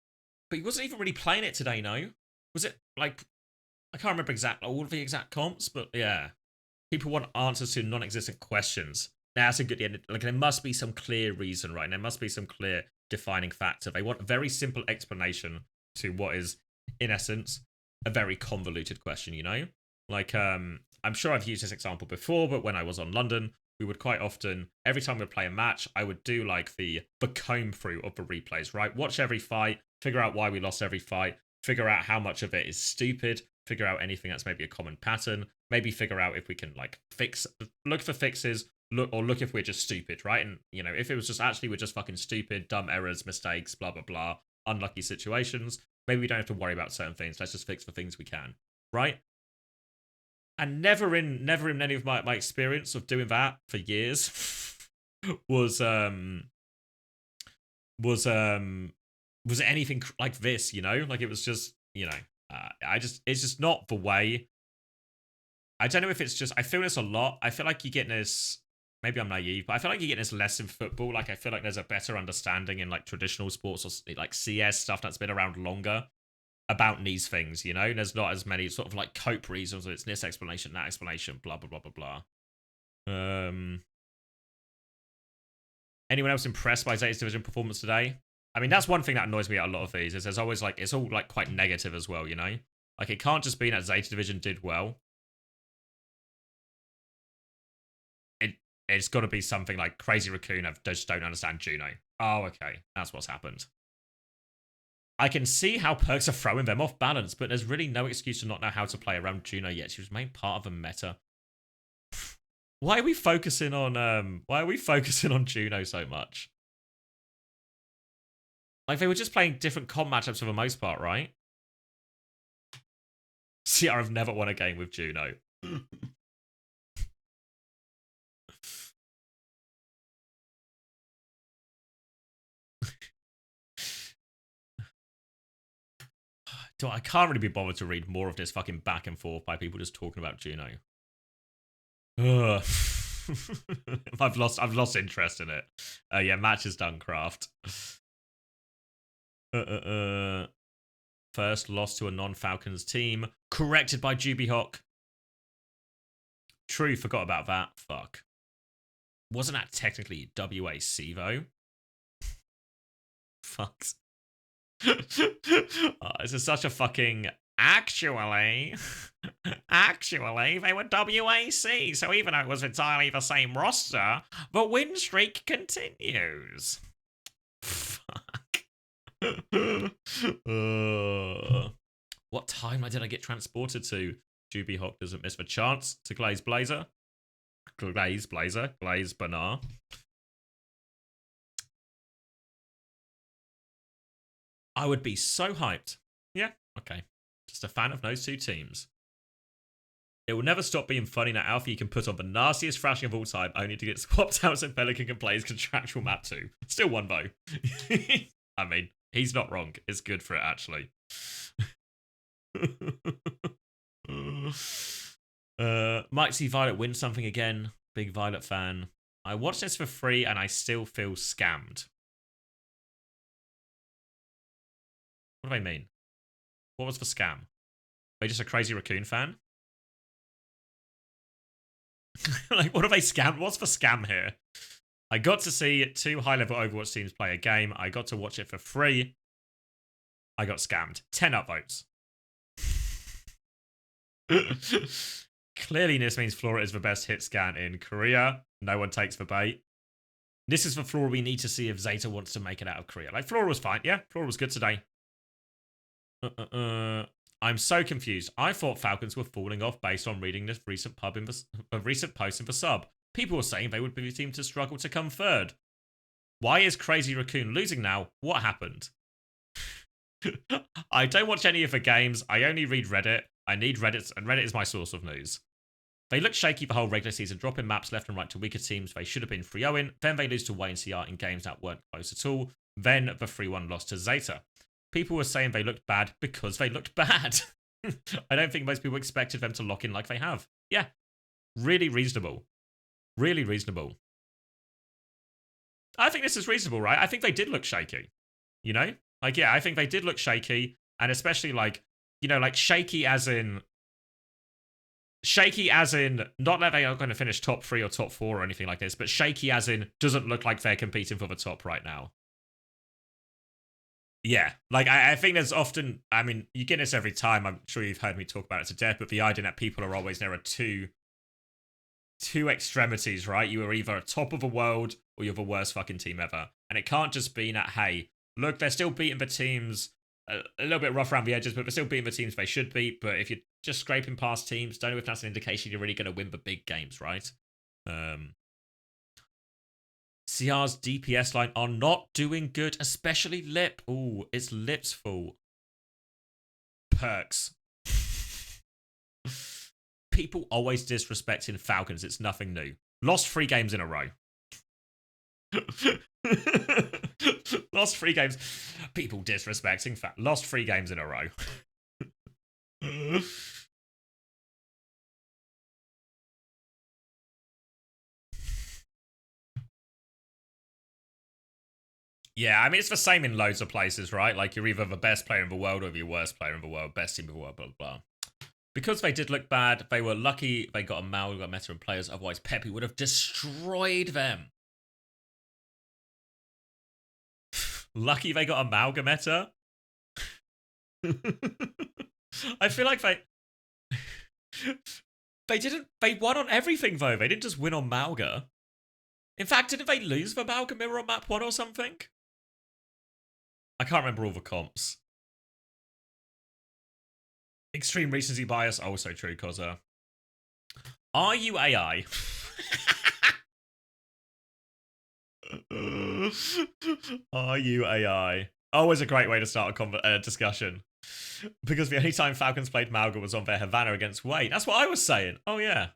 But he wasn't even really playing it today, no? Was it, like, I can't remember all of the exact comps, but yeah. People want answers to non-existent questions. Now, that's a good, like, there must be some clear reason, right? And there must be some clear defining factor. They want a very simple explanation to what is, in essence, a very convoluted question, you know? Like, I'm sure I've used this example before, but when I was on London, we would quite often, every time we'd play a match, I would do like the comb through of the replays, right? Watch every fight, figure out why we lost every fight, figure out how much of it is stupid, figure out anything that's maybe a common pattern, maybe figure out if we can like look for fixes, look if we're just stupid, right? And you know, if it was just actually we're just fucking stupid, dumb errors, mistakes, blah blah blah, unlucky situations, maybe we don't have to worry about certain things. Let's just fix the things we can, right? And never in any of my experience of doing that for years was anything like this, you know? Like it was just, you know, it's just not the way. I don't know if it's just, I feel this a lot. I feel like you're getting this, maybe I'm naive, but I feel like you're getting this less in football. Like I feel like there's a better understanding in like traditional sports or like CS stuff that's been around longer about these things, you know? There's not as many sort of like cope reasons. It's this explanation, that explanation, blah, blah, blah, blah, blah. Anyone else impressed by Zeta's Division performance today? I mean, that's one thing that annoys me at a lot of these, is there's always like, it's all like quite negative as well, you know? Like it can't just be that Zeta Division did well. It's got to be something like Crazy Raccoon just don't understand Juno. Oh, okay. That's what's happened. I can see how perks are throwing them off balance, but there's really no excuse to not know how to play around Juno yet. She was made part of a meta. Why are we focusing on Juno so much? Like they were just playing different comp matchups for the most part, right? See, I've never won a game with Juno. I can't really be bothered to read more of this fucking back and forth by people just talking about Juno. Ugh. I've lost interest in it. Yeah, match is done, Craft. First loss to a non-Falcons team. Corrected by Jubyhawk. True, forgot about that. Fuck. Wasn't that technically WAC though? Fucks. Oh, this is such a fucking... Actually, they were WAC, so even though it was entirely the same roster, the win streak continues. Fuck. What timeline did I get transported to? Jubyhawk doesn't miss the chance to Glaze Blazer. Glaze Banar. I would be so hyped. Yeah, okay. Just a fan of those two teams. It will never stop being funny that Alfie can put on the nastiest thrashing of all time only to get swapped out so Pelican can play his contractual map too. Still one though. I mean, he's not wrong. It's good for it actually. Might see Violet win something again. Big Violet fan. I watched this for free and I still feel scammed. What do I mean? What was the scam? Are they just a Crazy Raccoon fan? Like, what have they scammed? What's the scam here? I got to see two high-level Overwatch teams play a game. I got to watch it for free. I got scammed. 10 upvotes. Clearly, this means Flora is the best hit scan in Korea. No one takes the bait. This is the Flora we need to see if Zeta wants to make it out of Korea. Like, Flora was fine. Yeah, Flora was good today. I'm so confused. I thought Falcons were falling off based on reading this recent post in the sub. People were saying they would be the team to struggle to come third. Why is Crazy Raccoon losing now? What happened? I don't watch any of the games. I only read Reddit. I need Reddit, and Reddit is my source of news. They looked shaky the whole regular season, dropping maps left and right to weaker teams they should have been 3-0 in. Then they lose to YNCR in games that weren't close at all. Then the 3-1 loss to Zeta. People were saying they looked bad because they looked bad. I don't think most people expected them to lock in like they have. Yeah. Really reasonable. Really reasonable. I think this is reasonable, right? I think they did look shaky. You know? Like, yeah, I think they did look shaky. And especially, like, you know, like shaky as in not that they are going to finish top 3 or top 4 or anything like this, but shaky as in doesn't look like they're competing for the top right now. Yeah, like I think there's often, I mean, you get this every time. I'm sure you've heard me talk about it to death, but the idea that people are always, there are two extremities, right? You are either top of the world or you're the worst fucking team ever. And it can't just be that, hey, look, they're still beating the teams a little bit rough around the edges, but they're still beating the teams they should beat. But if you're just scraping past teams, don't know if that's an indication you're really going to win the big games, right? CR's DPS line are not doing good, especially Lip. Ooh, it's Lip's fault. Perks. People always disrespecting Falcons. It's nothing new. Lost 3 games in a row. Lost 3 games. People disrespecting Lost 3 games in a row. Yeah, I mean, it's the same in loads of places, right? Like, you're either the best player in the world or the worst player in the world, best team in the world, blah, blah, blah. Because they did look bad, they were lucky they got a Mal, got meta and players, otherwise Pepe would have destroyed them. Lucky they got a Malgameta. I feel like they won on everything though. They didn't just win on Malga. In fact, didn't they lose the Malga mirror on map 1 or something? I can't remember all the comps. Extreme recency bias, also true, Koza. Are you AI? Are you AI? Always a great way to start a discussion. Because the only time Falcons played Malga was on their Havana against Wade. That's what I was saying. Oh, yeah.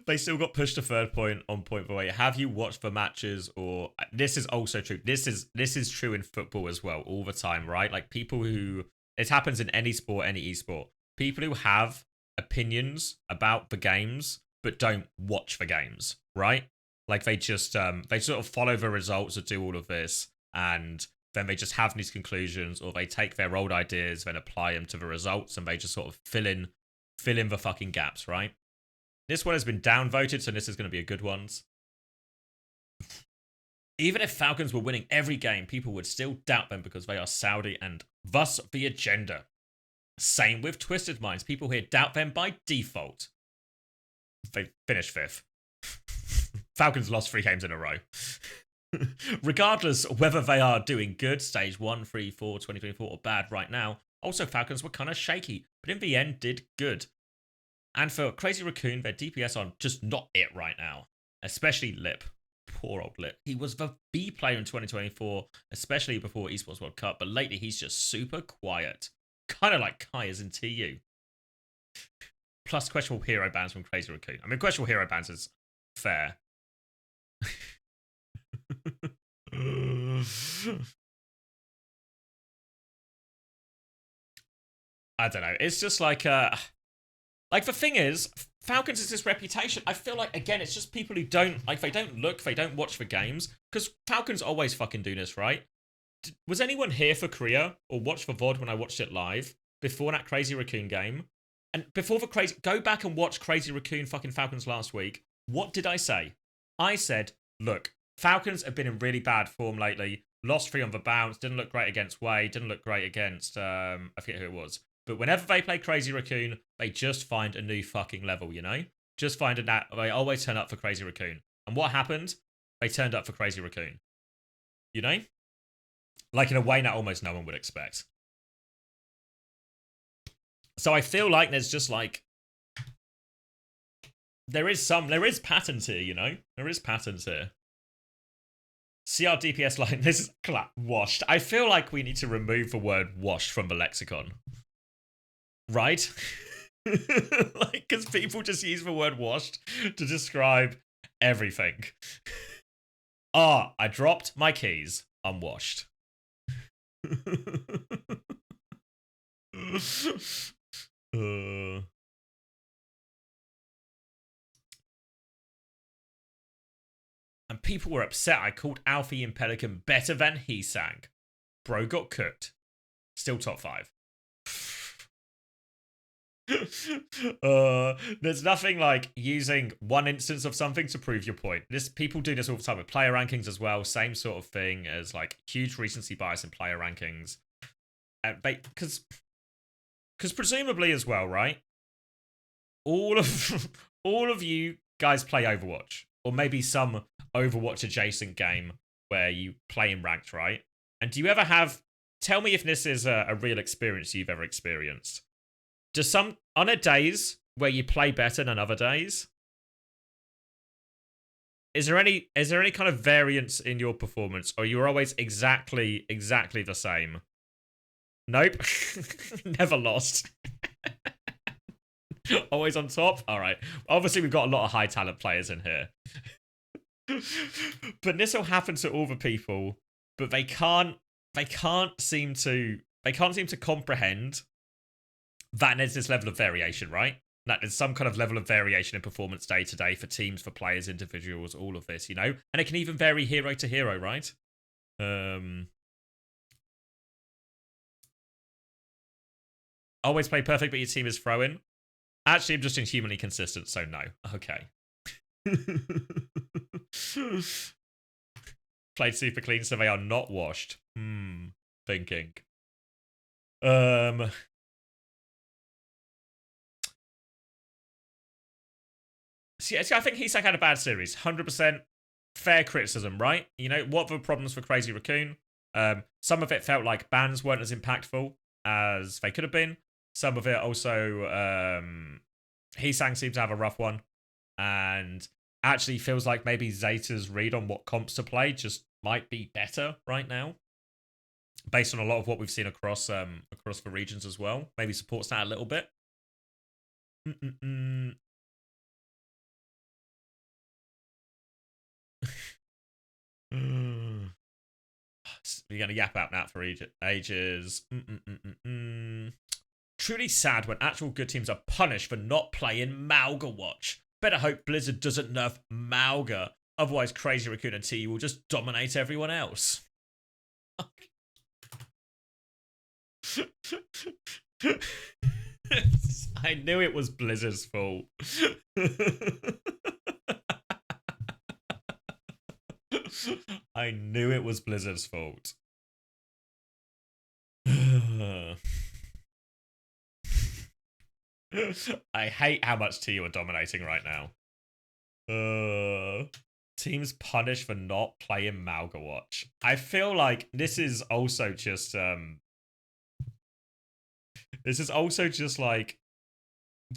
They still got pushed to 3rd point on point for Wade. Have you watched the matches? Or this is also true. This is true in football as well, all the time, right? Like people who, it happens in any sport, any esport. People who have opinions about the games but don't watch the games, right? Like they just they sort of follow the results or do all of this, and then they just have these conclusions, or they take their old ideas, then apply them to the results, and they just sort of fill in the fucking gaps, right? This one has been downvoted, so this is going to be a good one. Even if Falcons were winning every game, people would still doubt them because they are Saudi and thus the agenda. Same with Twisted Minds. People here doubt them by default. They finished 5th. Falcons lost 3 games in a row. Regardless whether they are doing good, stage 1, 3, 4, 2024, or bad right now, also Falcons were kind of shaky, but in the end did good. And for Crazy Raccoon, their DPS are just not it right now. Especially Lip. Poor old Lip. He was the B player in 2024, especially before Esports World Cup, but lately he's just super quiet. Kind of like Kai is in TU. Plus questionable hero bans from Crazy Raccoon. I mean, questionable hero bans is fair. I don't know. It's just like the thing is, Falcons is this reputation. I feel like, again, it's just people who don't, like, they don't look, they don't watch the games. Because Falcons always fucking do this, right? Was anyone here for Korea or watch the VOD when I watched it live before that Crazy Raccoon game? And before the crazy, go back and watch Crazy Raccoon fucking Falcons last week. What did I say? I said, look, Falcons have been in really bad form lately. Lost 3 on the bounce. Didn't look great against Wade. Didn't look great against, I forget who it was. But whenever they play Crazy Raccoon, they just find a new fucking level, you know? Just find they always turn up for Crazy Raccoon. And what happened? They turned up for Crazy Raccoon. You know? Like in a way that almost no one would expect. So I feel like there's just like, there is patterns here, you know? There is patterns here. CR DPS line, this is washed. I feel like we need to remove the word washed from the lexicon. Right? Like, because people just use the word washed to describe everything. Ah, I dropped my keys. I'm washed. And people were upset I called Alfie and Pelican better than he sang. Bro got cooked. Still top 5. There's nothing like using one instance of something to prove your point. People do this all the time with player rankings as well. Same sort of thing as like huge recency bias in player rankings. Because presumably as well, right? All of you guys play Overwatch, or maybe some Overwatch adjacent game where you play in ranked, right? And do you ever have? Tell me if this is a real experience you've ever experienced. On a days where you play better than other days, is there any kind of variance in your performance, or you're always exactly the same? Nope. Never lost. Always on top. All right. Obviously, we've got a lot of high talent players in here. But this will happen to all the people, but they can't seem to comprehend that there's this level of variation, right? That there's some kind of level of variation in performance day to day for teams, for players, individuals, all of this, and it can even vary hero to hero, right? Always play perfect, but your team is throwing. Actually, I'm just inhumanly consistent, so no. Okay. Played super clean, so they are not washed. Thinking. See, I think Hesak had a bad series. 100% fair criticism, right? What were the problems for Crazy Raccoon? Some of it felt like bans weren't as impactful as they could have been. Some of it also, Heesang seemed to have a rough one. And actually feels like maybe Zeta's read on what comps to play just might be better right now. Based on a lot of what we've seen across the regions as well. Maybe supports that a little bit. We're going to yap out now for ages. Truly sad when actual good teams are punished for not playing Malga Watch. Better hope Blizzard doesn't nerf Malga. Otherwise, Crazy Raccoon and TU will just dominate everyone else. I knew it was Blizzard's fault. I knew it was Blizzard's fault. I hate how much TU are dominating right now. Teams punished for not playing Malga Watch. I feel like this is also just like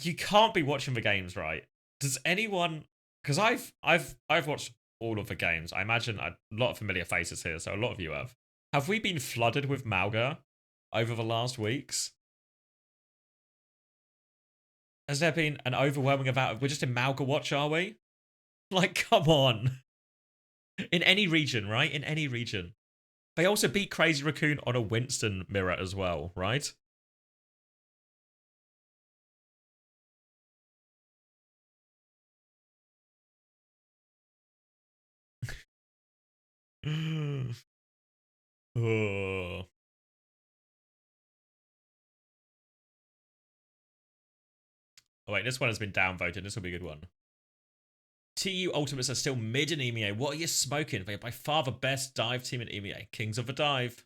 you can't be watching the games, right? Does anyone? Because I've watched all of the games. I imagine a lot of familiar faces here, so a lot of you have. Have we been flooded with Malga over the last weeks? Has there been an overwhelming amount of... We're just in Malga Watch, are we? Like, come on. In any region, right? In any region. They also beat Crazy Raccoon on a Winston mirror as well, right? Oh. Oh wait, this one has been downvoted. This will be a good one. TU Ultimates are still mid in EMEA. What are you smoking? They are by far the best dive team in EMEA. Kings of the dive.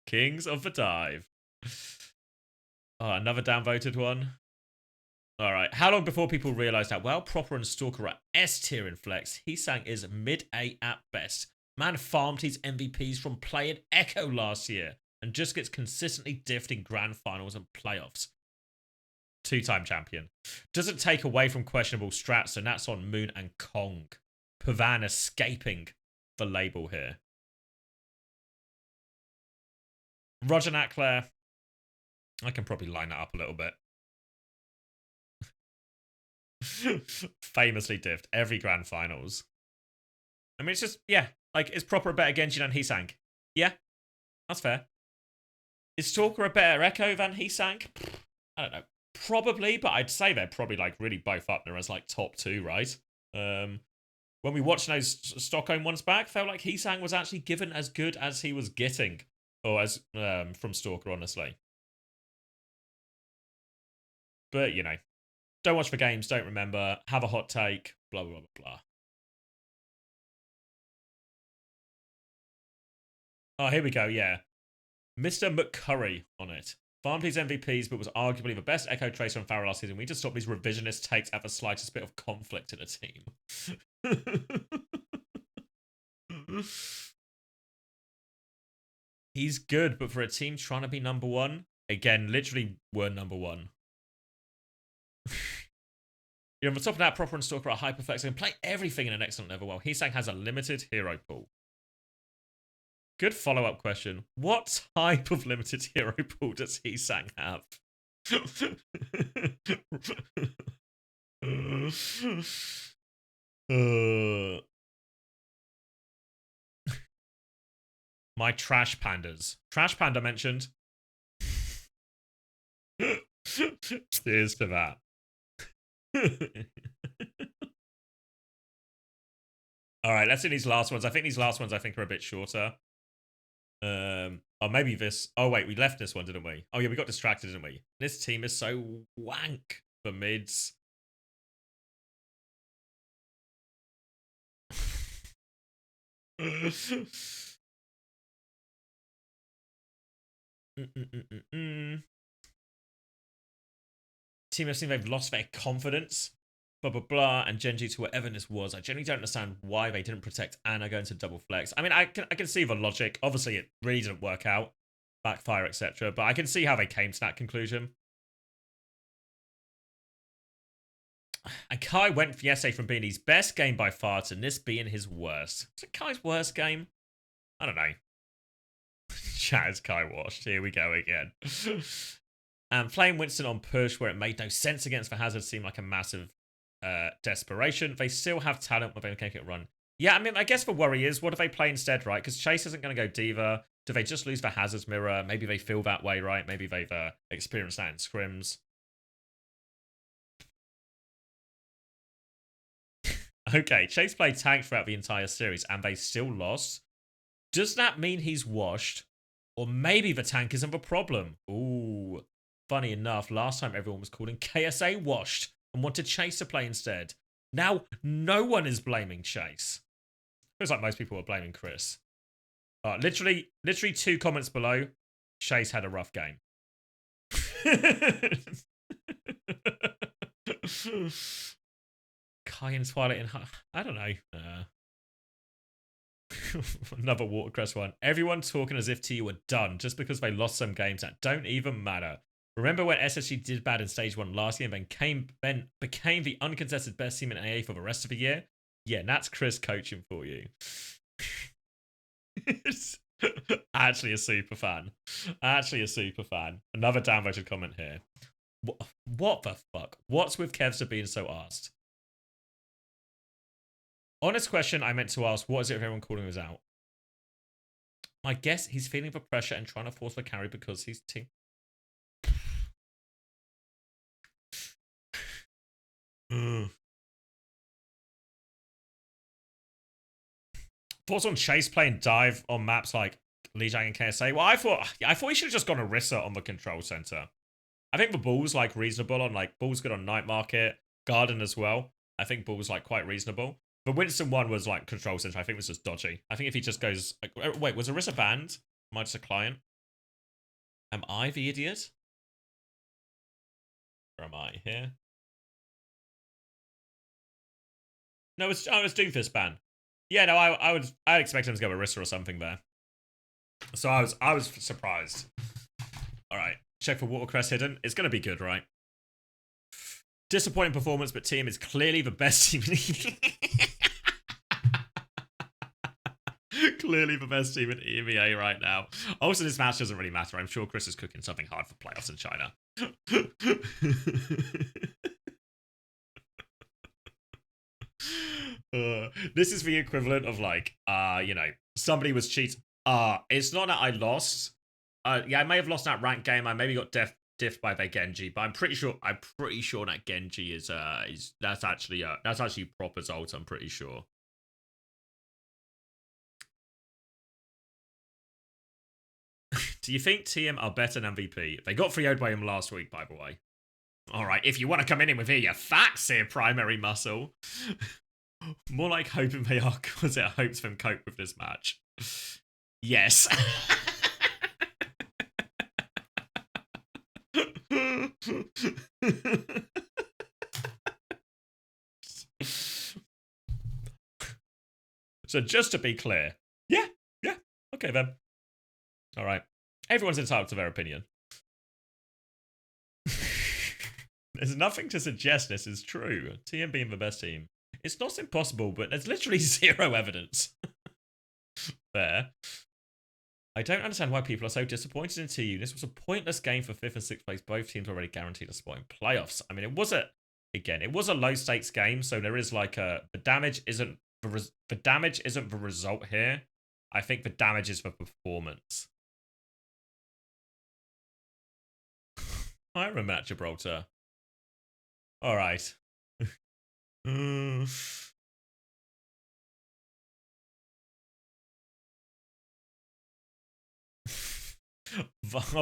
Kings of the dive. Oh, another downvoted one. Alright, how long before people realised that while Proper and Stalker are S tier in Flex, Heesang is mid-A at best. Man farmed his MVPs from playing Echo last year and just gets consistently diffed in grand finals and playoffs. Two-time champion. Doesn't take away from questionable strats, and that's on Moon and Kong. Pavan escaping the label here. Roger Natclair. I can probably line that up a little bit. Famously diffed every grand finals. I mean, it's just, yeah, like, is Proper a better Genji than Heesang? Yeah, that's fair. Is Stalker a better Echo than Heesang? I don't know. Probably, but I'd say they're probably like really both up there as like top 2, right? When we watched those Stockholm ones back, felt like Heesang was actually given as good as he was getting, or as from Stalker, honestly. But you know, don't watch the games, don't remember, have a hot take, blah blah blah blah. Oh, here we go. Yeah, Mr. McCurry on it. Farmed his MVPs, but was arguably the best Echo Tracer on Farrell last season. We need to stop these revisionist takes at the slightest bit of conflict in a team. He's good, but for a team trying to be number 1, again, literally were number 1. You're on the top of that, Proper and Stalker are hyperflex and play everything in an excellent level, while Heesang has a limited hero pool. Good follow-up question. What type of limited hero pool does Heesang have? My trash pandas. Trash panda mentioned. Cheers to that. Alright, let's do these last ones. I think these last ones are a bit shorter. Or maybe this. Oh wait, we left this one, didn't we? Oh yeah, we got distracted, didn't we? This team is so wank for mids. Team have seen they've lost their confidence. Blah blah blah, and Genji to whatever this was. I generally don't understand why they didn't protect Anna going to double flex. I mean, I can see the logic. Obviously, it really didn't work out, backfire, etc. But I can see how they came to that conclusion. And Kai went for the essay from being his best game by far to this being his worst. Is it Kai's worst game? I don't know. Chat is Kai washed. Here we go again. And playing Winston on push where it made no sense against the Hazard seemed like a massive desperation. They still have talent when they can make it run. Yeah, I mean, I guess the worry is, what do they play instead, right? Because Chase isn't going to go Diva. Do they just lose the Hazard's mirror? Maybe they feel that way, right? Maybe they've experienced that in scrims. Okay, Chase played tank throughout the entire series, and they still lost. Does that mean he's washed? Or maybe the tank isn't the problem? Ooh, funny enough, last time everyone was calling KSA washed and wanted Chase to play instead. Now, no one is blaming Chase. Feels like most people are blaming Chris. Literally 2 comments below. Chase had a rough game. Kai and Twilight and I don't know. Another Watercress one. Everyone talking as if TU were done just because they lost some games that don't even matter. Remember when SSG did bad in stage 1 last year and then became the uncontested best team in AA for the rest of the year? Yeah, that's Chris coaching for you. Actually a super fan. Another downvoted comment here. What the fuck? What's with Kevster being so arsed? Honest question I meant to ask, what is it if everyone calling us out? My guess, he's feeling the pressure and trying to force the carry because he's team. Thoughts on Chase playing dive on maps like Lijiang and KSA? Well, I thought he should have just gone Orisa on the control center. I think the Bull's like reasonable on like Bull's good on Night Market, Garden as well. I think Bull's like quite reasonable. But Winston 1 was like control center. I think it was just dodgy. I think if he just goes like, wait, was Orisa banned? Am I just a client? Am I the idiot? Or am I here? No, it's Doomfist ban. Yeah, no, I expect him to go Orisa or something there. So I was surprised. All right, check for Watercress hidden. It's gonna be good, right? Disappointing performance, but team is clearly the best team in clearly the best team in EMEA right now. Also, this match doesn't really matter. I'm sure Chris is cooking something hard for playoffs in China. This is the equivalent of like, you know, somebody was cheating. It's not that I lost. Yeah, I may have lost that ranked game. I maybe got diffed by their Genji, but I'm pretty sure that Genji is that's actually proper Zolt, I'm pretty sure. Do you think TM are better than MVP? They got 3-0'd by him last week, by the way. Alright, if you want to come in with your facts here, Primary Muscle. More like hoping they are, because it hopes them cope with this match. Yes. So just to be clear, yeah, okay then. All right, everyone's entitled to their opinion. There's nothing to suggest this is true. TM being the best team. It's not impossible, but there's literally zero evidence. There. I don't understand why people are so disappointed in TU. This was a pointless game for 5th and 6th place. Both teams already guaranteed a spot in playoffs. I mean, it was a low stakes game, so there is like the damage isn't the result here. I think the damage is the performance. I remember at Gibraltar. All right. Oh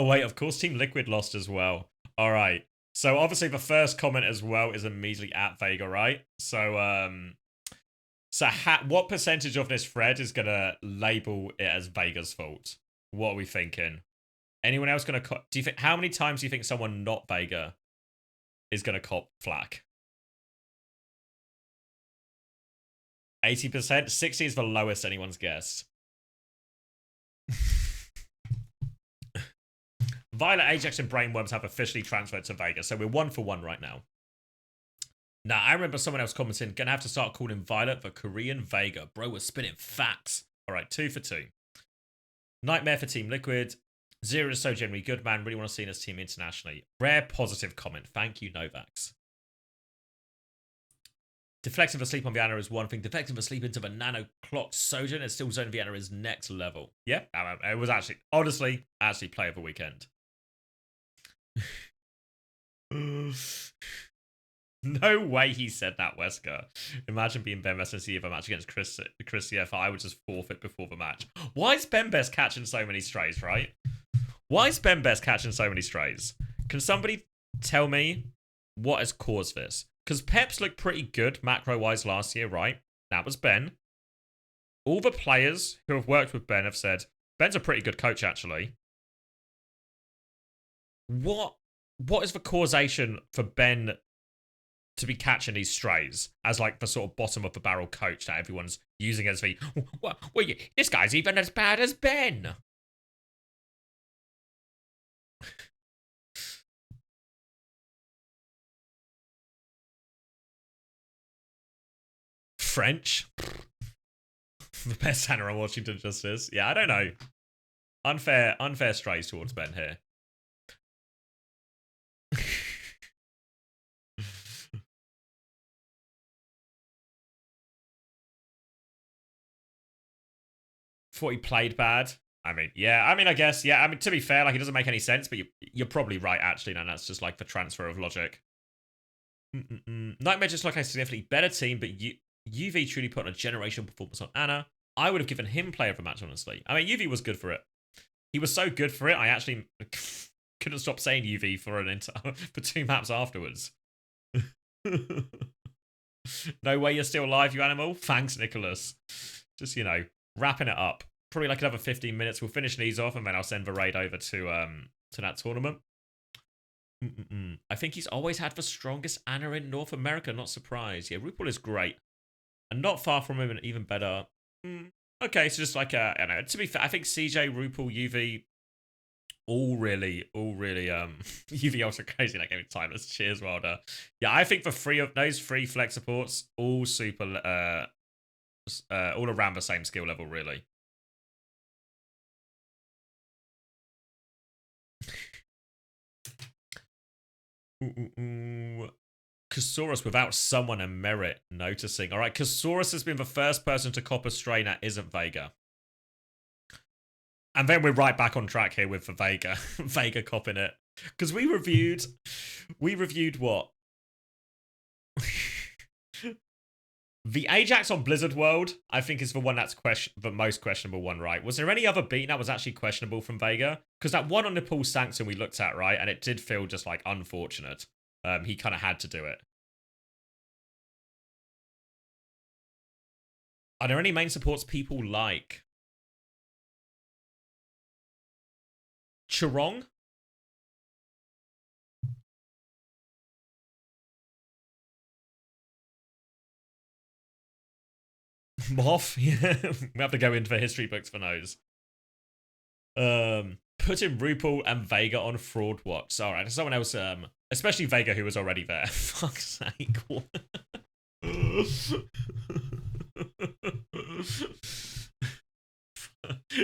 wait, of course Team Liquid lost as well. All right. So obviously the first comment as well is immediately at Vega, right? So what percentage of this thread is gonna label it as Vega's fault? What are we thinking? Anyone else gonna do you think how many times do you think someone not Vega is gonna cop flack? 80%? 60 is the lowest anyone's guessed. Violet, Ajax, and Brainworms have officially transferred to Vegas, so we're 1 for 1 right now. Now, I remember someone else commenting, gonna have to start calling Violet the Korean Vega. Bro, we're spinning facts. All right, 2 for 2. Nightmare for Team Liquid. Zero is so generally good, man. Really want to see this team internationally. Rare positive comment. Thank you, Novax. Deflecting for sleep on Vienna is one thing. Deflecting for sleep into the nano clock Sojourn and still zone Vienna is next level. Yeah, it was actually, honestly, play of the weekend. No way he said that, Wesker. Imagine being Ben Best and see if a match against Chris CF. I would just forfeit before the match. Why is Ben Best catching so many strays, right? Why is Ben Best catching so many strays? Can somebody tell me what has caused this? Because Peps looked pretty good macro-wise last year, right? That was Ben. All the players who have worked with Ben have said, Ben's a pretty good coach, actually. What is the causation for Ben to be catching these strays as like the sort of bottom of the barrel coach that everyone's using as the, well, this guy's even as bad as Ben? French? The best Hannah on Washington Justice. Yeah, I don't know. Unfair strays towards Ben here. Thought he played bad. I mean, yeah. I mean, I guess, yeah. I mean, to be fair, like, it doesn't make any sense, but you're probably right, actually, and that's just, like, the transfer of logic. Nightmare just like a significantly better team, but UV truly put on a generational performance on Anna. I would have given him player of the match, honestly. I mean, UV was good for it. He was so good for it, I actually couldn't stop saying UV for for 2 maps afterwards. No way you're still alive, you animal. Thanks, Nicholas. Just, you know, wrapping it up. Probably like another 15 minutes. We'll finish these off, and then I'll send the raid over to that tournament. I think he's always had the strongest Anna in North America. Not surprised. Yeah, RuPaul is great. And not far from him, and even better. Okay, so just like, I don't know. To be fair, I think CJ, RuPaul, UV, all really, UV also crazy in that game. Timeless. Cheers, Wilder. Yeah, I think those three flex supports, all super, all around the same skill level, really. Kasaurus without someone and merit noticing. All right, Kasaurus has been the first person to cop a strain that isn't Vega. And then we're right back on track here with the Vega. Vega copping it. Because we reviewed what? The Ajax on Blizzard World, I think, is the one that's the most questionable one, right? Was there any other beat that was actually questionable from Vega? Because that one on Nepal Sanctum we looked at, right? And it did feel just, like, unfortunate. He kind of had to do it. Are there any main supports people like? Chirong? Moth? Yeah, we have to go into the history books for those. Putting RuPaul and Vega on Fraud Watch. Alright, someone else, especially Vega, who was already there. Fuck's sake.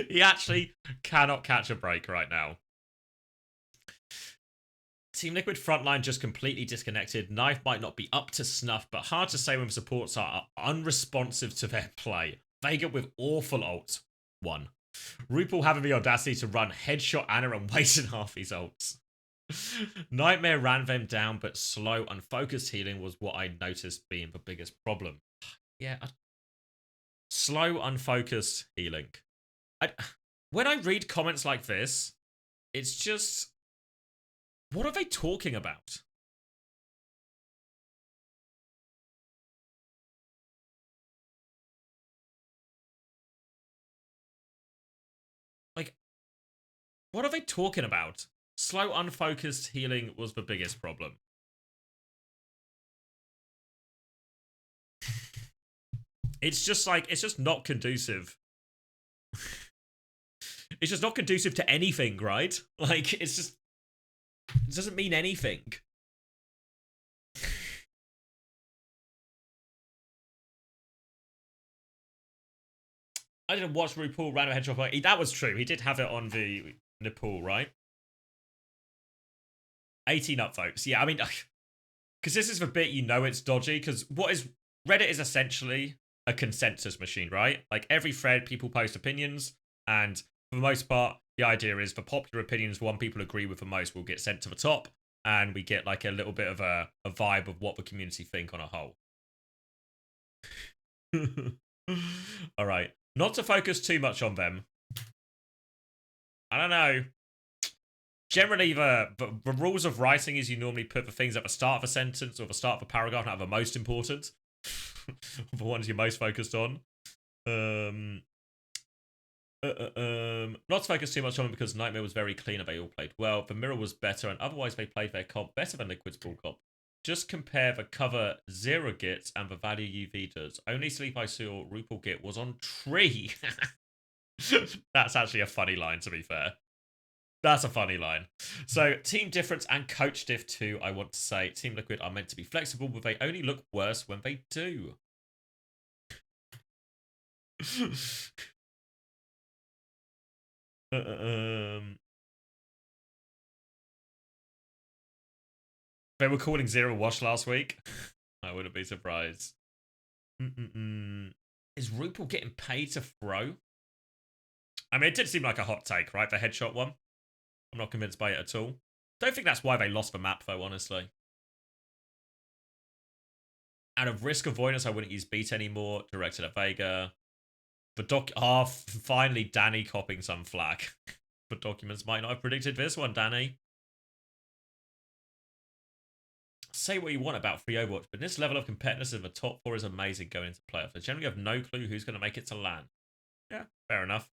He actually cannot catch a break right now. Team Liquid frontline just completely disconnected. Knife might not be up to snuff, but hard to say when supports are unresponsive to their play. Vega with awful ult. 1. RuPaul having the audacity to run headshot Anna and wasting half his ults. Nightmare ran them down, but slow, unfocused healing was what I noticed being the biggest problem. Yeah. Slow, unfocused healing. When I read comments like this, it's just... What are they talking about? Like, what are they talking about? Slow, unfocused healing was the biggest problem. It's just like, it's just not conducive. It's just not conducive to anything, right? Like, it's just... It doesn't mean anything. I didn't watch RuPaul random headshot fight. That was true. He did have it on the Nepal, right? 18 up, folks. Yeah, I mean, because this is the bit you know it's dodgy. Because Reddit is essentially a consensus machine, right? Like every thread, people post opinions, and for the most part, the idea is the popular opinions, one people agree with the most, will get sent to the top, and we get like a little bit of a vibe of what the community think on a whole. All right. Not to focus too much on them. I don't know. Generally, the rules of writing is you normally put the things at the start of a sentence or the start of a paragraph that are the most important. The ones you're most focused on. Not to focus too much on them because Nightmare was very clean and they all played well. The Mirror was better and otherwise they played their comp better than Liquid's full comp. Just compare the cover 0 gets and the value UV does. Only sleep I saw RuPaul get was on tree. That's actually a funny line, to be fair. That's a funny line. So, team difference and coach diff too, I want to say. Team Liquid are meant to be flexible, but they only look worse when they do. They were calling Zero Wash last week. I wouldn't be surprised. Is RuPaul getting paid to throw? I mean, it did seem like a hot take, right? The headshot one. I'm not convinced by it at all. Don't think that's why they lost the map, though, honestly. Out of risk avoidance, I wouldn't use beat anymore. Directed at Vega. Finally, Danny copping some flack. But documents might not have predicted this one, Danny. Say what you want about free Overwatch, but this level of competitiveness in the top 4 is amazing going into playoffs. I generally have no clue who's going to make it to LAN. Yeah, fair enough.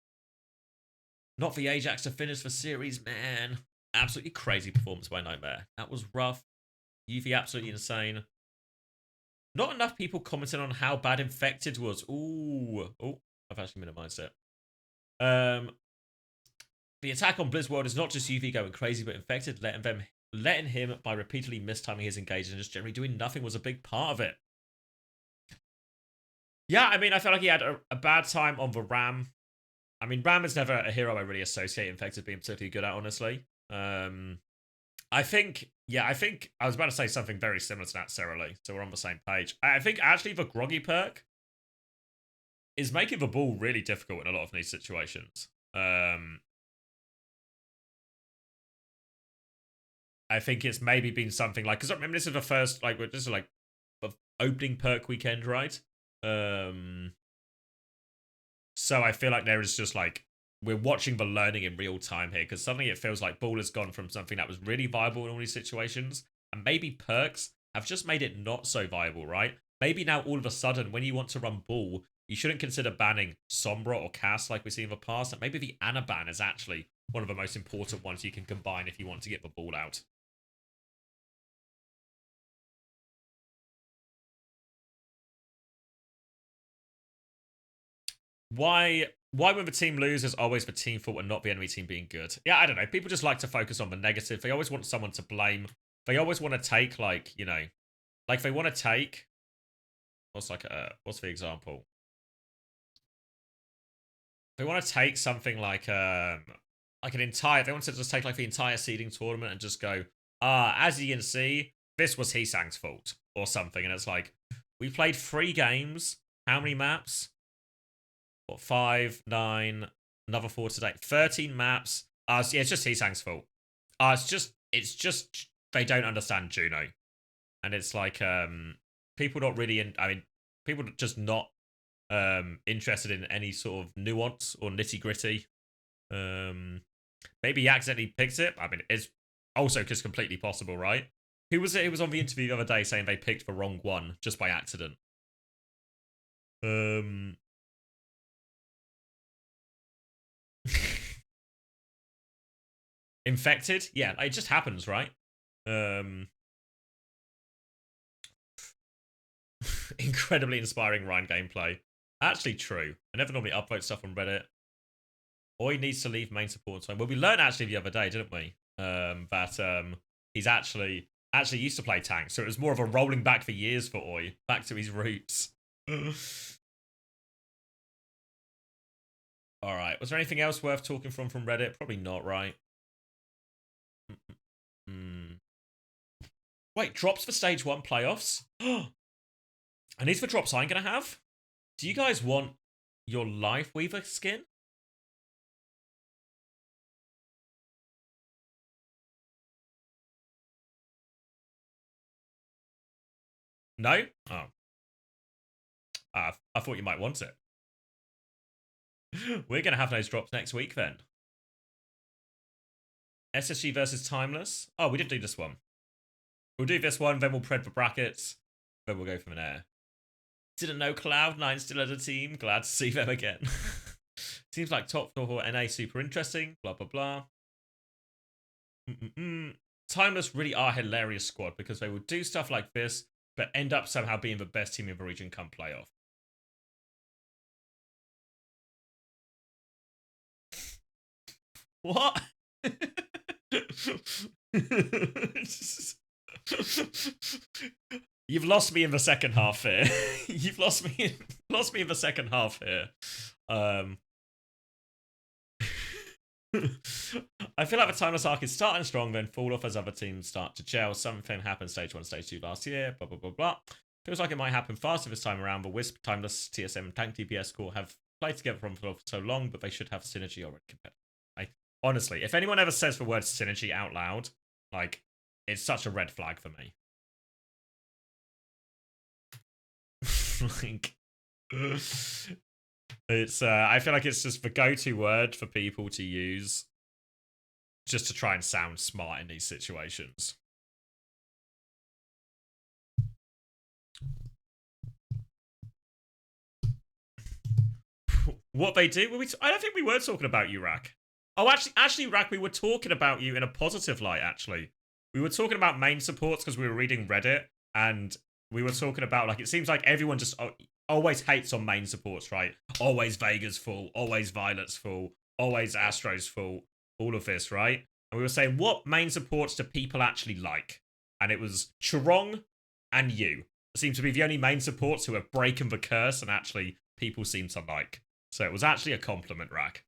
Not the Ajax to finish the series, man. Absolutely crazy performance by Nightmare. That was rough. UV absolutely insane. Not enough people commented on how bad Infected was. Ooh. Oh, I've actually minimized it. The attack on Blizz World is not just UV going crazy, but Infected letting him by repeatedly mistiming his engagement and just generally doing nothing was a big part of it. Yeah, I mean, I felt like he had a bad time on the Ram. I mean, Ram is never a hero I really associate Infected being particularly good at, honestly. I think I was about to say something very similar to that, Sarah Lee, so we're on the same page. I think actually the Groggy perk is making the ball really difficult in a lot of these situations. I think it's maybe been something like, because I remember this is the first, like, this is like the opening perk weekend, right? So I feel like there is just like, we're watching the learning in real time here, because suddenly it feels like Ball has gone from something that was really viable in all these situations, and maybe perks have just made it not so viable, right? Maybe now all of a sudden, when you want to run Ball, you shouldn't consider banning Sombra or Cass like we've seen in the past, and maybe the Ana ban is actually one of the most important ones you can combine if you want to get the Ball out. Why when the team loses, always the team fault and not the enemy team being good? Yeah, I don't know. People just like to focus on the negative. They always want someone to blame. They always want to take, like, you know, like they want to take, what's the example? They want to take something like an entire, they want to just take like the entire seeding tournament and just go, as you can see, this was Hisang's fault or something. And it's like, we played 3 games. How many maps? What, 5, 9, another 4 today, 13 maps. So yeah, it's just Hisang's fault. It's just they don't understand Juno, and it's like people not really people just not interested in any sort of nuance or nitty gritty. Maybe he accidentally picked it. I mean, it's also just completely possible, right? Who was it? Who was on the interview the other day saying they picked the wrong one just by accident? Infected? Yeah, it just happens, right? Incredibly inspiring Ryan gameplay. Actually true. I never normally upvote stuff on Reddit. Oi needs to leave main support time. Well, we learned actually the other day, didn't we? That he's actually used to play tank, so it was more of a rolling back for years for Oi, back to his roots. All right. Was there anything else worth talking from Reddit? Probably not, right? Wait, drops for stage 1 playoffs? And these for drops I'm going to have? Do you guys want your Life Weaver skin? No? Oh. I thought you might want it. We're going to have those drops next week then. SSG versus Timeless. Oh, we did do this one. We'll do this one, then we'll pred for brackets. Then we'll go from there. Didn't know Cloud9 still had a team. Glad to see them again. Seems like top 4 NA super interesting. Blah, blah, blah. Timeless really are a hilarious squad because they will do stuff like this, but end up somehow being the best team in the region come playoff. What? You've lost me in the second half here. You've lost me in the second half here. I feel like the Timeless arc is starting strong, then fall off as other teams start to gel. Something happened stage 1, stage 2 last year, blah, blah, blah, blah. Feels like it might happen faster this time around. The Wisp, Timeless, TSM, and Tank DPS core have played together for so long, but they should have synergy already compared. Honestly, if anyone ever says the word synergy out loud, like, it's such a red flag for me. Like, it's I feel like it's just the go-to word for people to use just to try and sound smart in these situations. What they do? I don't think we were talking about you, Rack. Oh, actually, Rack, we were talking about you in a positive light, actually. We were talking about main supports because we were reading Reddit, and we were talking about, like, it seems like everyone just always hates on main supports, right? Always Vega's full, always Violet's full, always Astro's full, all of this, right? And we were saying, what main supports do people actually like? And it was Churong and you. Seem to be the only main supports who have broken the curse and actually people seem to like. So it was actually a compliment, Rack.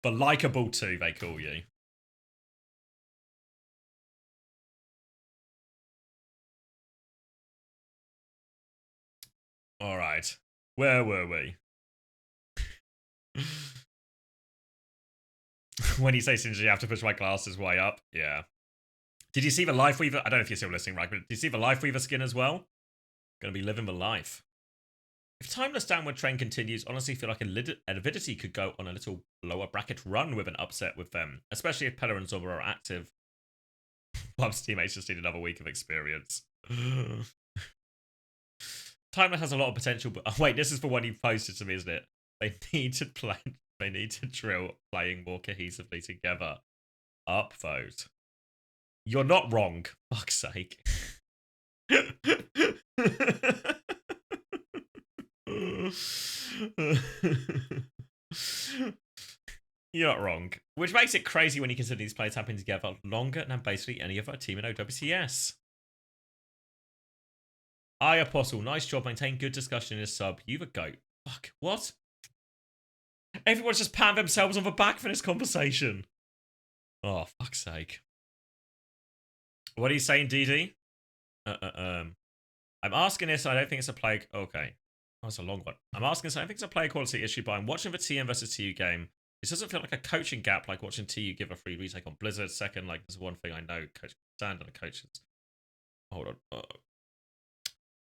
The likable 2, they call you. All right. Where were we? When you say Sinji, you have to push my glasses way up. Yeah. Did you see the Life Weaver? I don't know if you're still listening, right? But did you see the Life Weaver skin as well? Gonna be living the life. If Timeless downward trend continues, honestly feel like Avidity could go on a little lower bracket run with an upset with them, especially if Pella and Zorba are active. Bob's teammates just need another week of experience. Timeless has a lot of potential, but oh, wait, this is the one you posted to me, isn't it? They need to play. They need to drill playing more cohesively together. Upvote. You're not wrong. Fuck's sake. You're not wrong. Which makes it crazy when you consider these players have been together longer than basically any other team in OWCS. Apostle, nice job. Maintain good discussion in a sub. You the goat. Fuck. What? Everyone's just patting themselves on the back for this conversation. Oh, fuck's sake. What are you saying, DD? I'm asking this, I don't think it's a play... Okay. Oh, that's a long one. I'm asking this, I don't think it's a player quality issue, but I'm watching the TM versus TU game. This doesn't feel like a coaching gap, like watching TU give a free retake on Blizzard. Second, like, there's one thing I know, coach stand on the coaches. Hold on.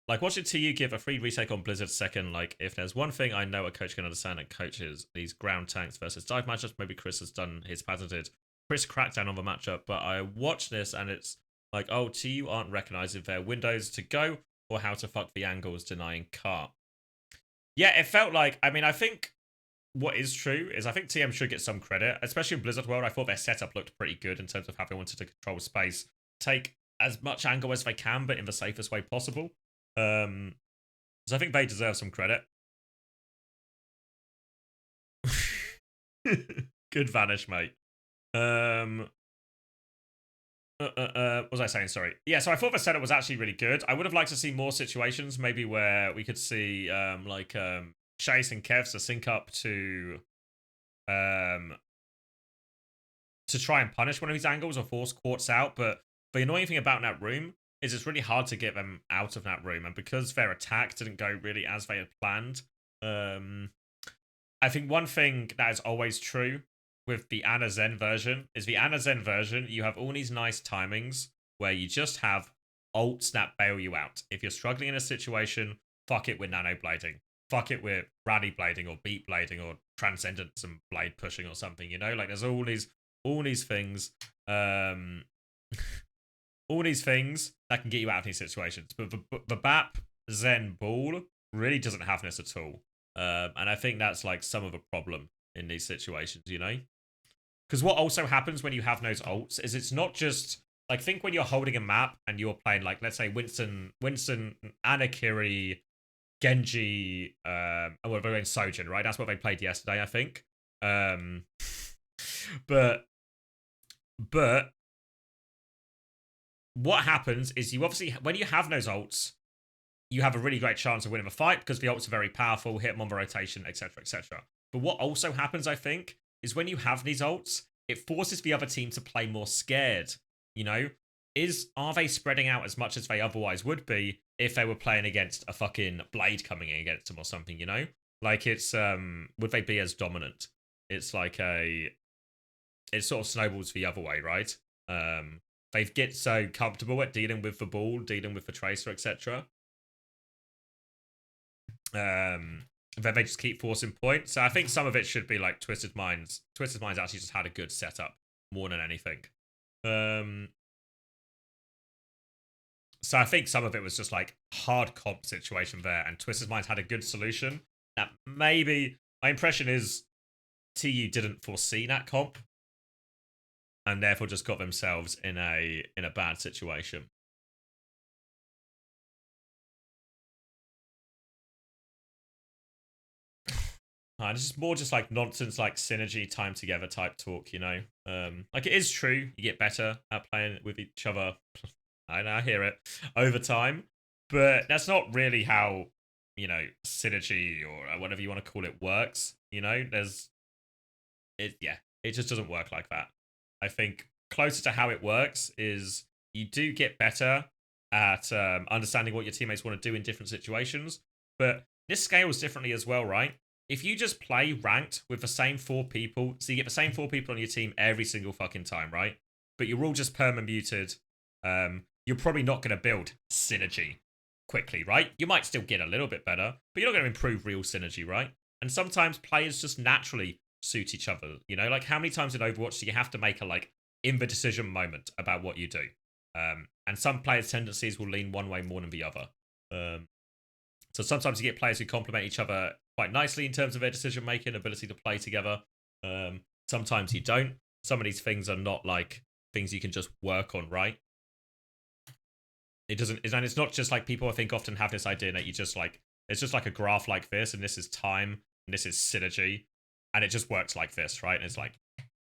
Like, watching TU give a free retake on Blizzard. Second, like, if there's one thing I know a coach can understand and coaches, these ground tanks versus dive matchups. Maybe Chris has done his patented Chris crackdown on the matchup, but I watch this and it's like, oh, TU aren't recognizing their windows to go or how to fuck the angles denying cart. Yeah, it felt like, I mean, I think what is true is I think TM should get some credit, especially in Blizzard World. I thought their setup looked pretty good in terms of how they wanted to control space, take as much angle as they can, but in the safest way possible. So I think they deserve some credit. Good vanish, mate. What was I saying? Sorry. Yeah, so I thought the setup was actually really good. I would have liked to see more situations, maybe where we could see Chase and Kevs to sync up to try and punish one of these angles or force Quartz out. But the annoying thing about that room is it's really hard to get them out of that room, and because their attack didn't go really as they had planned, I think one thing that is always true with the Ana Zen version is the Ana Zen version, you have all these nice timings where you just have ults that bail you out. If you're struggling in a situation, fuck it with nano blading. Fuck it with rally blading or beat blading or transcendence and blade pushing or something, you know? Like there's all these things, all these things that can get you out of these situations. But the BAP Zen ball really doesn't have this at all. And I think that's like some of the problem in these situations, you know? Because what also happens when you have those ults is it's not just like, think when you're holding a map and you're playing like, let's say Winston, Anakiri, Genji, and we're going Sojin, right? That's what they played yesterday, I think. But what happens is you obviously, when you have those ults, you have a really great chance of winning the fight because the ults are very powerful, hit them on the rotation, etc., etc. But what also happens, I think, is when you have these ults, it forces the other team to play more scared. You know, are they spreading out as much as they otherwise would be if they were playing against a fucking Blade coming in against them or something? You know, like it's would they be as dominant? It's like it sort of snowballs the other way, right? They get so comfortable at dealing with the ball, dealing with the tracer, etc. Then they just keep forcing points. So I think some of it should be like Twisted Minds. Twisted Minds actually just had a good setup more than anything. So I think some of it was just like hard comp situation there, and Twisted Minds had a good solution. That maybe my impression is TU didn't foresee that comp, and therefore just got themselves in a bad situation. This is more just like nonsense, like synergy, time together type talk, you know? Like it is true, you get better at playing with each other. I hear it over time, but that's not really how, you know, synergy or whatever you want to call it works. You know, it just doesn't work like that. I think closer to how it works is you do get better at understanding what your teammates want to do in different situations, but this scales differently as well, right? if you just play ranked with the same 4 people, so you get the same 4 people on your team every single fucking time, right? But you're all just perma-muted, you're probably not going to build synergy quickly, right? You might still get a little bit better, but you're not going to improve real synergy, right? And sometimes players just naturally suit each other, you know? Like, how many times in Overwatch do you have to make a, like, in the decision moment about what you do? And some players' tendencies will lean one way more than the other. So sometimes you get players who complement each other quite nicely in terms of their decision-making, ability to play together. Sometimes you don't. Some of these things are not, like, things you can just work on, right? And it's not just like people I think often have this idea that you just like, it's just like a graph like this, and this is time, and this is synergy, and it just works like this, right? And it's like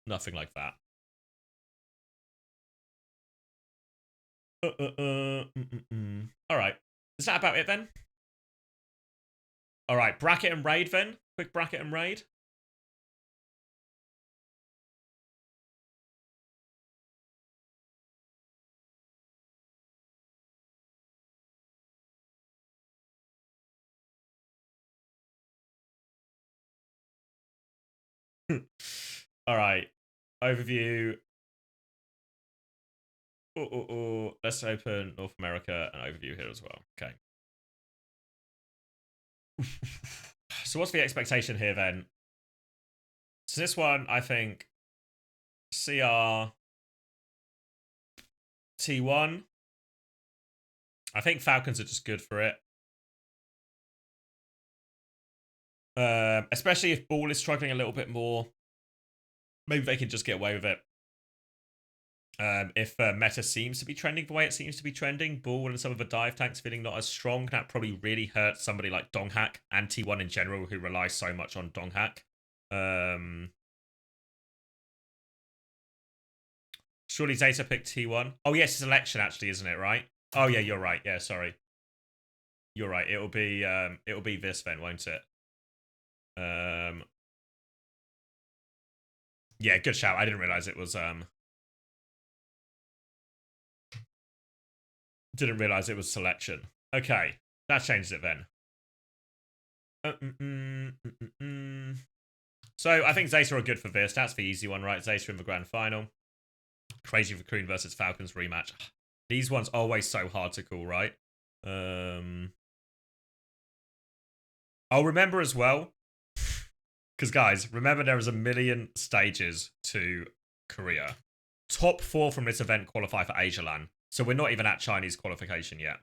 nothing like that. All right, is that about it then? All right, bracket and raid then. Quick bracket and raid. All right, overview. Let's open North America and overview here as well. Okay. So what's the expectation here then? So this one, I think CR T1. I think Falcons are just good for it. Especially if Ball is struggling a little bit more. Maybe they can just get away with it. If meta seems to be trending the way it seems to be trending, Ball and some of the dive tanks feeling not as strong, that probably really hurts somebody like Donghack and T1 in general, who rely so much on Donghack. Surely Zeta picked T1. Oh yes, it's election actually, isn't it, right? Oh yeah, you're right. Yeah, sorry. You're right. It'll be this then, won't it? Yeah, good shout. I didn't realize it was didn't realize it was selection. Okay, that changes it then. So I think Zeta are good for this. That's the easy one, right? Zeta in the grand final. Crazy Raccoon versus Falcons rematch. These ones always so hard to call, right? I'll remember as well, because guys, remember there is a million stages to Korea. Top 4 from this event qualify for AsiaLAN. So we're not even at Chinese qualification yet.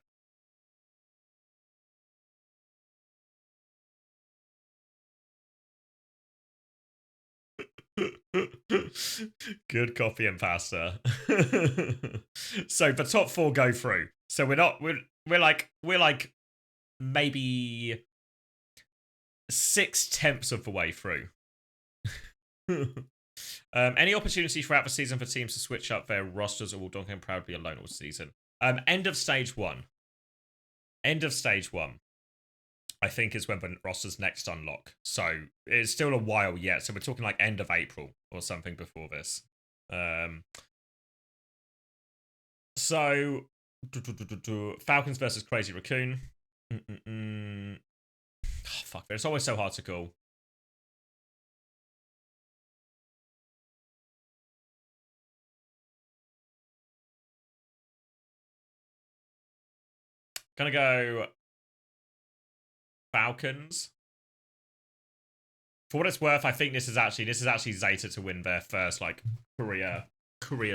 Good coffee and pasta. So the top 4 go through. So we're like maybe 6/10 of the way through. Any opportunity throughout the season for teams to switch up their rosters, or will Donkey Proud be alone all season? End of stage 1. End of stage 1. I think is when the rosters next unlock. So it's still a while yet. So we're talking like end of April or something before this. So Falcons versus Crazy Raccoon. Oh, fuck, it's always so hard to call. Gonna go Falcons. For what it's worth, I think this is actually Zeta to win their first like Korea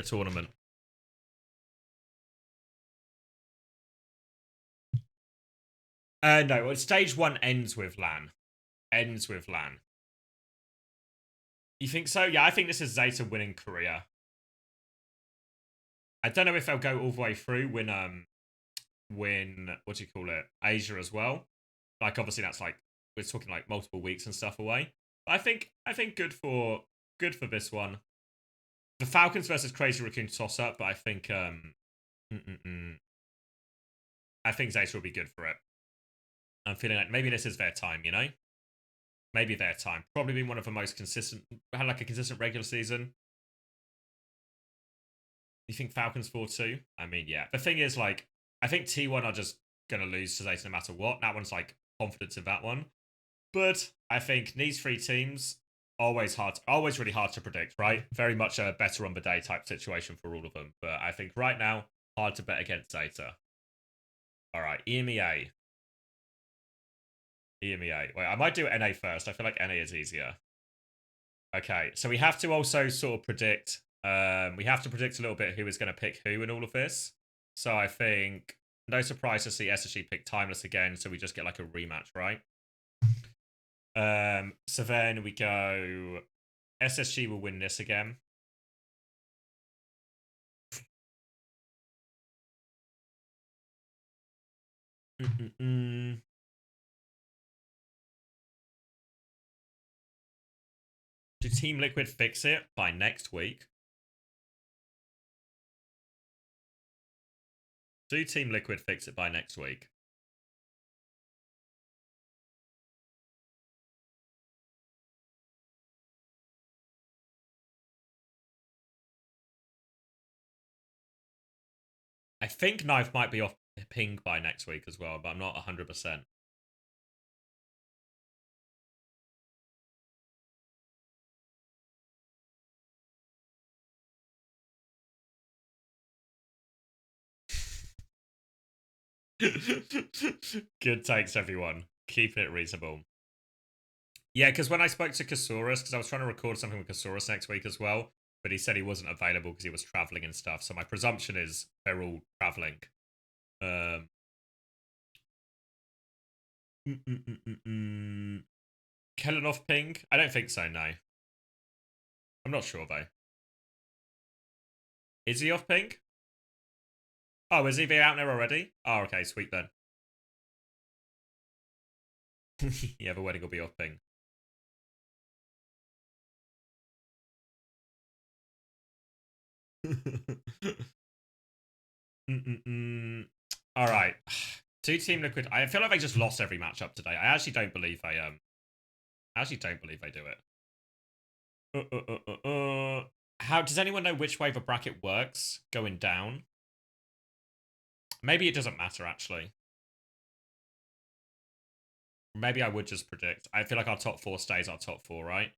tournament. No, stage 1 ends with LAN. Ends with LAN. You think so? Yeah, I think this is Zeta winning Korea. I don't know if they'll go all the way through, win what do you call it, Asia as well. Like obviously that's like we're talking like multiple weeks and stuff away. But I think good for this one. The Falcons versus Crazy Raccoon toss up, but I think I think Zeta will be good for it. I'm feeling like maybe this is their time, you know? Maybe their time. Probably been one of the most consistent, had like a consistent regular season. You think Falcons 4-2? I mean, yeah. The thing is, like, I think T1 are just going to lose to Zeta no matter what. That one's, like, confidence in that one. But I think these 3 teams, always really hard to predict, right? Very much a better on the day type situation for all of them. But I think right now, hard to bet against Zeta. All right, EMEA. EMEA. Wait, I might do NA first. I feel like NA is easier. Okay, so we have to also sort of predict. We have to predict a little bit who is going to pick who in all of this. So I think no surprise to see SSG pick Timeless again. So we just get like a rematch, right? So then we go. SSG will win this again. Do Team Liquid fix it by next week? Do Team Liquid fix it by next week? I think Knife might be off ping by next week as well, but I'm not 100%. Good takes, everyone. Keeping it reasonable. Yeah, because when I spoke to Kasaurus, because I was trying to record something with Kasaurus next week as well, but he said he wasn't available because he was traveling and stuff. So my presumption is they're all traveling. Kellen off ping? I don't think so, no. I'm not sure, though. Is he off ping? Oh, is he out there already? Oh, okay, sweet then. Yeah, the wedding will be off ping. All right. 2 Team Liquid. I feel like they just lost every matchup today. I actually don't believe they do it. How does anyone know which way the bracket works going down? Maybe it doesn't matter actually. Maybe I would just predict. I feel like our top 4 stays our top 4, right?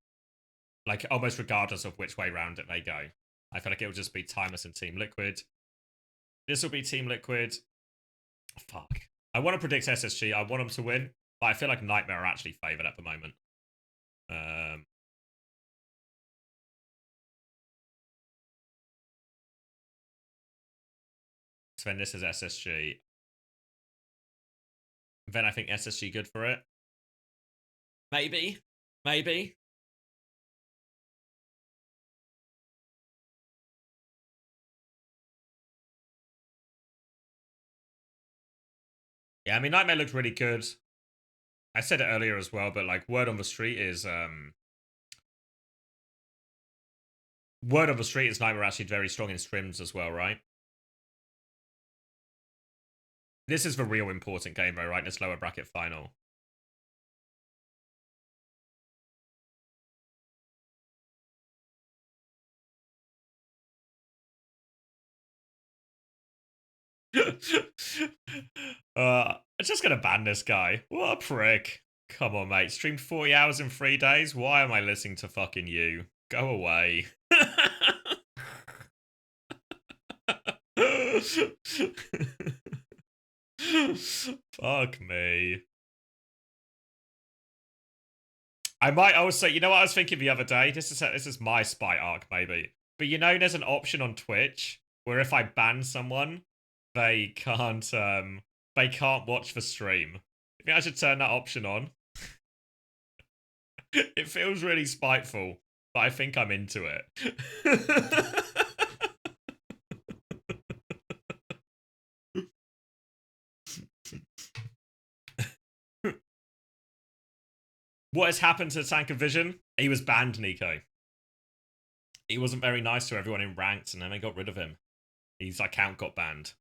Like almost regardless of which way round it they go. I feel like it will just be Timeless and Team Liquid. This will be Team Liquid. Fuck. I want to predict SSG. I want them to win. But I feel like Nightmare are actually favored at the moment. So then this is SSG. Then I think SSG good for it. Maybe. Maybe. Yeah, I mean, Nightmare looked really good. I said it earlier as well, but like word on the street is Nightmare actually very strong in scrims as well, right? This is the real important game though, right? This lower bracket final. I'm just gonna ban this guy. What a prick. Come on, mate. Streamed 40 hours in 3 days? Why am I listening to fucking you? Go away. Fuck me. I might also, you know what I was thinking the other day? This is my spy arc, maybe. But you know there's an option on Twitch where if I ban someone, they can't watch the stream. I think I should turn that option on. It feels really spiteful, but I think I'm into it. What has happened to Tank of Vision? He was banned, Nico. He wasn't very nice to everyone in ranked, and then they got rid of him. His account got banned.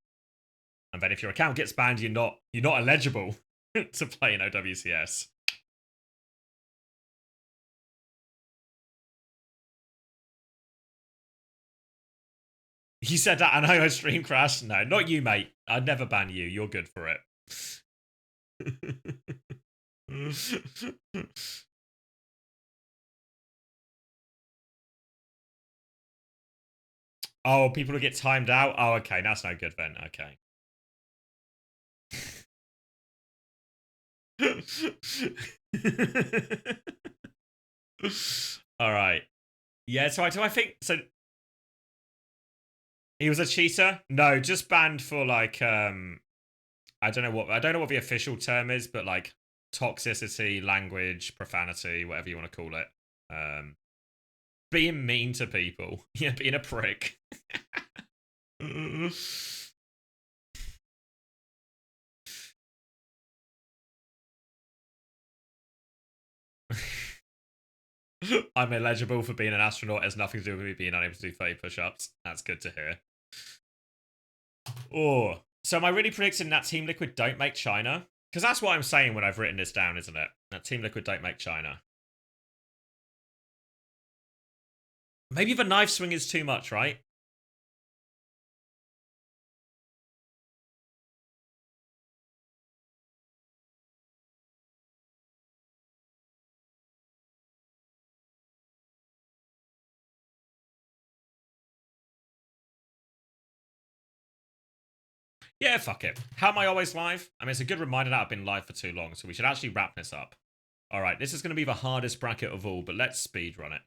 And then if your account gets banned, you're not eligible to play in OWCS. He said that and I stream crash. No, not you, mate. I'd never ban you. You're good for it. Oh, people who get timed out? Oh, okay, that's no good then. Okay. All right. Yeah, so I think so. He was a cheater? No, just banned for like I don't know what the official term is, but like toxicity, language, profanity, whatever you want to call it. Being mean to people. Yeah, being a prick. I'm illegible for being an astronaut. It has nothing to do with me being unable to do 30 push-ups. That's good to hear. Oh, so am I really predicting that Team Liquid don't make China? Because that's what I'm saying when I've written this down, isn't it? That Team Liquid don't make China. Maybe the knife swing is too much, right? Yeah, fuck it. How am I always live? I mean, it's a good reminder that I've been live for too long, so we should actually wrap this up. Alright, this is going to be the hardest bracket of all, but let's speedrun it.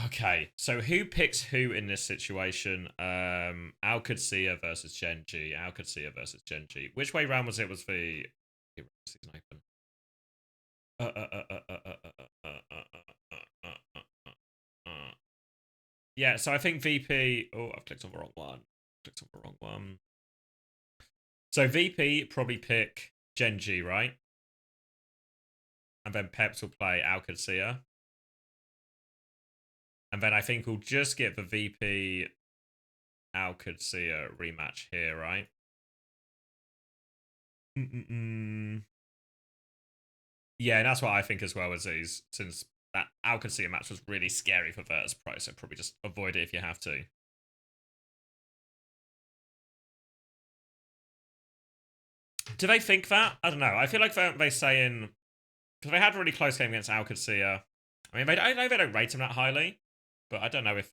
Okay, so who picks who in this situation? Alcadcia versus Genji. Alcadcia versus Genji. Which way round was it? Was the... season open. Yeah, so I think VP... Oh, I've clicked on the wrong one. So VP probably pick Genji, right? And then Peps will play Alcadcia. And then I think we'll just get the VP Alcadcia rematch here, right? Yeah, and that's what I think as well, Aziz, since that Alcadcia match was really scary for Virtus Pro, so probably just avoid it if you have to. Do they think that? I don't know. I feel like they're saying... Because they had a really close game against Alcadcia. I mean, I know they don't rate him that highly, but I don't know if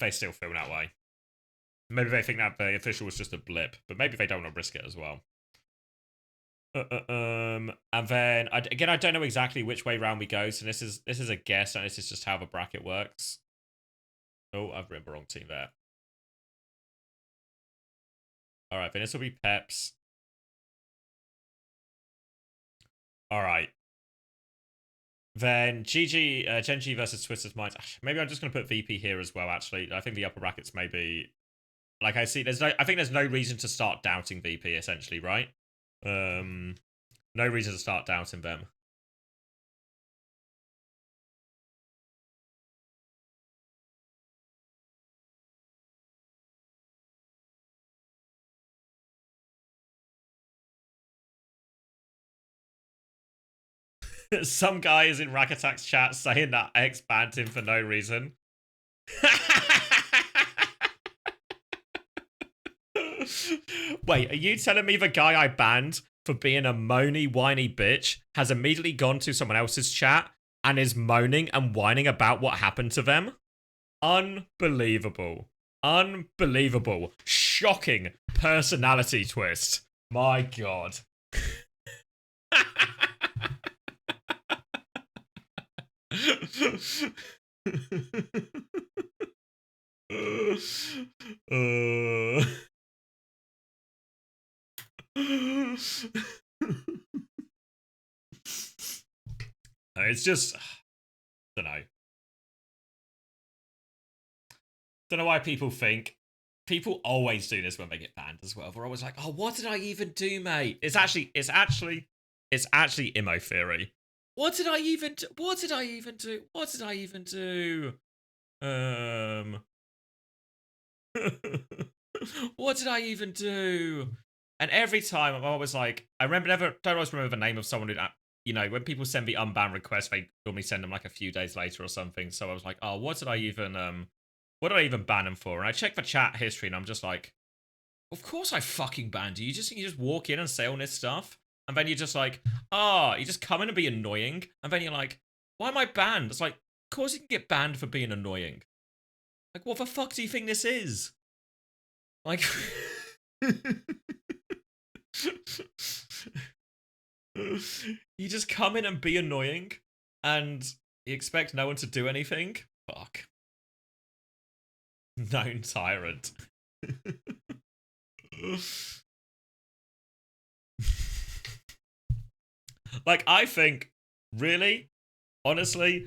they still feel that way. Maybe they think that the official was just a blip, but maybe they don't want to risk it as well. And then again, I don't know exactly which way round we go, so this is a guess, and this is just how the bracket works. Oh, I've written the wrong team there. All right, then this will be Peps. All right. Then Genji versus Twisted Minds. Maybe I'm just going to put VP here as well, actually. I think the upper brackets maybe... Like, I think there's no reason to start doubting VP, essentially, right? No reason to start doubting them. Some guy is in Rakatak's chat saying that X banned him for no reason. Wait, are you telling me the guy I banned for being a moany, whiny bitch has immediately gone to someone else's chat and is moaning and whining about what happened to them? Unbelievable. Unbelievable. Shocking personality twist. My God. It's just, don't know. Don't know why people always do this when they get banned as well. They're always like, "Oh, what did I even do, mate?" It's actually immo theory. What did I even do? What did I even do? What did I even do? What did I even do? And every time I'm always like, don't always remember the name of someone who, you know, when people send me unban requests, they normally send them like a few days later or something. So I was like, oh, what did I even ban them for? And I check the chat history and I'm just like, of course I fucking banned you. You just walk in and say all this stuff. And then you're just like, you just come in and be annoying. And then you're like, Why am I banned? It's like, of course you can get banned for being annoying. Like, what the fuck do you think this is? Like... You just come in and be annoying, and you expect no one to do anything? Fuck. Known tyrant. Like, I think, really, honestly,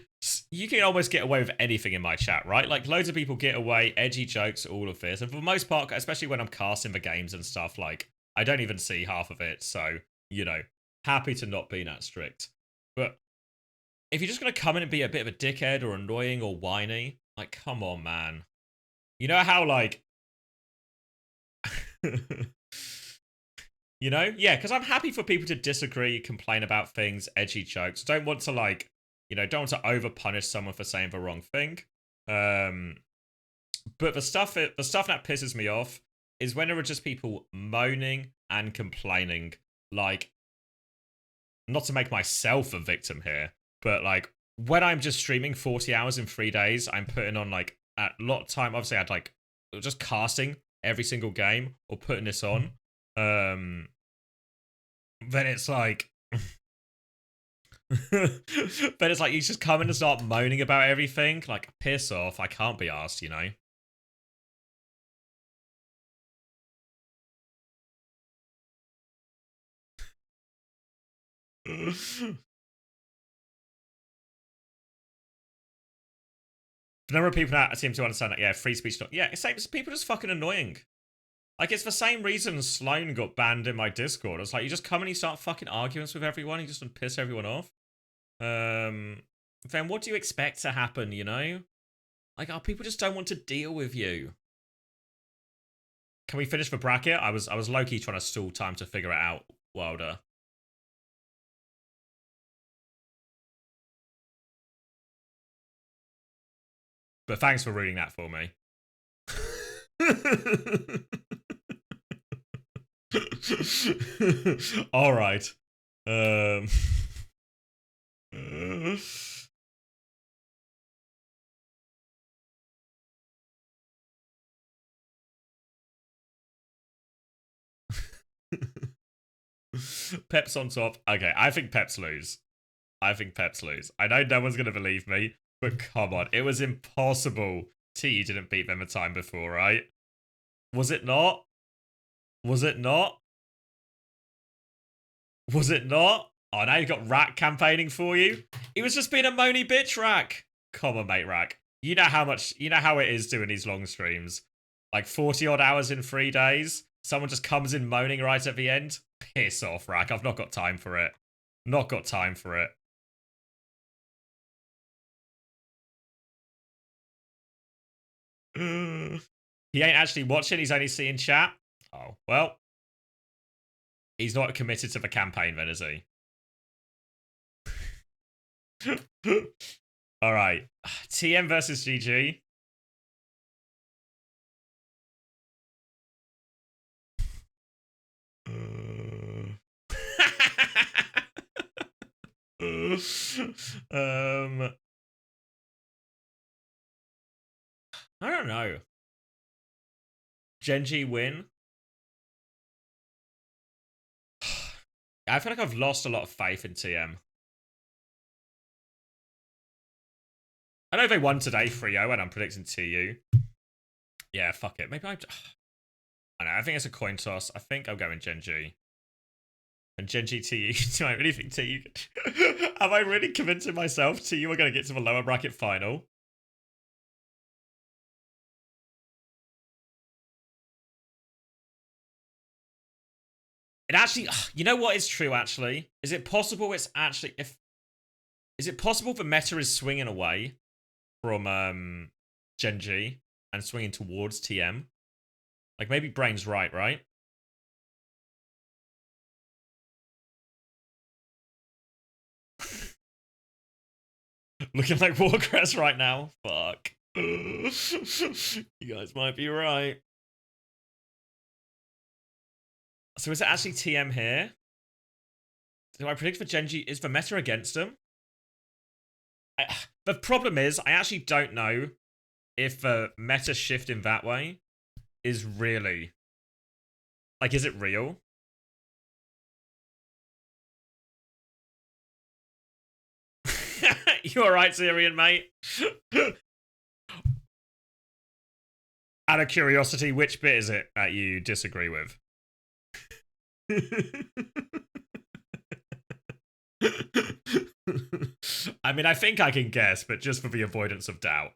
you can almost get away with anything in my chat, right? Like, loads of people get away, edgy jokes, all of this. And for the most part, especially when I'm casting the games and stuff, like, I don't even see half of it. So, you know, happy to not be that strict. But if you're just going to come in and be a bit of a dickhead or annoying or whiny, like, come on, man. You know how, like... You know? Yeah, because I'm happy for people to disagree, complain about things, edgy jokes. Don't want to, like, you know, don't want to over-punish someone for saying the wrong thing. But the stuff that pisses me off is when there are just people moaning and complaining. Like, not to make myself a victim here, but, like, when I'm just streaming 40 hours in 3 days, I'm putting on, like, a lot of time. Obviously, I'd, like, just casting every single game or putting this on. Then it's like... But it's like you just come in and start moaning about everything. Like, piss off. I can't be asked, you know? The number of people that seem to understand that, yeah, free speech... Yeah, it's like, people are just fucking annoying. Like, it's the same reason Sloan got banned in my Discord. It's like, you just come and you start fucking arguments with everyone. You just want to piss everyone off. Then what do you expect to happen, you know? Like, oh, people just don't want to deal with you. Can we finish the bracket? I was low-key trying to stall time to figure it out, Wilder. But thanks for reading that for me. All right. Pep's on top. Okay, I think Pep's lose. I know no one's going to believe me, but come on. It was impossible. T didn't beat them a time before, right? Was it not? Was it not? Was it not? Oh, now you've got Rack campaigning for you. He was just being a moany bitch, Rack. Come on, mate, Rack. You know how it is doing these long streams. Like 40 odd hours in 3 days. Someone just comes in moaning right at the end. Piss off, Rack. I've not got time for it. Not got time for it. He ain't actually watching. He's only seeing chat. Oh, well. He's not committed to the campaign then, is he? All right. TM versus GG. I don't know. Genji win. I feel like I've lost a lot of faith in TM. I know they won today 3-0 and I'm predicting TU. Yeah, fuck it. Maybe I don't know. I think it's a coin toss. I think I'm going Genji. And Genji TU. Do I really think TU... Am I really convincing myself TU are going to get to the lower bracket final? It actually... You know what is true, actually? Is it possible it's actually... Is it possible the meta is swinging away from Genji and swinging towards TM? Like, maybe Brain's right? Looking like Warcrest right now. Fuck. You guys might be right. So is it actually TM here? Do I predict for Genji? Is the meta against him? The problem is, I actually don't know if meta shifting that way is really... Like, is it real? You alright, Syrian, mate? Out of curiosity, which bit is it that you disagree with? I mean, I think I can guess, but just for the avoidance of doubt.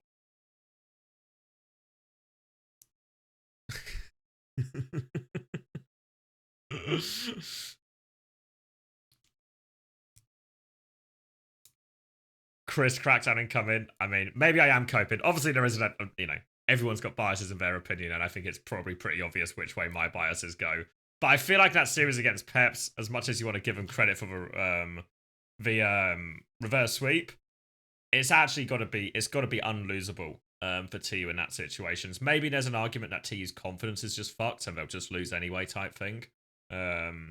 Chris Crackdown and come in. I mean, maybe I am coping. Obviously, there isn't, you know, everyone's got biases in their opinion, and I think it's probably pretty obvious which way my biases go. But I feel like that series against Peps, as much as you want to give them credit for the reverse sweep, it's actually got to be unlosable for TU in that situations. Maybe there's an argument that TU's confidence is just fucked and they'll just lose anyway type thing. But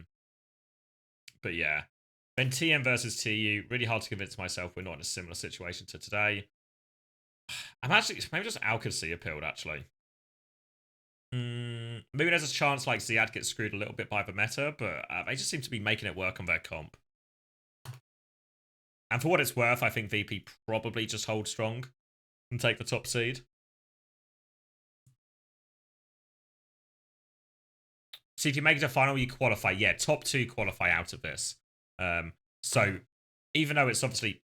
yeah. Then TM versus TU, really hard to convince myself we're not in a similar situation to today. I'm actually, maybe just Alcacy appealed, actually. Maybe there's a chance like Ziad gets screwed a little bit by the meta, but they just seem to be making it work on their comp. And for what it's worth, I think VP probably just hold strong and take the top seed. See, if you make it a final, you qualify. Yeah, top 2 qualify out of this. So even though it's obviously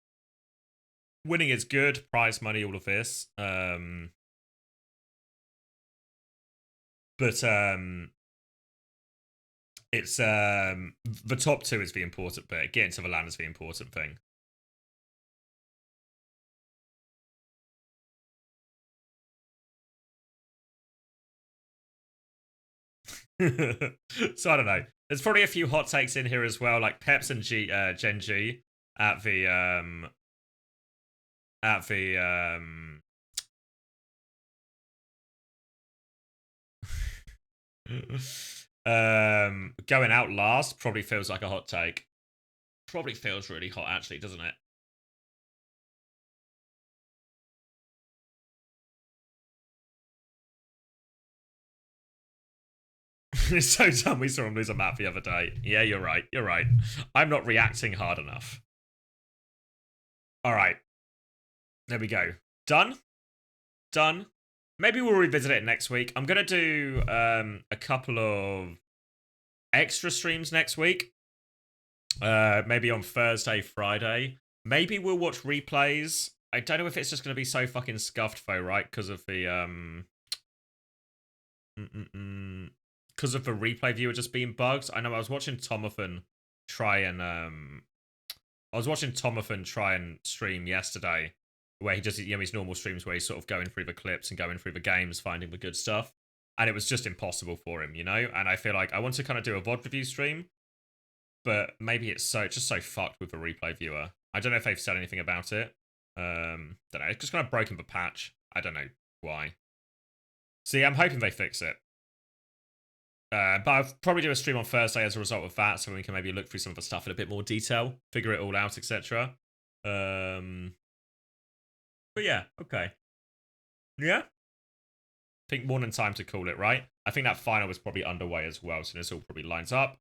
winning is good, prize money, all of this. But it's the top 2 is the important bit. Getting to the land is the important thing. So I don't know. There's probably a few hot takes in here as well, like Peps and Gen G at the going out last probably feels like a hot take. Probably feels really hot actually, doesn't it? It's so dumb we saw him lose a map the other day. Yeah, you're right. You're right. I'm not reacting hard enough. All right. There we go. Done? Done. Maybe we'll revisit it next week. I'm going to do a couple of extra streams next week. Maybe on Thursday, Friday. Maybe we'll watch replays. I don't know if it's just going to be so fucking scuffed though, right? Because of the because of the replay viewer just being bugged. I know I was watching Tomathan try and stream yesterday, where he does, you know, his normal streams where he's sort of going through the clips and going through the games, finding the good stuff, and it was just impossible for him, you know. And I feel like I want to kind of do a VOD review stream, but maybe it's just so fucked with the replay viewer. I don't know if they've said anything about it. Don't know. It's just kind of broken the patch. I don't know why. See, I'm hoping they fix it. But I'll probably do a stream on Thursday as a result of that, so we can maybe look through some of the stuff in a bit more detail, figure it all out, etc. But yeah, okay. Yeah? I think more than time to call it, right? I think that final was probably underway as well, so this all probably lines up.